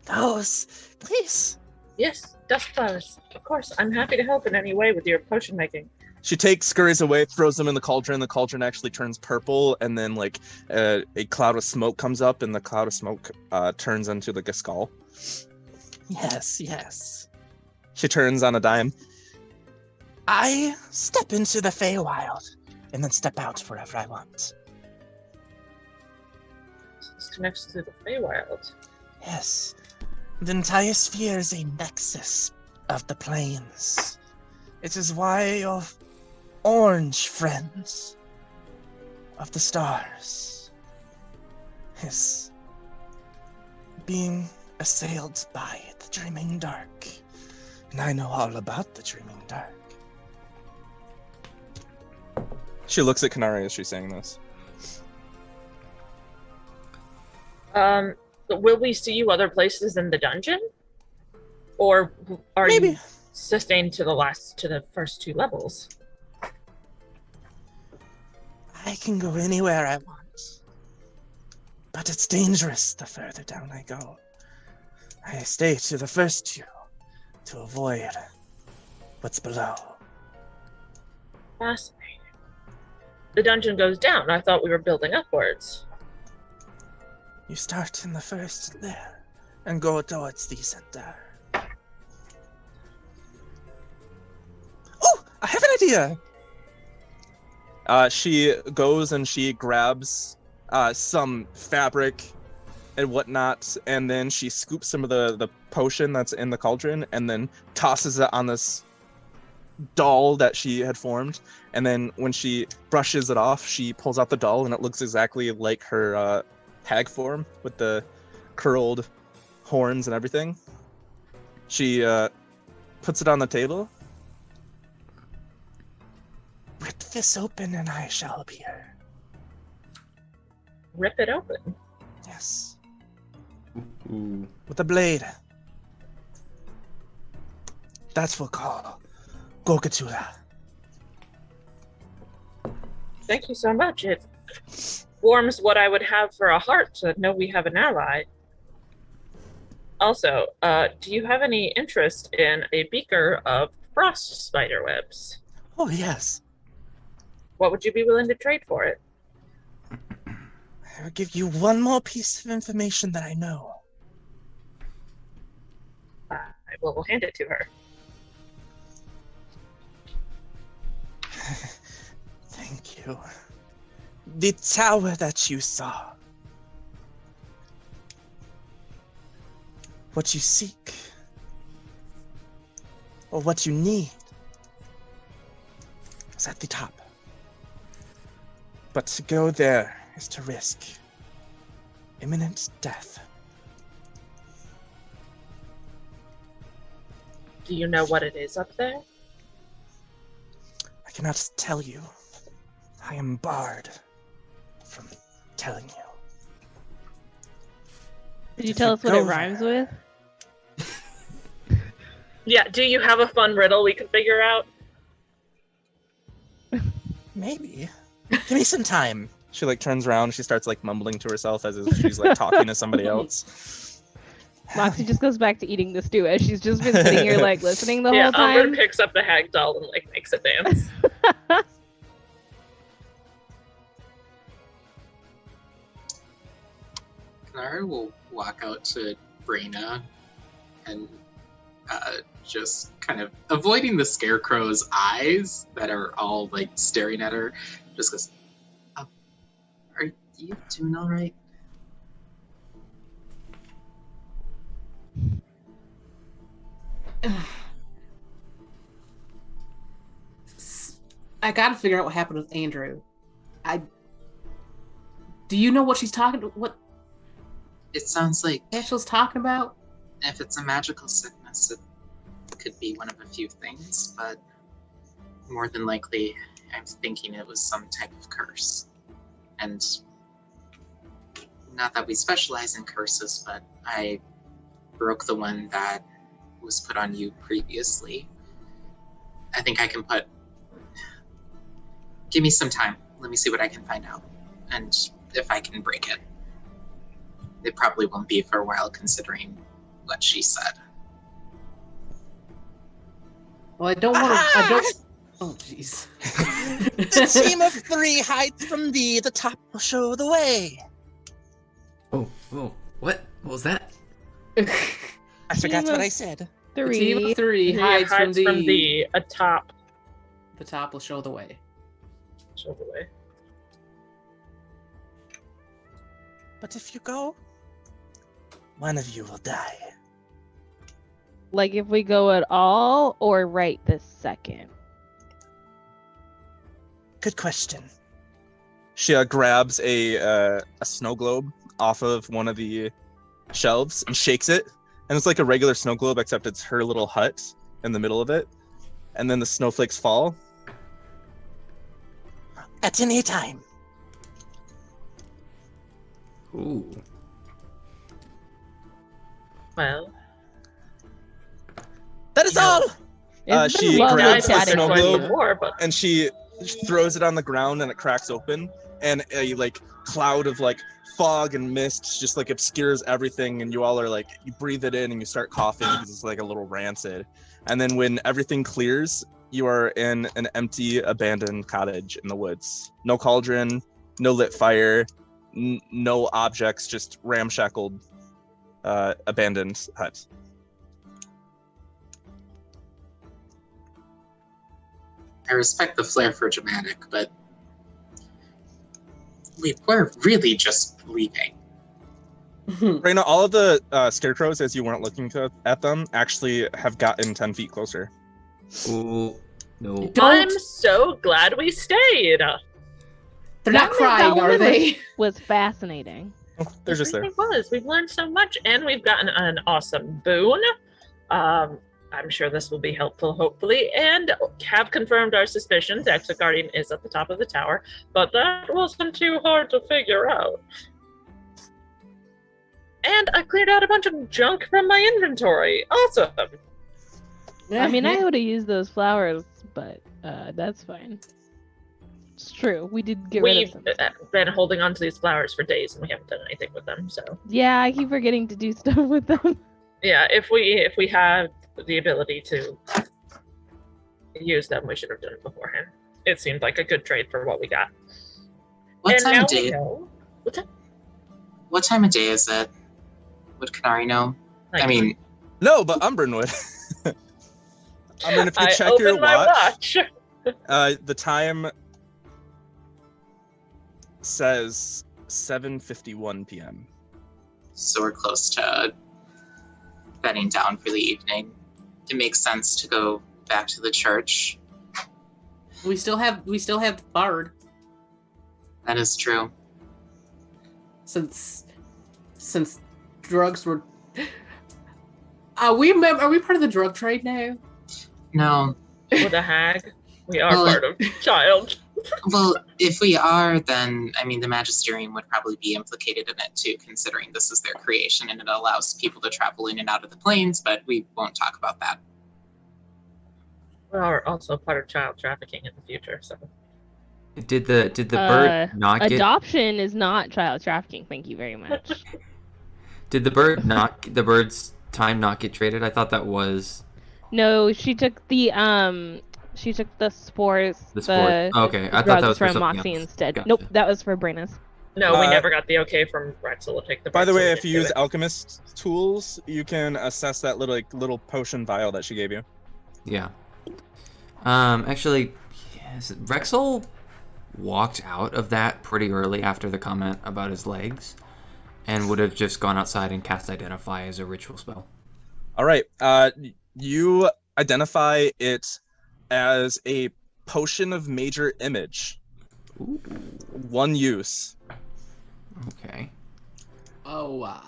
those, please. Yes, dust flowers. Of course, I'm happy to help in any way with your potion making. She scurries away, throws them in the cauldron. The cauldron actually turns purple, and then a cloud of smoke comes up, and the cloud of smoke turns into a skull. Yes. She turns on a dime. I step into the Feywild, and then step out wherever I want. This connects to the Feywild. Yes. The entire sphere is a nexus of the planes. It is why your orange friends of the stars is being assailed by the Dreaming Dark. And I know all about the Dreaming Dark. She looks at Kanari as she's saying this. Will we see you other places in the dungeon? Or are you sustained to the first 2 levels? I can go anywhere I want. But it's dangerous the further down I go. I stay to the first 2 to avoid what's below. Fascinating. The dungeon goes down. I thought we were building upwards. You start in the first layer and go towards the center. Oh, I have an idea! She goes and she grabs some fabric and whatnot, and then she scoops some of the potion that's in the cauldron and then tosses it on this doll that she had formed. And then when she brushes it off, she pulls out the doll and it looks exactly like her hag form with the curled horns and everything. She puts it on the table. Rip this open and I shall appear. rip it open. Yes. Ooh. With a blade. That's what call Gokatura. Thank you so much. It warms what I would have for a heart to know we have an ally. Also, do you have any interest in a beaker of frost spider webs? Oh, yes. What would you be willing to trade for it? I will give you one more piece of information that I know. I will hand it to her. Thank you. The tower that you saw. What you seek, or what you need, is at the top. But to go there is to risk imminent death. Do you know what it is up there? I cannot tell you. I am barred from telling you. Did you tell us what it rhymes with? Yeah, do you have a fun riddle we can figure out? Maybe. Give me some time. She like turns around, she starts like mumbling to herself as if she's like talking to somebody else. Moxie just goes back to eating the stew as she's just been sitting here like listening the whole time. Umber picks up the hag doll and like makes it dance. Clara will walk out to Brayna and just kind of avoiding the scarecrow's eyes that are all like staring at her, just goes, are you doing all right? I gotta figure out what happened with Andrew. Do you know what she's talking to? What It sounds like Ashley's talking about? if it's a magical sickness, it could be one of a few things, but more than likely, I'm thinking it was some type of curse. And not that we specialize in curses, but I broke the one that was put on you previously. I think I can give me some time. Let me see what I can find out. And if I can break it. It probably won't be for a while considering what she said. Well, I don't want to. Oh, jeez. The team of 3 hides from thee. The top will show the way. Oh, what? What was that? I forgot what I said. The team of 3 hides from thee. Atop. The top will show the way. Show the way. But if you go, one of you will die. Like if we go at all or right this second? Good question. She grabs a snow globe off of one of the shelves and shakes it. And it's like a regular snow globe, except it's her little hut in the middle of it. And then the snowflakes fall. At any time. Ooh. Well. That is all! She grabs the chatting snow with globe you. and she throws it on the ground and it cracks open. And a like cloud of like fog and mist just like obscures everything. And you all are like, you breathe it in and you start coughing because it's like a little rancid. And then when everything clears, you are in an empty, abandoned cottage in the woods. No cauldron, no lit fire, no objects, just ramshackled, abandoned hut. I respect the flair for dramatic, but we're really just leaving. Raina, all of the scarecrows, as you weren't looking at them, actually have gotten 10 feet closer. Ooh. No. I'm so glad we stayed. They're not crying, are they? Was fascinating. They're just there. It was. We've learned so much, and we've gotten an awesome boon. I'm sure this will be helpful, hopefully, and have confirmed our suspicions. The Exit Guardian is at the top of the tower, but that wasn't too hard to figure out. And I cleared out a bunch of junk from my inventory. Awesome. I mean, I would have used those flowers, but that's fine. It's true. We did get rid of them. We've been holding on to these flowers for days, and we haven't done anything with them. So yeah, I keep forgetting to do stuff with them. Yeah, if we have the ability to use them, we should have done it beforehand. It seemed like a good trade for what we got. What time of day? What time of day is it? Would Kanari know? Like, I mean, no, but Umbrin would. Umbrin, if you check your watch, the time says 7:51 p.m. So we're close to bedding down for the evening. It makes sense to go back to the church. We still have the bard. That is true. Since drugs were, are we part of the drug trade now? No. With a hag, we are part of Child. Well, if we are, then I mean the Magisterium would probably be implicated in it too, considering this is their creation and it allows people to travel in and out of the planes. But we won't talk about that. We are also part of child trafficking in the future. So, did the bird not get... Adoption is not child trafficking. Thank you very much. Did the bird's time not get traded? I thought that was. No, she took the spores. The spores. Okay, I thought that was from Moxie instead. Gotcha. Nope, that was for Brina's. No, we never got the okay from Pretzel to take the. By the way, if you use alchemist tools, you can assess that little potion vial that she gave you. Yeah. Actually, yes, Rexel walked out of that pretty early after the comment about his legs, and would have just gone outside and cast Identify as a ritual spell. All right. You identify it as a potion of major image. Ooh. One use. Okay. Oh.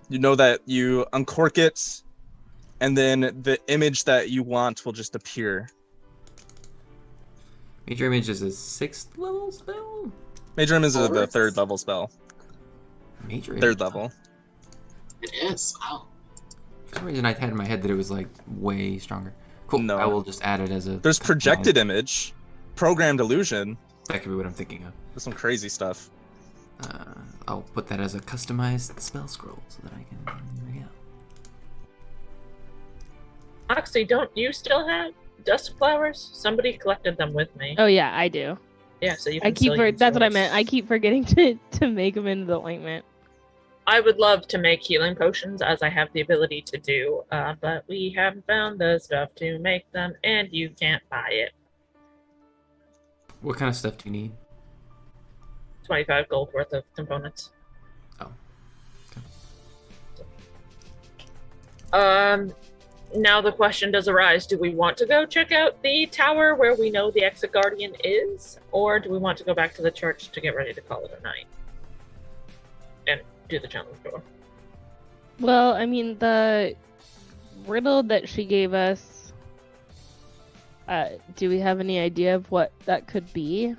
You know that you uncork it, and then the image that you want will just appear. Major image is a 6th level spell? Major image is the 3rd level spell. Major 3rd level. It is. Wow. For some reason I had in my head that it was like way stronger. Cool. No. I will just add it as a... There's projected image, programmed illusion. That could be what I'm thinking of. There's some crazy stuff. I'll put that as a customized spell scroll so that I can... There we go. Moxie, don't you still have dust flowers? Somebody collected them with me. Oh yeah, I do. Yeah, so you can that's what I meant. I keep forgetting to make them into the ointment. I would love to make healing potions, as I have the ability to do, but we haven't found the stuff to make them, and you can't buy it. What kind of stuff do you need? 25 gold worth of components. Oh. Okay. Now the question does arise, do we want to go check out the tower where we know the Exit Guardian is, or do we want to go back to the church to get ready to call it a night? And do the challenge door. Well, I mean, the riddle that she gave us, do we have any idea of what that could be?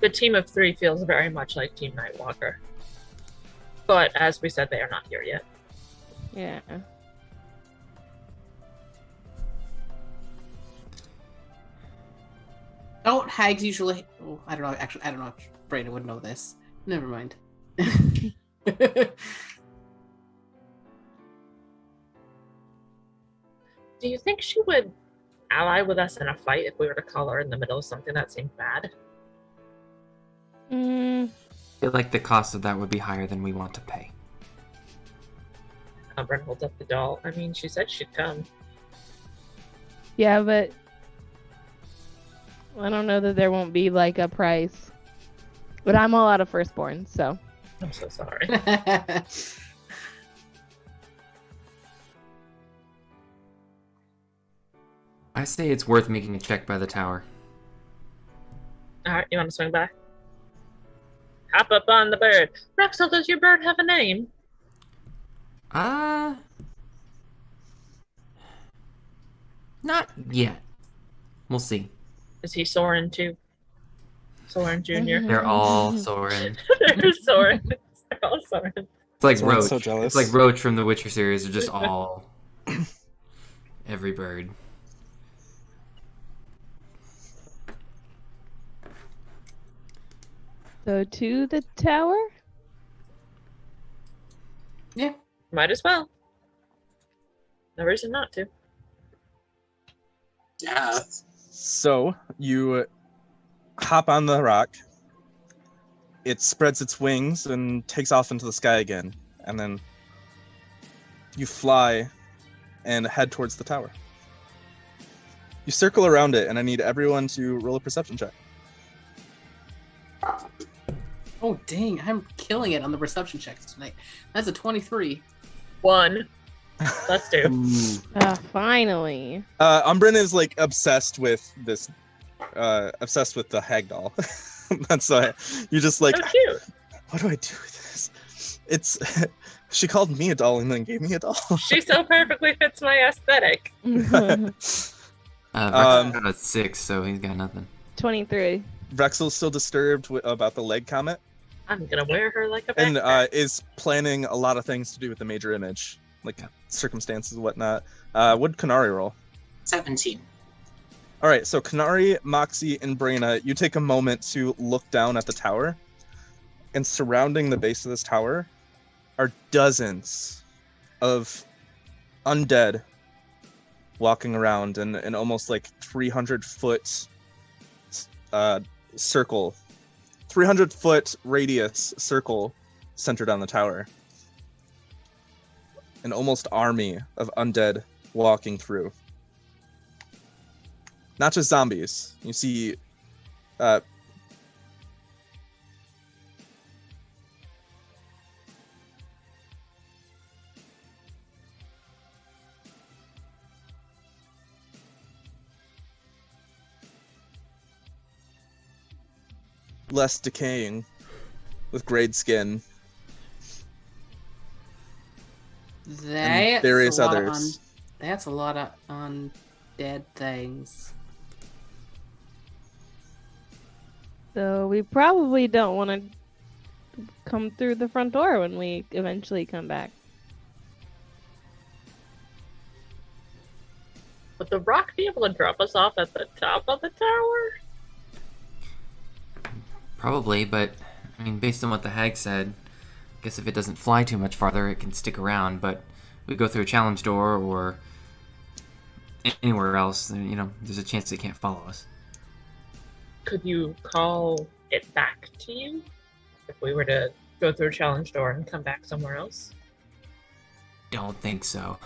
The team of 3 feels very much like Team Nightwalker. But as we said, they are not here yet. Yeah. Don't hags usually... Oh, I don't know. Actually, I don't know if Brandon would know this. Never mind. Do you think she would ally with us in a fight if we were to call her in the middle of something that seemed bad? I feel like the cost of that would be higher than we want to pay. Umbrin holds up the doll. I mean, she said she'd come. Yeah, but I don't know that there won't be like a price. But I'm all out of firstborn, so. I'm so sorry. I say it's worth making a check by the tower. Alright, you want to swing by? Hop up on the bird. Rexel, does your bird have a name? Not yet. We'll see. Is he Soren too? Soren Jr. They're all Soren. They're Soren. They're all Soren. It's like Soren's Roach. so jealous. It's like Roach from the Witcher series. They're just all every bird. So to the tower? Yeah. Might as well. No reason not to. Yeah. So you hop on the rock. It spreads its wings and takes off into the sky again. And then you fly and head towards the tower. You circle around it, and I need everyone to roll a perception check. Oh, dang. I'm killing it on the perception checks tonight. That's a 23. 1. Let's do. Finally. Umbrin is like obsessed with this, obsessed with the hag doll. That's why you just like, So cute. what do I do with this? It's, she called me a doll and then gave me a doll. She so perfectly fits my aesthetic. Rex's got a 6, so he's got nothing. 23. Rexel's still disturbed about the leg comment. I'm gonna wear her like a backpack. And is planning a lot of things to do with the major image, like circumstances and whatnot. What'd Kanari roll? 17. All right, so Kanari, Moxie, and Brina, you take a moment to look down at the tower, and surrounding the base of this tower are dozens of undead walking around in an almost like 300-foot circle. 300-foot radius circle centered on the tower. An almost army of undead walking through. Not just zombies. You see less decaying with grayed skin. That's various a lot others. That's a lot of undead things. So we probably don't want to come through the front door when we eventually come back. Would the rock be able to drop us off at the top of the tower? Probably, but I mean, based on what the hag said, I guess if it doesn't fly too much farther, it can stick around. But we go through a challenge door or anywhere else, you know, there's a chance it can't follow us. Could you call it back to you if we were to go through a challenge door and come back somewhere else? Don't think so.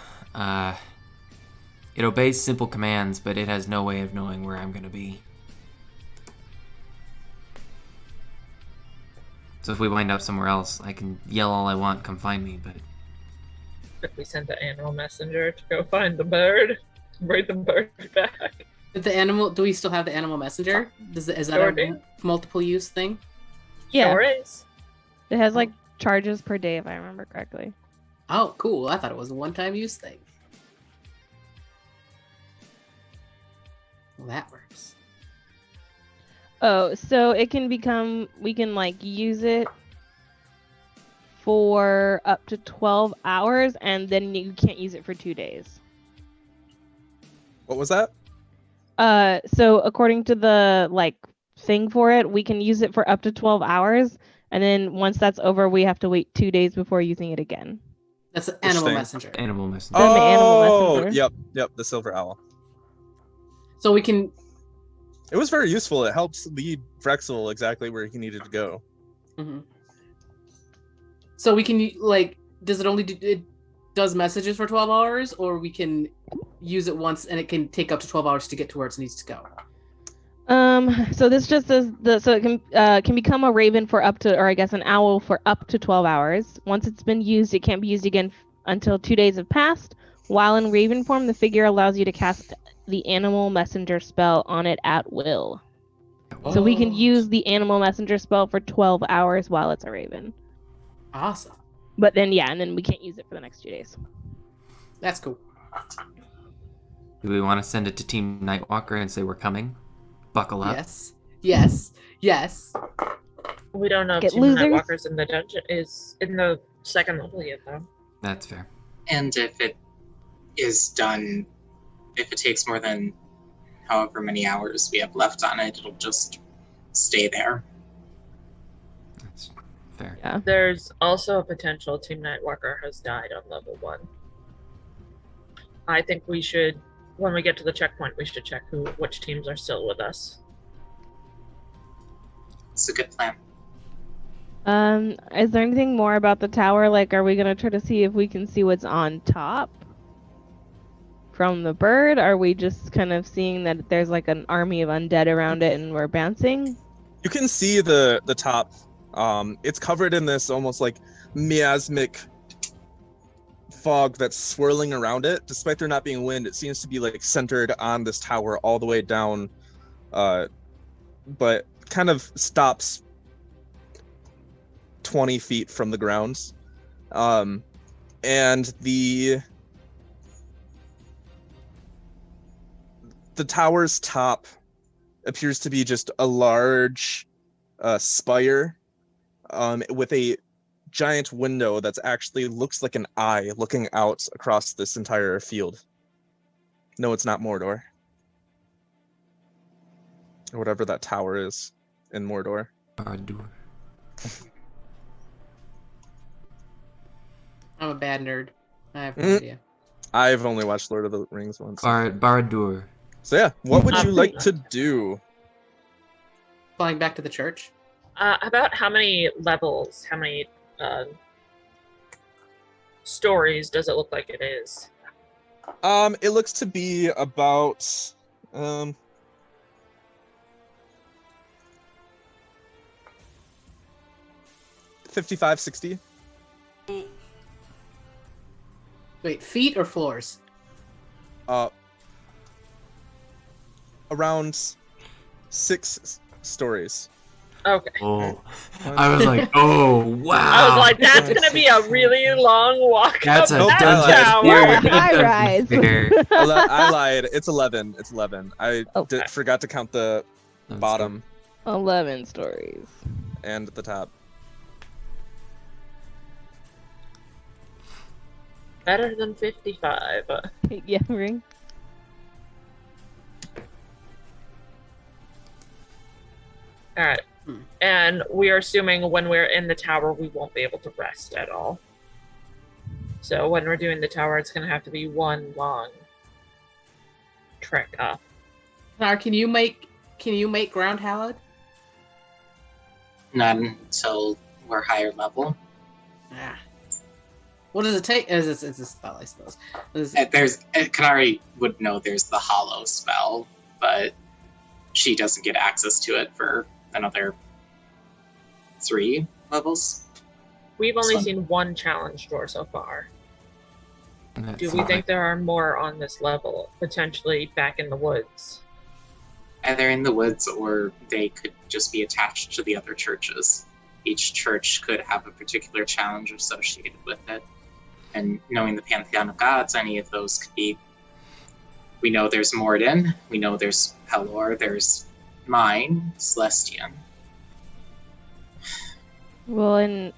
It obeys simple commands, but it has no way of knowing where I'm going to be. So if we wind up somewhere else, I can yell all I want, come find me, but... If we sent an animal messenger to go find the bird, bring the bird back. Do we still have the animal messenger? Is that Sure a do. multiple use thing? Yeah. Sure is. It has like charges per day if I remember correctly. Oh, cool. I thought it was a one-time use thing. Well, that works. Oh, so it can become, we can like use it for up to 12 hours and then you can't use it for 2 days. What was that? So according to the like thing for it, we can use it for up to 12 hours and then once that's over, we have to wait 2 days before using it again. That's an animal thing? messenger. Animal messenger. The animal messenger. Yep, the silver owl. So we can... It was very useful. It helps lead Frexel exactly where he needed to go. Mm-hmm. So we can, like, does it only do... It does messages for 12 hours, or we can use it once and it can take up to 12 hours to get to where it needs to go? So this just says so it can become a raven for up to, or I guess an owl for up to 12 hours. Once it's been used, it can't be used again until 2 days have passed. While in raven form, the figure allows you to cast the animal messenger spell on it at will. So we can use the animal messenger spell for 12 hours while it's a raven. Awesome. But then, yeah, and then we can't use it for the next 2 days. That's cool. Do we want to send it to Team Nightwalker and say we're coming? Buckle up. Yes. We don't know if Get Team losers. Nightwalker's in the dungeon is in the second level yet, though. That's fair. And if it is done, if it takes more than however many hours we have left on it, it'll just stay there. That's fair. Yeah. There's also a potential Team Nightwalker has died on level 1. I think we should, when we get to the checkpoint, we should check which teams are still with us. It's a good plan. Is there anything more about the tower? Like, are we gonna try to see if we can see what's on top from the bird? Are we just kind of seeing that there's like an army of undead around it and we're bouncing? You can see the top. It's covered in this almost like miasmic fog that's swirling around it. Despite there not being wind, it seems to be like centered on this tower all the way down, but kind of stops 20 feet from the ground. And the tower's top appears to be just a large spire with a giant window that's actually looks like an eye looking out across this entire field. No, it's not Mordor. Or whatever that tower is in Mordor. Barad-dûr. I'm a bad nerd. I have no idea. I've only watched Lord of the Rings once. Barad-dûr. So yeah, what would you like to do? Flying back to the church. About how many levels, how many stories does it look like it is? It looks to be about 55, 60. Wait, feet or floors? Around 6 stories. Okay. Oh, I was like, oh wow. I was like, that's gonna be a really long walk. That's up a that dungeon tower. spirit. High rise. I lied. It's 11. It's 11. I forgot to count the bottom 11 stories. and the top. Better than 55. Yeah, ring. All right. And we are assuming when we're in the tower, we won't be able to rest at all. So when we're doing the tower, it's going to have to be one long trek up. Now, can you make ground hallowed? Not until we're higher level. Ah. What does it take? It's a spell, I suppose. Kanari would know there's the hollow spell, but she doesn't get access to it for another 3 levels. We've only seen one challenge door so far. Do we think there are more on this level, potentially back in the woods? Either in the woods or they could just be attached to the other churches. Each church could have a particular challenge associated with it. And knowing the Pantheon of Gods, any of those could be... We know there's Morden, we know there's Pelor, there's mine, Celestian. Well, and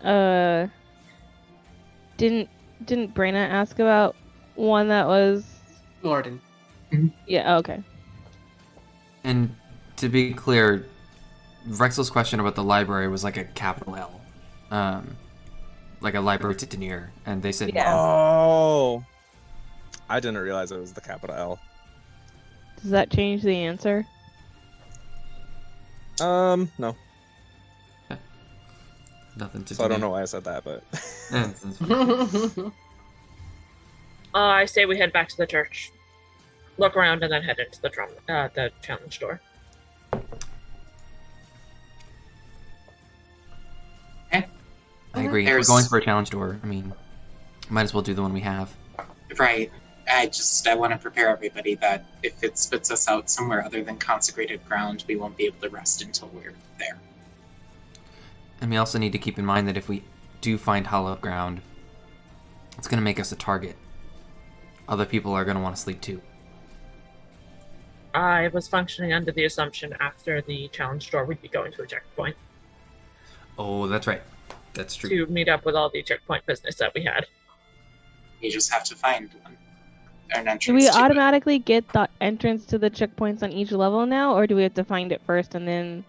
didn't Brayna ask about one that was Morden? Yeah. Okay. And to be clear, Rexel's question about the library was like a capital L, like a library to Denier, and they said Yeah. Oh, I didn't realize it was the capital L. Does that change the answer? No. Nothing to. So I don't know why I said that, but. I say we head back to the church, look around, and then head into the challenge door. I agree. If we're going for a challenge door, I mean, might as well do the one we have. Right. I want to prepare everybody that if it spits us out somewhere other than consecrated ground, we won't be able to rest until we're there. And we also need to keep in mind that if we do find hallowed ground, it's going to make us a target. Other people are going to want to sleep too. I was functioning under the assumption after the challenge door we'd be going to a checkpoint. Oh, that's right. That's true. To meet up with all the checkpoint business that we had. You just have to find one. An entrance. Do we automatically get the entrance to the checkpoints on each level now, or do we have to find it first and then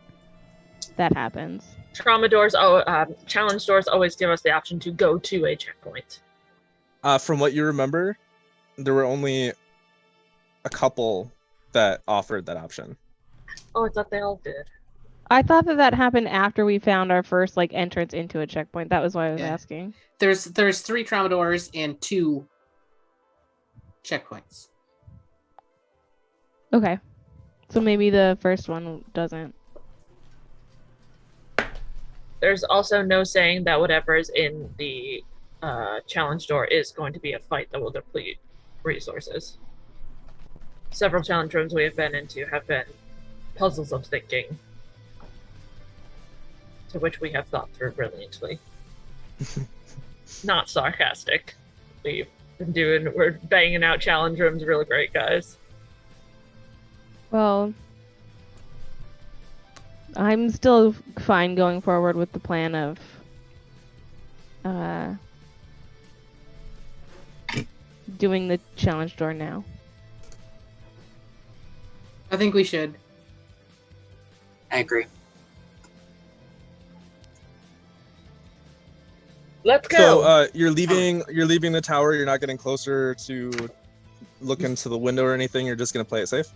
that happens? Challenge doors always give us the option to go to a checkpoint. From what you remember, there were only a couple that offered that option. Oh, I thought they all did. I thought that happened after we found our first entrance into a checkpoint. That was why I was asking. There's 3 trauma doors and 2 checkpoints. Okay. So maybe the first one doesn't. There's also no saying that whatever is in the challenge door is going to be a fight that will deplete resources. Several challenge rooms we have been into have been puzzles of thinking, to which we have thought through brilliantly. Not sarcastic. We're banging out challenge rooms really great, guys. Well, I'm still fine going forward with the plan of doing the challenge door now. I think we should. I agree. Let's go. So you're leaving the tower. You're not getting closer to look into the window or anything. You're just gonna play it safe.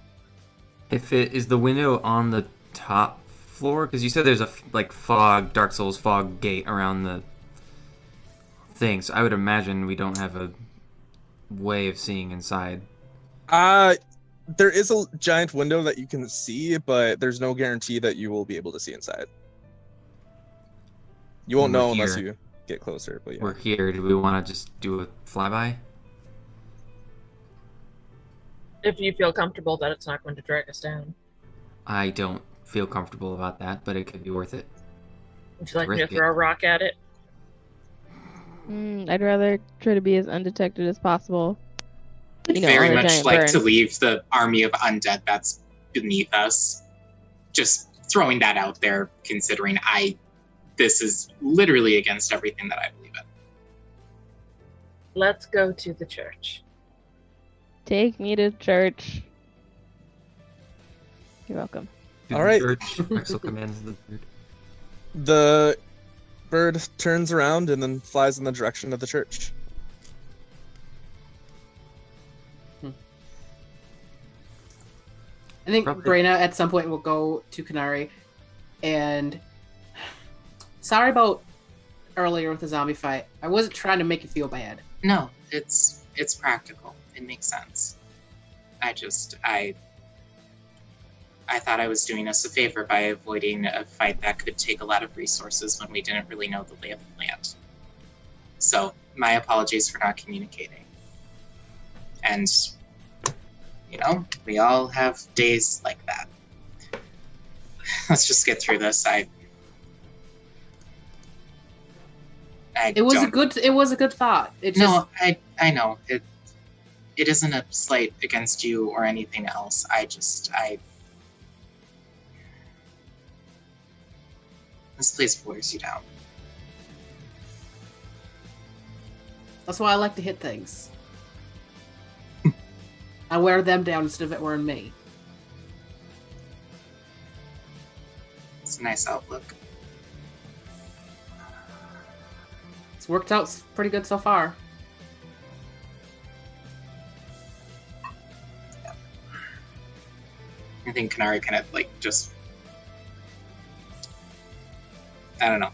If it is the window on the top floor, because you said there's a fog, Dark Souls fog gate around the thing, so I would imagine we don't have a way of seeing inside. There is a giant window that you can see, but there's no guarantee that you will be able to see inside. You won't know unless you get closer. But yeah. We're here. Do we want to just do a flyby? If you feel comfortable that it's not going to drag us down. I don't feel comfortable about that, but it could be worth it. Would you like me to throw a rock at it? I'd rather try to be as undetected as possible. Very much like to leave the army of undead that's beneath us. Just throwing that out there, considering this is literally against everything that I believe in. Let's go to the church. Take me to church. You're welcome. All right. Axel commands the bird. The bird turns around and then flies in the direction of the church. I think Brayna at some point will go to Kanari and sorry about earlier with the zombie fight. I wasn't trying to make you feel bad. No, it's practical. It makes sense. I thought I was doing us a favor by avoiding a fight that could take a lot of resources when we didn't really know the lay of the land. So, my apologies for not communicating. And, we all have days like that. Let's just get through this. It was a good thought. I know. It isn't a slight against you or anything else. This place wears you down. That's why I like to hit things. I wear them down instead of it wearing me. It's a nice outlook. It's worked out pretty good so far. Yeah. I think Kanari kind of just... I don't know.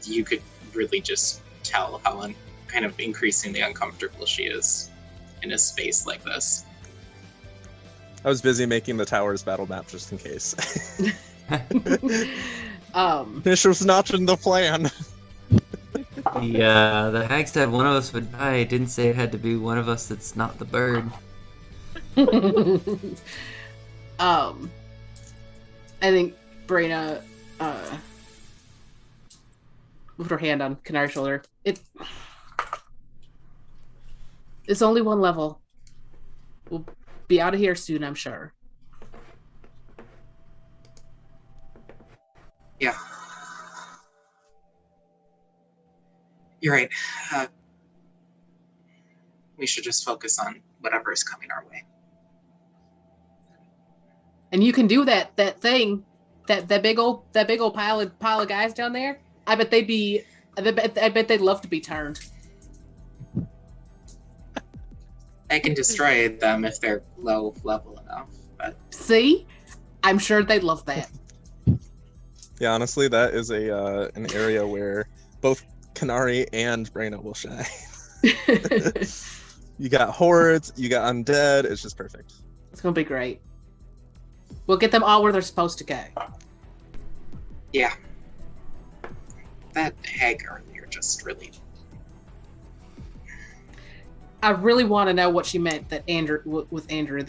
You could really just tell how kind of increasingly uncomfortable she is in a space like this. I was busy making the tower's battle map just in case. This was not in the plan. The hag said one of us would die. It didn't say it had to be one of us that's not the bird. I think Brayna moved her hand on Kanari's shoulder. It's only one level. be out of here soon, I'm sure. Yeah. You're right. We should just focus on whatever is coming our way. And you can do that thing, that big old pile of guys down there. I bet they'd love to be turned. I can destroy them if they're low level enough. But see, I'm sure they'd love that. Yeah, honestly, that is an area where both Kanari and Brayna will shine. You got hordes, you got undead. It's just perfect. It's gonna be great. We'll get them all where they're supposed to go. Yeah. That hag earlier just really... I really want to know what she meant with Andrew.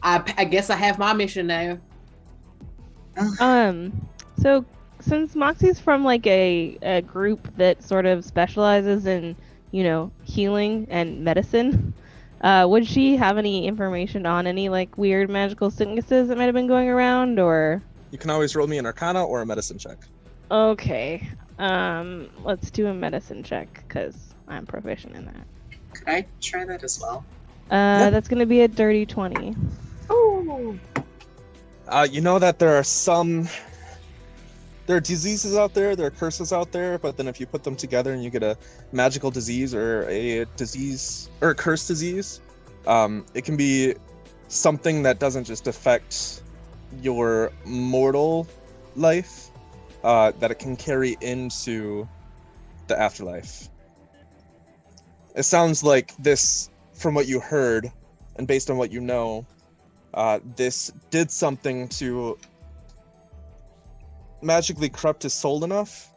I guess I have my mission now. So since Moxie's from like a group that sort of specializes in, healing and medicine, would she have any information on any like weird magical sicknesses that might have been going around, or? You can always roll me an Arcana or a Medicine check. Okay. Let's do a medicine check because I'm proficient in that. Could I try that as well? That's gonna be a dirty 20. Oh. You know that there are diseases out there, there are curses out there, but then if you put them together and you get a magical disease or a disease or a cursed disease, it can be something that doesn't just affect your mortal life, that it can carry into the afterlife. It sounds like this, from what you heard and based on what you know, this did something to magically corrupt his soul enough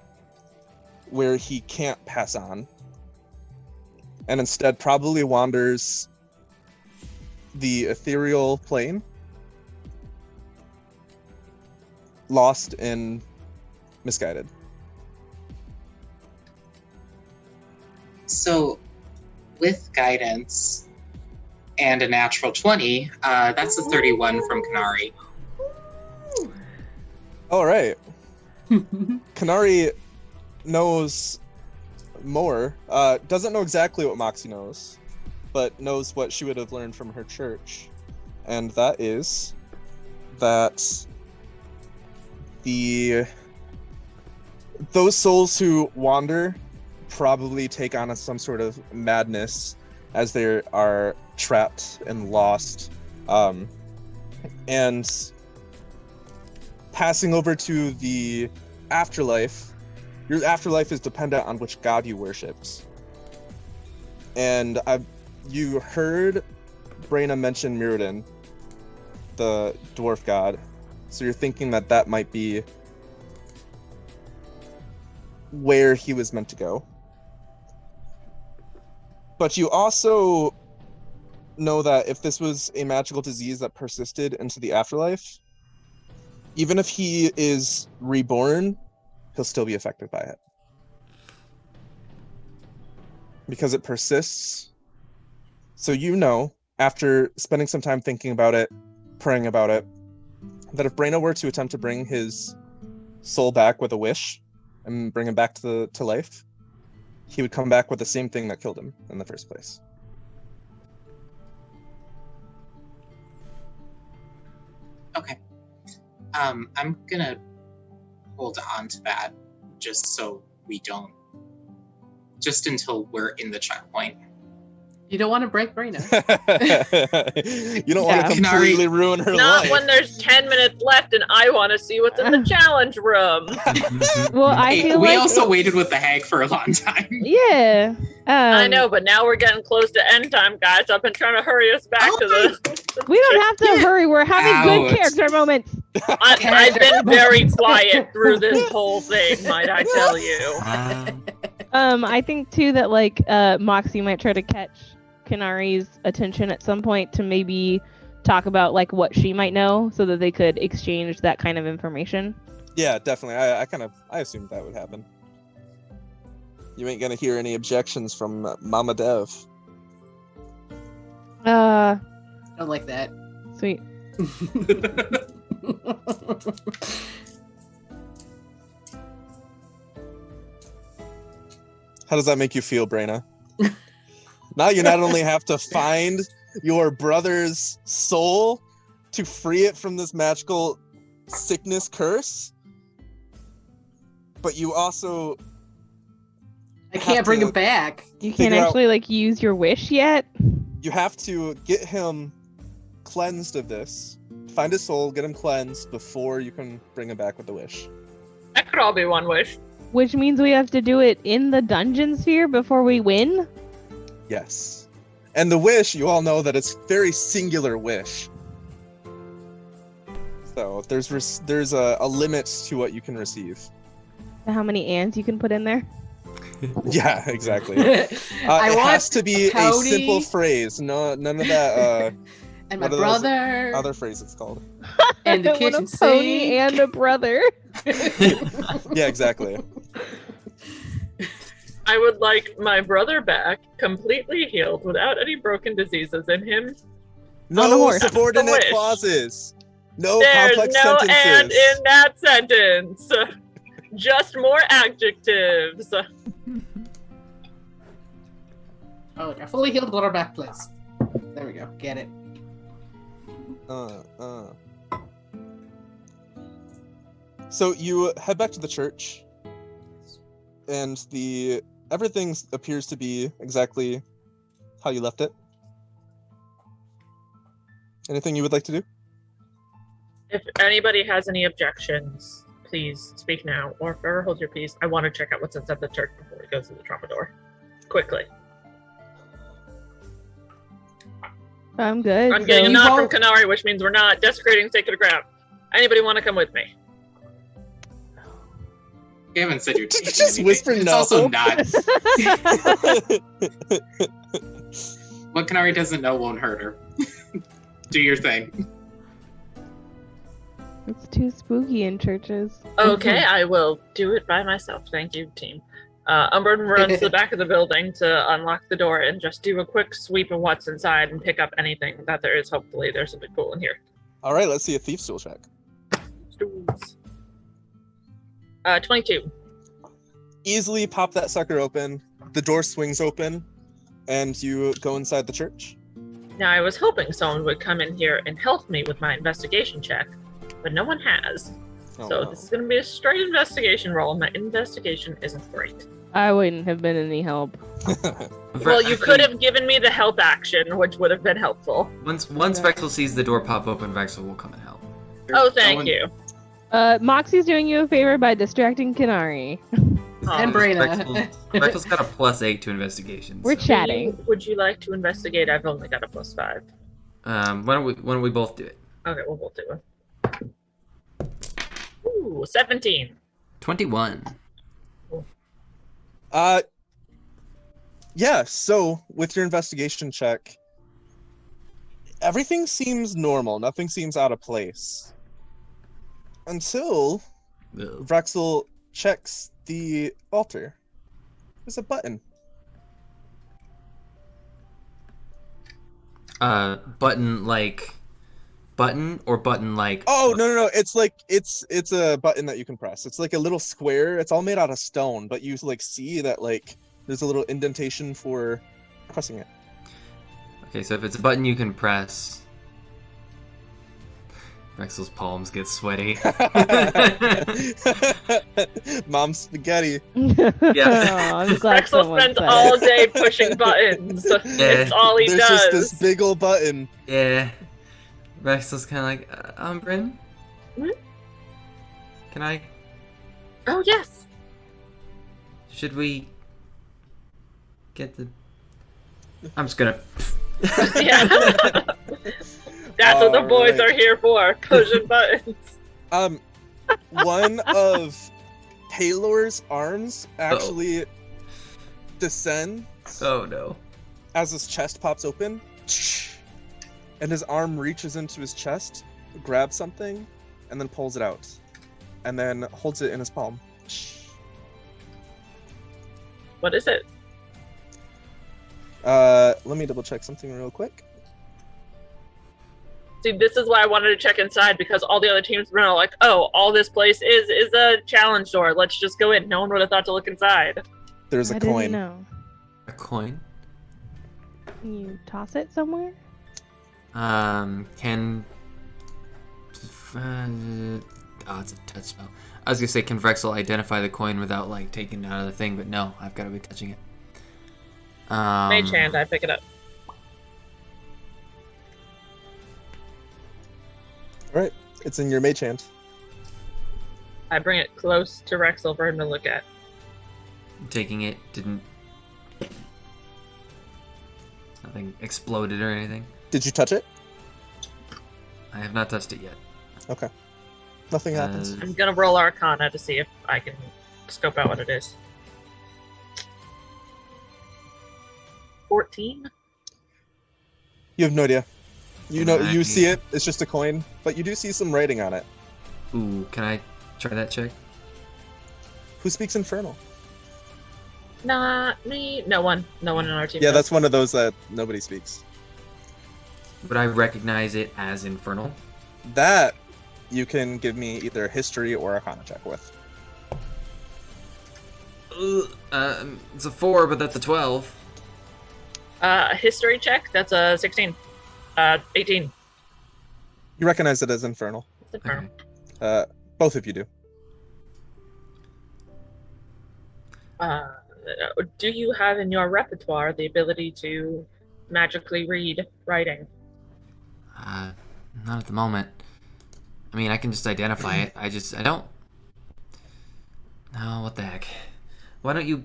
where he can't pass on, and instead probably wanders the ethereal plane, lost and misguided. So with guidance and a natural 20, that's a 31 from Kanari. All right. Kanari knows more. Doesn't know exactly what Moxie knows, but knows what she would have learned from her church. And that is that those souls who wander probably take on some sort of madness as they are trapped and lost. And passing over to the afterlife, your afterlife is dependent on which god you worshipped. And you heard Brayna mention Mirrodin, the dwarf god, so you're thinking that might be where he was meant to go. But you also know that if this was a magical disease that persisted into the afterlife, even if he is reborn, he'll still be affected by it. Because it persists. So after spending some time thinking about it, praying about it, that if Brayna were to attempt to bring his soul back with a wish and bring him back to life, he would come back with the same thing that killed him in the first place. Okay. I'm gonna hold on to that just until we're in the checkpoint. You don't want to break Brayna. You don't want to completely ruin her life. Not when there's 10 minutes left and I want to see what's in the challenge room. Well, we also waited with the hag for a long time. Yeah. I know, but now we're getting close to end time, guys. I've been trying to hurry us back to the... We don't have to hurry. We're having good character moments. I've been very quiet through this whole thing, might I tell you. I think, too, that, Moxie might try to catch Kanari's attention at some point to maybe talk about, what she might know so that they could exchange that kind of information. Yeah, definitely. I assumed that would happen. You ain't gonna hear any objections from Mama Dev. I don't like that. Sweet. How does that make you feel, Braina? Now you not only have to find your brother's soul to free it from this magical sickness curse, but you also I can't bring it back. You can't actually like use your wish yet? You have to get him cleansed of this. Find his soul, get him cleansed before you can bring him back with the wish. That could all be one wish. Which means we have to do it in the dungeon sphere before we win? Yes. And the wish, you all know that it's very singular wish. So there's a limit to what you can receive. How many ants you can put in there? Yeah, exactly. It has to be a simple phrase. No, none of that. And my brother. Other phrase it's called. And the kitchen a pony sink. and a brother. Yeah, exactly. I would like my brother back, completely healed, without any broken diseases in him. No subordinate clauses. No complex sentences. There's no and in that sentence. Just more adjectives. Oh, look, I fully healed brother back, please. There we go. Get it. So you head back to the church, and everything appears to be exactly how you left it. Anything you would like to do? If anybody has any objections, please speak now, or forever hold your peace. I want to check out what's inside the church before we go to the trauma door. Quickly. I'm good. I'm getting a nod from Kanari, which means we're not desecrating sacred ground. Anybody want to come with me? You haven't said you're taking just whisper It's no. also not. What Kanari doesn't know won't hurt her. Do your thing. It's too spooky in churches. Okay, I will do it by myself. Thank you, team. Umberton runs to the back of the building to unlock the door and just do a quick sweep of what's inside and pick up anything that there is. Hopefully there's something cool in here. All right, let's see a thief's tool check. 22. Easily pop that sucker open. The door swings open, and you go inside the church. Now, I was hoping someone would come in here and help me with my investigation check, but no one has. This is going to be a straight investigation roll, and my investigation isn't great. I wouldn't have been any help. Well, you could have given me the help action, which would have been helpful. Once Vexel sees the door pop open, Vexel will come and help. Oh, thank you. Moxie's doing you a favor by distracting Kanari. And Braina. Vexel's got a +8 to investigation. We're chatting. Would you like to investigate? I've only got a +5. Why don't we both do it? Okay, we'll both do it. Ooh, 17. 21. Yeah, so with your investigation check, everything seems normal. Nothing seems out of place. Until Vrexel checks the altar. There's a button. Button like button or button like Oh no. It's like it's a button that you can press. It's like a little square. It's all made out of stone, but you like see that like there's a little indentation for pressing it. Okay, so if it's a button you can press, Rexel's palms get sweaty. Mom's spaghetti. Yeah. Oh, I'm glad Rexel spends all day pushing buttons. Yeah. It's all he There's does. just this big old button. Yeah. Rexel's kind of like, Bryn? Hmm? Can I? Oh, yes. Should we get the... I'm just gonna... Yeah. That's what the boys are here for, pushing buttons. One of Taylor's arms actually descends. Oh no. As his chest pops open, and his arm reaches into his chest, grabs something, and then pulls it out, and then holds it in his palm. What is it? Let me double check something real quick. See, this is why I wanted to check inside, because all the other teams were like, oh, all this place is a challenge door. Let's just go in. No one would have thought to look inside. There's a I coin. didn't know. A coin? Can you toss it somewhere? Can... it's a touch spell. I was gonna say, can Vrexel identify the coin without, like, taking it out of the thing, but no, I've gotta be touching it. Mage hand, I pick it up. Alright, it's in your mage hand. I bring it close to Rexel for him to look at. Taking it, didn't... Nothing exploded or anything. Did you touch it? I have not touched it yet. Okay. Nothing happens. I'm gonna roll Arcana to see if I can scope out what it is. 14? You have no idea. You see it, it's just a coin, but you do see some writing on it. Ooh, can I try that check? Who speaks Infernal? Not me. No one. No one in our team. Yeah, does. that's one of those that nobody speaks. Would I recognize it as Infernal? That you can give me either a history or Arcana check with. It's a 4, but that's a 12. A history check. That's a 16. 18. You recognize it as Infernal. It's Infernal. Okay. Both of you do. Do you have in your repertoire the ability to magically read writing? Not at the moment. I mean, I can just identify it. I don't... No, what the heck. Why don't you...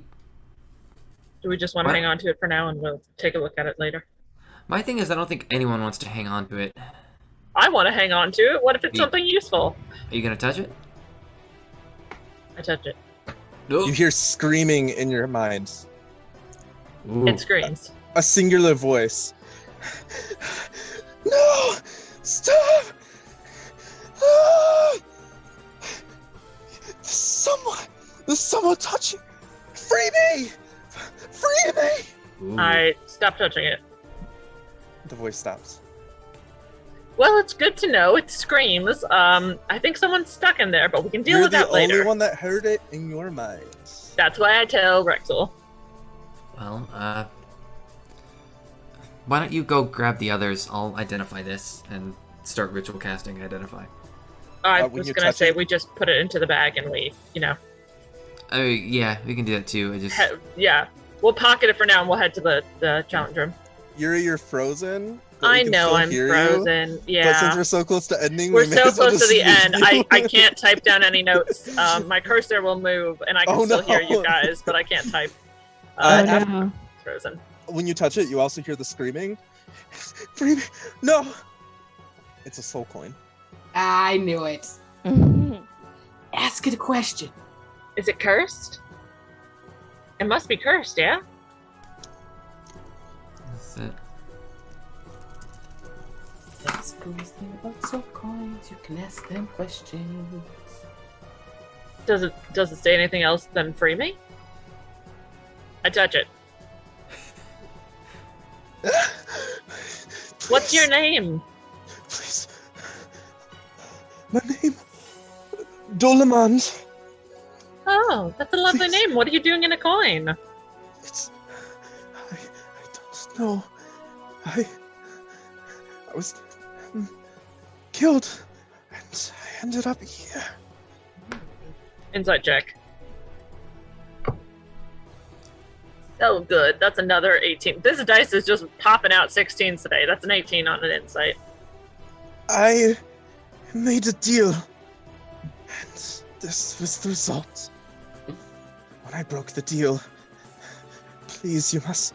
Do we just want to hang on to it for now and we'll take a look at it later? My thing is, I don't think anyone wants to hang on to it. I want to hang on to it. What if it's something useful? Are you gonna touch it? I touch it. No. You hear screaming in your mind. Ooh. It screams. A singular voice. No! Stop! Ah! There's someone touching! Free me! Free me! Ooh. I stop touching it. The voice stops. Well, it's good to know. It screams. I think someone's stuck in there, but we can deal with that later. You're the only one that heard it in your mind. That's why I tell Rexel. Well, why don't you go grab the others? I'll identify this and start ritual casting Identify. I was gonna say we just put it into the bag and we, yeah, we can do that too. Yeah, we'll pocket it for now and we'll head to the challenge room. Yuri, you're frozen. I know I'm frozen. Yeah. But since we're so close to ending, we're so close to the end. I can't type down any notes. My cursor will move, and I can still hear you guys, but I can't type. No. Frozen. When you touch it, you also hear the screaming. Free me! No! It's a soul coin. I knew it. Ask it a question. Is it cursed? It must be cursed, yeah? That's it. That's the coolest thing about soul coins. You can ask them questions. Does it say anything else than free me? I touch it. What's your name? Please. My name? Dolamond. Oh, that's a lovely name. What are you doing in a coin? I don't know. I was killed, and I ended up here. Insight check. So good. That's another 18. This dice is just popping out 16s today. That's an 18 on an insight. I made a deal, and this was the result. When I broke the deal, please, you must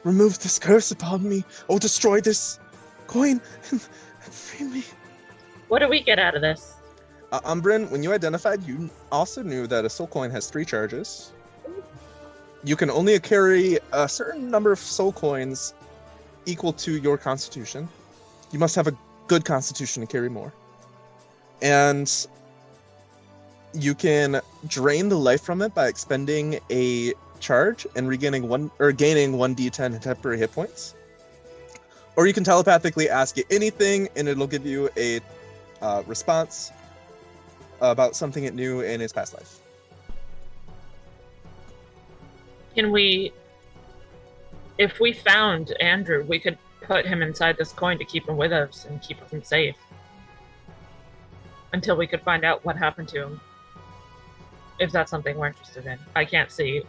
remove this curse upon me, or destroy this coin, and free me. What do we get out of this? Umbrin, when you identified, you also knew that a soul coin has 3 charges. You can only carry a certain number of soul coins equal to your constitution. You must have a good constitution to carry more. And you can drain the life from it by expending a charge and gaining 1d10 temporary hit points. Or you can telepathically ask it anything, and it'll give you a response about something it knew in its past life. Can we, if we found Andrew, we could put him inside this coin to keep him with us and keep him safe until we could find out what happened to him. If that's something we're interested in. I can't see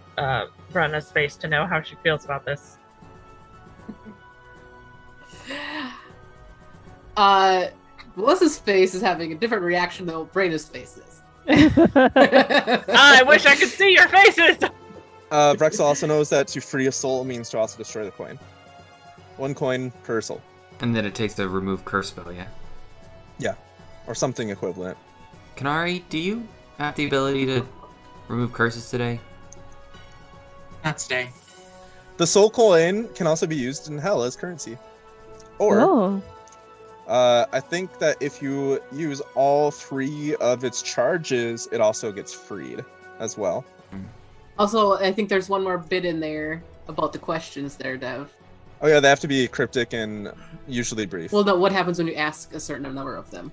Brenna's face to know how she feels about this. Melissa's face is having a different reaction than Brenna's face is. I wish I could see your faces! Vrexel also knows that to free a soul means to also destroy the coin. 1 coin per soul. And then it takes the remove curse spell, yeah? Yeah, or something equivalent. Kanari, do you have the ability to remove curses today? Not today. The soul coin can also be used in hell as currency. Or, I think that if you use all 3 of its charges, it also gets freed as well. Also, I think there's one more bit in there about the questions there, Dev. Oh yeah, they have to be cryptic and usually brief. Well, no, what happens when you ask a certain number of them?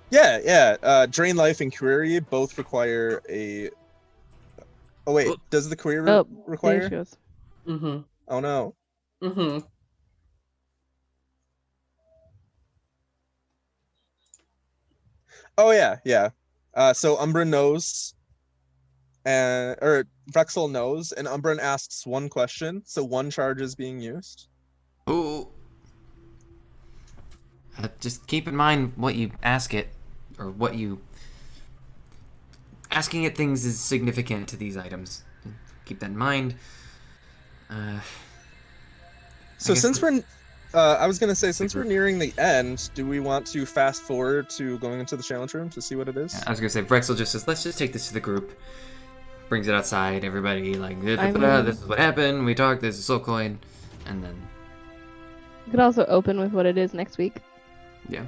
Yeah. Drain life and query both require a... Oh wait, does the query require? There she goes. Mm-hmm. Oh no. Mm-hmm. Oh yeah. So Umbra knows, or Vrexel knows, and Umbra asks 1 question, so 1 charge is being used. Ooh. Just keep in mind what you ask it, or what you... Asking it things is significant to these items. Keep that in mind. So since we're... I was going to say, since we're nearing the end, do we want to fast forward to going into the challenge room to see what it is? I was going to say, Vrexel just says, let's just take this to the group. Brings it outside, everybody, like, this is what happened, we talked, this is soul coin, and then... You could also open with what it is next week. Yeah.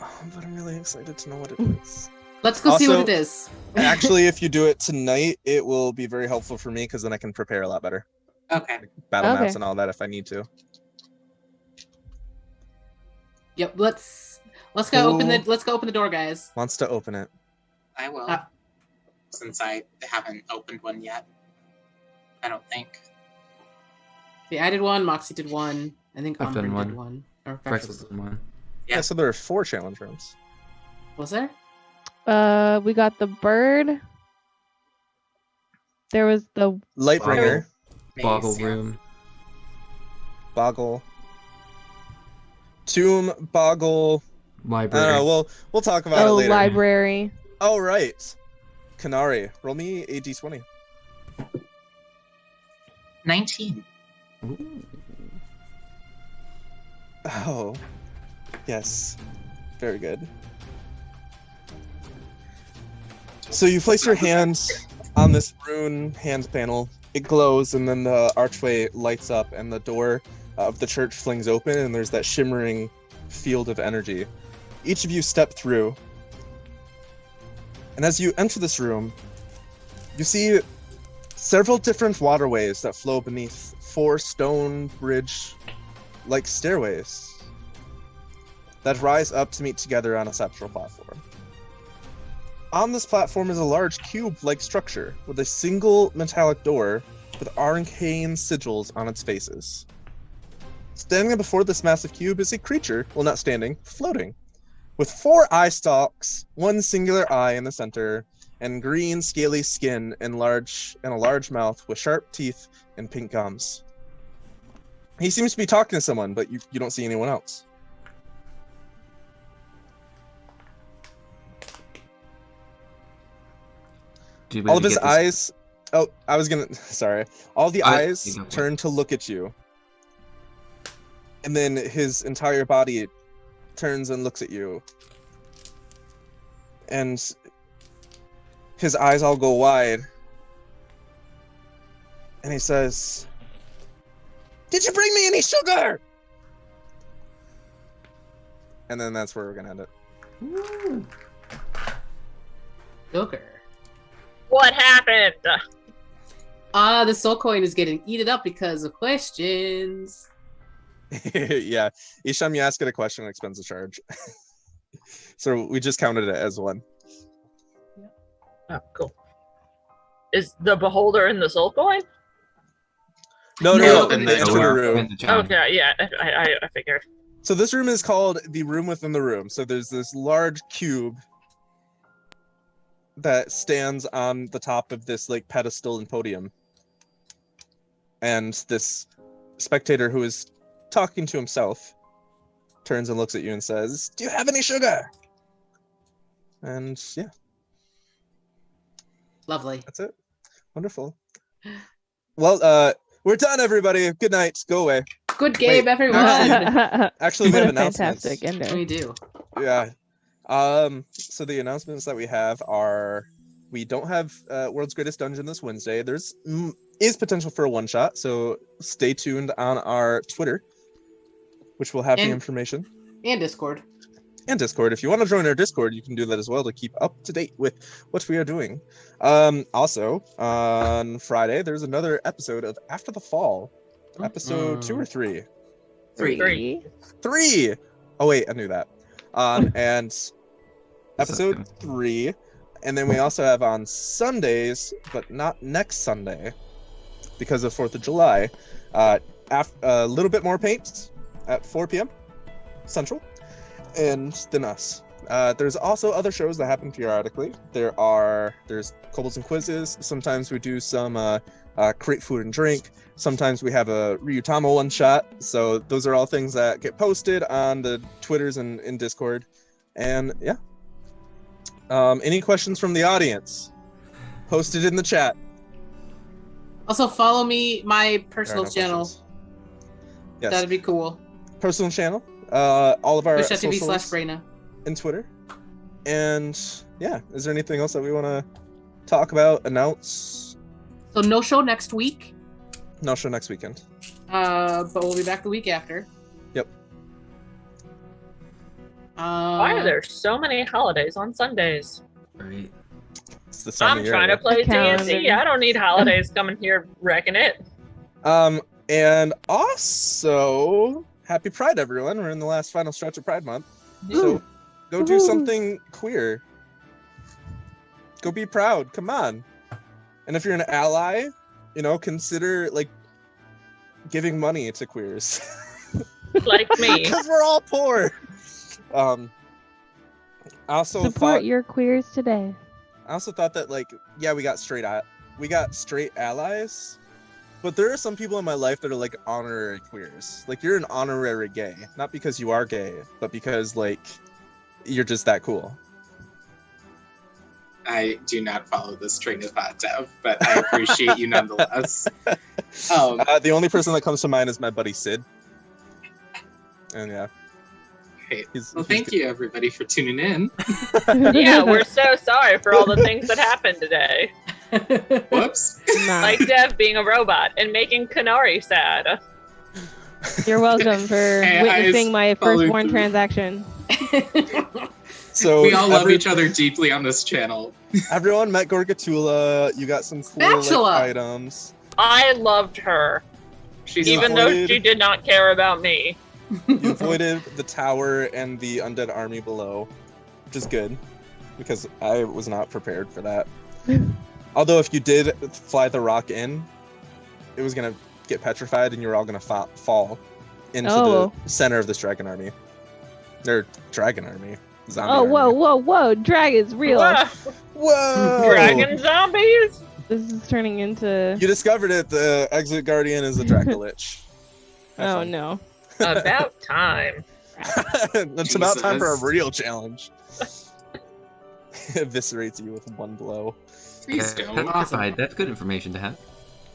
Oh, but I'm really excited to know what it is. Let's go see what it is. Actually, if you do it tonight, it will be very helpful for me, because then I can prepare a lot better. Okay. Battle maps and all that if I need to. Yep, let's go open the door, guys. Wants to open it. I will. Since I haven't opened one yet. I don't think. Yeah, I did 1, Moxie did 1, I think I've done Umbra did 1. Or Vrexel's done 1. Yeah, so there are 4 challenge rooms. Was there? We got the bird. There was the Lightbringer. Boggle room. Boggle. Tomb, Boggle. Library. I don't know, we'll talk about it later. Library. Oh, right. Kanari, roll me a d20. 19. Ooh. Oh, yes. Very good. So you place your hand on this rune hand panel. It glows, and then the archway lights up, and the door of the church flings open, and there's that shimmering field of energy. Each of you step through, and as you enter this room, you see several different waterways that flow beneath 4 stone bridge-like stairways that rise up to meet together on a central platform. On this platform is a large cube-like structure with a single metallic door with arcane sigils on its faces. Standing before this massive cube is a creature, well, not standing, floating, with 4 eye stalks, 1 singular eye in the center, and green, scaly skin and a large mouth with sharp teeth and pink gums. He seems to be talking to someone, but you don't see anyone else. All of his eyes... Oh, I was gonna... Sorry. All the eyes turn to look at you. And then his entire body turns and looks at you. And his eyes all go wide. And he says, "Did you bring me any sugar?" And then that's where we're gonna end it. Joker. What happened? The soul coin is getting eaten up because of questions. Yeah. Each time you ask it a question, it expends a charge. So we just counted it as one. Oh, cool. Is the beholder in the soul coin? No, in the Twitter room. Okay, yeah, I figured. So this room is called the room within the room. So there's this large cube that stands on the top of this like pedestal and podium. And this spectator who is talking to himself turns and looks at you and says, "Do you have any sugar?" And yeah. Lovely. That's it. Wonderful. Well, we're done, everybody. Good night. Go away. Good game, everyone. Actually, we have announcements. Fantastic ending. We do. Yeah. So the announcements that we have are, we don't have World's Greatest Dungeon this Wednesday. There's is potential for a one shot, so stay tuned on our Twitter, which will have the information. And Discord. And Discord. If you want to join our Discord, you can do that as well to keep up to date with what we are doing. Also, on Friday, there's another episode of After the Fall. Episode 2 or 3? 3. 3! Oh, wait, I knew that. And episode 3. And then we also have on Sundays, but not next Sunday, because of 4th of July, a little bit more paint at 4 p.m. Central. And then us. There's also other shows that happen periodically. There's Kobolds and Quizzes. Sometimes we do some create food and drink. Sometimes we have a Ryutama one shot. So those are all things that get posted on the Twitters and in Discord. And yeah. Any questions from the audience? Post it in the chat. Also follow my personal channel. Questions. Yes. That'd be cool. Personal channel. All of our Twitch.tv/Brayna and Twitter. And yeah, is there anything else that we want to talk about, announce? So no show next week. No show next weekend. But we'll be back the week after. Yep. Why are there so many holidays on Sundays? Right. It's the time I'm of year, trying to play D&D. I don't need holidays coming here wrecking it. And also, happy Pride, everyone. We're in the last final stretch of Pride Month. So go do something queer. Go be proud. Come on. And if you're an ally, consider like giving money to queers. Like me. Because we're all poor. I also support your queers today. I also thought that we got straight allies. But there are some people in my life that are like honorary queers. Like you're an honorary gay, not because you are gay, but because you're just that cool. I do not follow this train of thought, Dev, but I appreciate you nonetheless. The only person that comes to mind is my buddy Sid. And yeah. Great. Thank you everybody for tuning in. Yeah, we're so sorry for all the things that happened today. Whoops. Like Dev being a robot and making Kanari sad. You're welcome for witnessing my firstborn transaction. So we all love each other deeply on this channel. Everyone met Gorgatula. You got some cool items. I loved her. Even though she did not care about me. You avoided the tower and the undead army below, which is good, because I was not prepared for that. Although if you did fly the rock in, it was going to get petrified and you were all going to fall into the center of this dragon army. Or dragon army. Zombie army. Whoa. Dragon's real. Whoa. Dragon zombies? This is turning into... You discovered it. The Exit Guardian is a Dracolich. Oh, no. About time. It's about time for a real challenge. Eviscerates you with one blow. Please don't. Awesome. That's good information to have.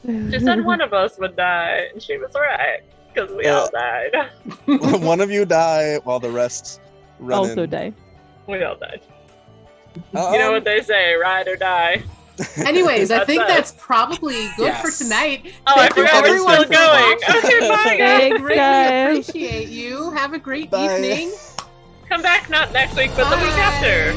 She said one of us would die, and she was right, because we all died. One of you die while the rest run also in. die. We all died. You know what they say, ride or die. Anyways, I think that's probably good for tonight. Oh, I forgot we're still going. Okay, bye, guys. I greatly appreciate you. Have a great evening. Come back not next week, but the week after.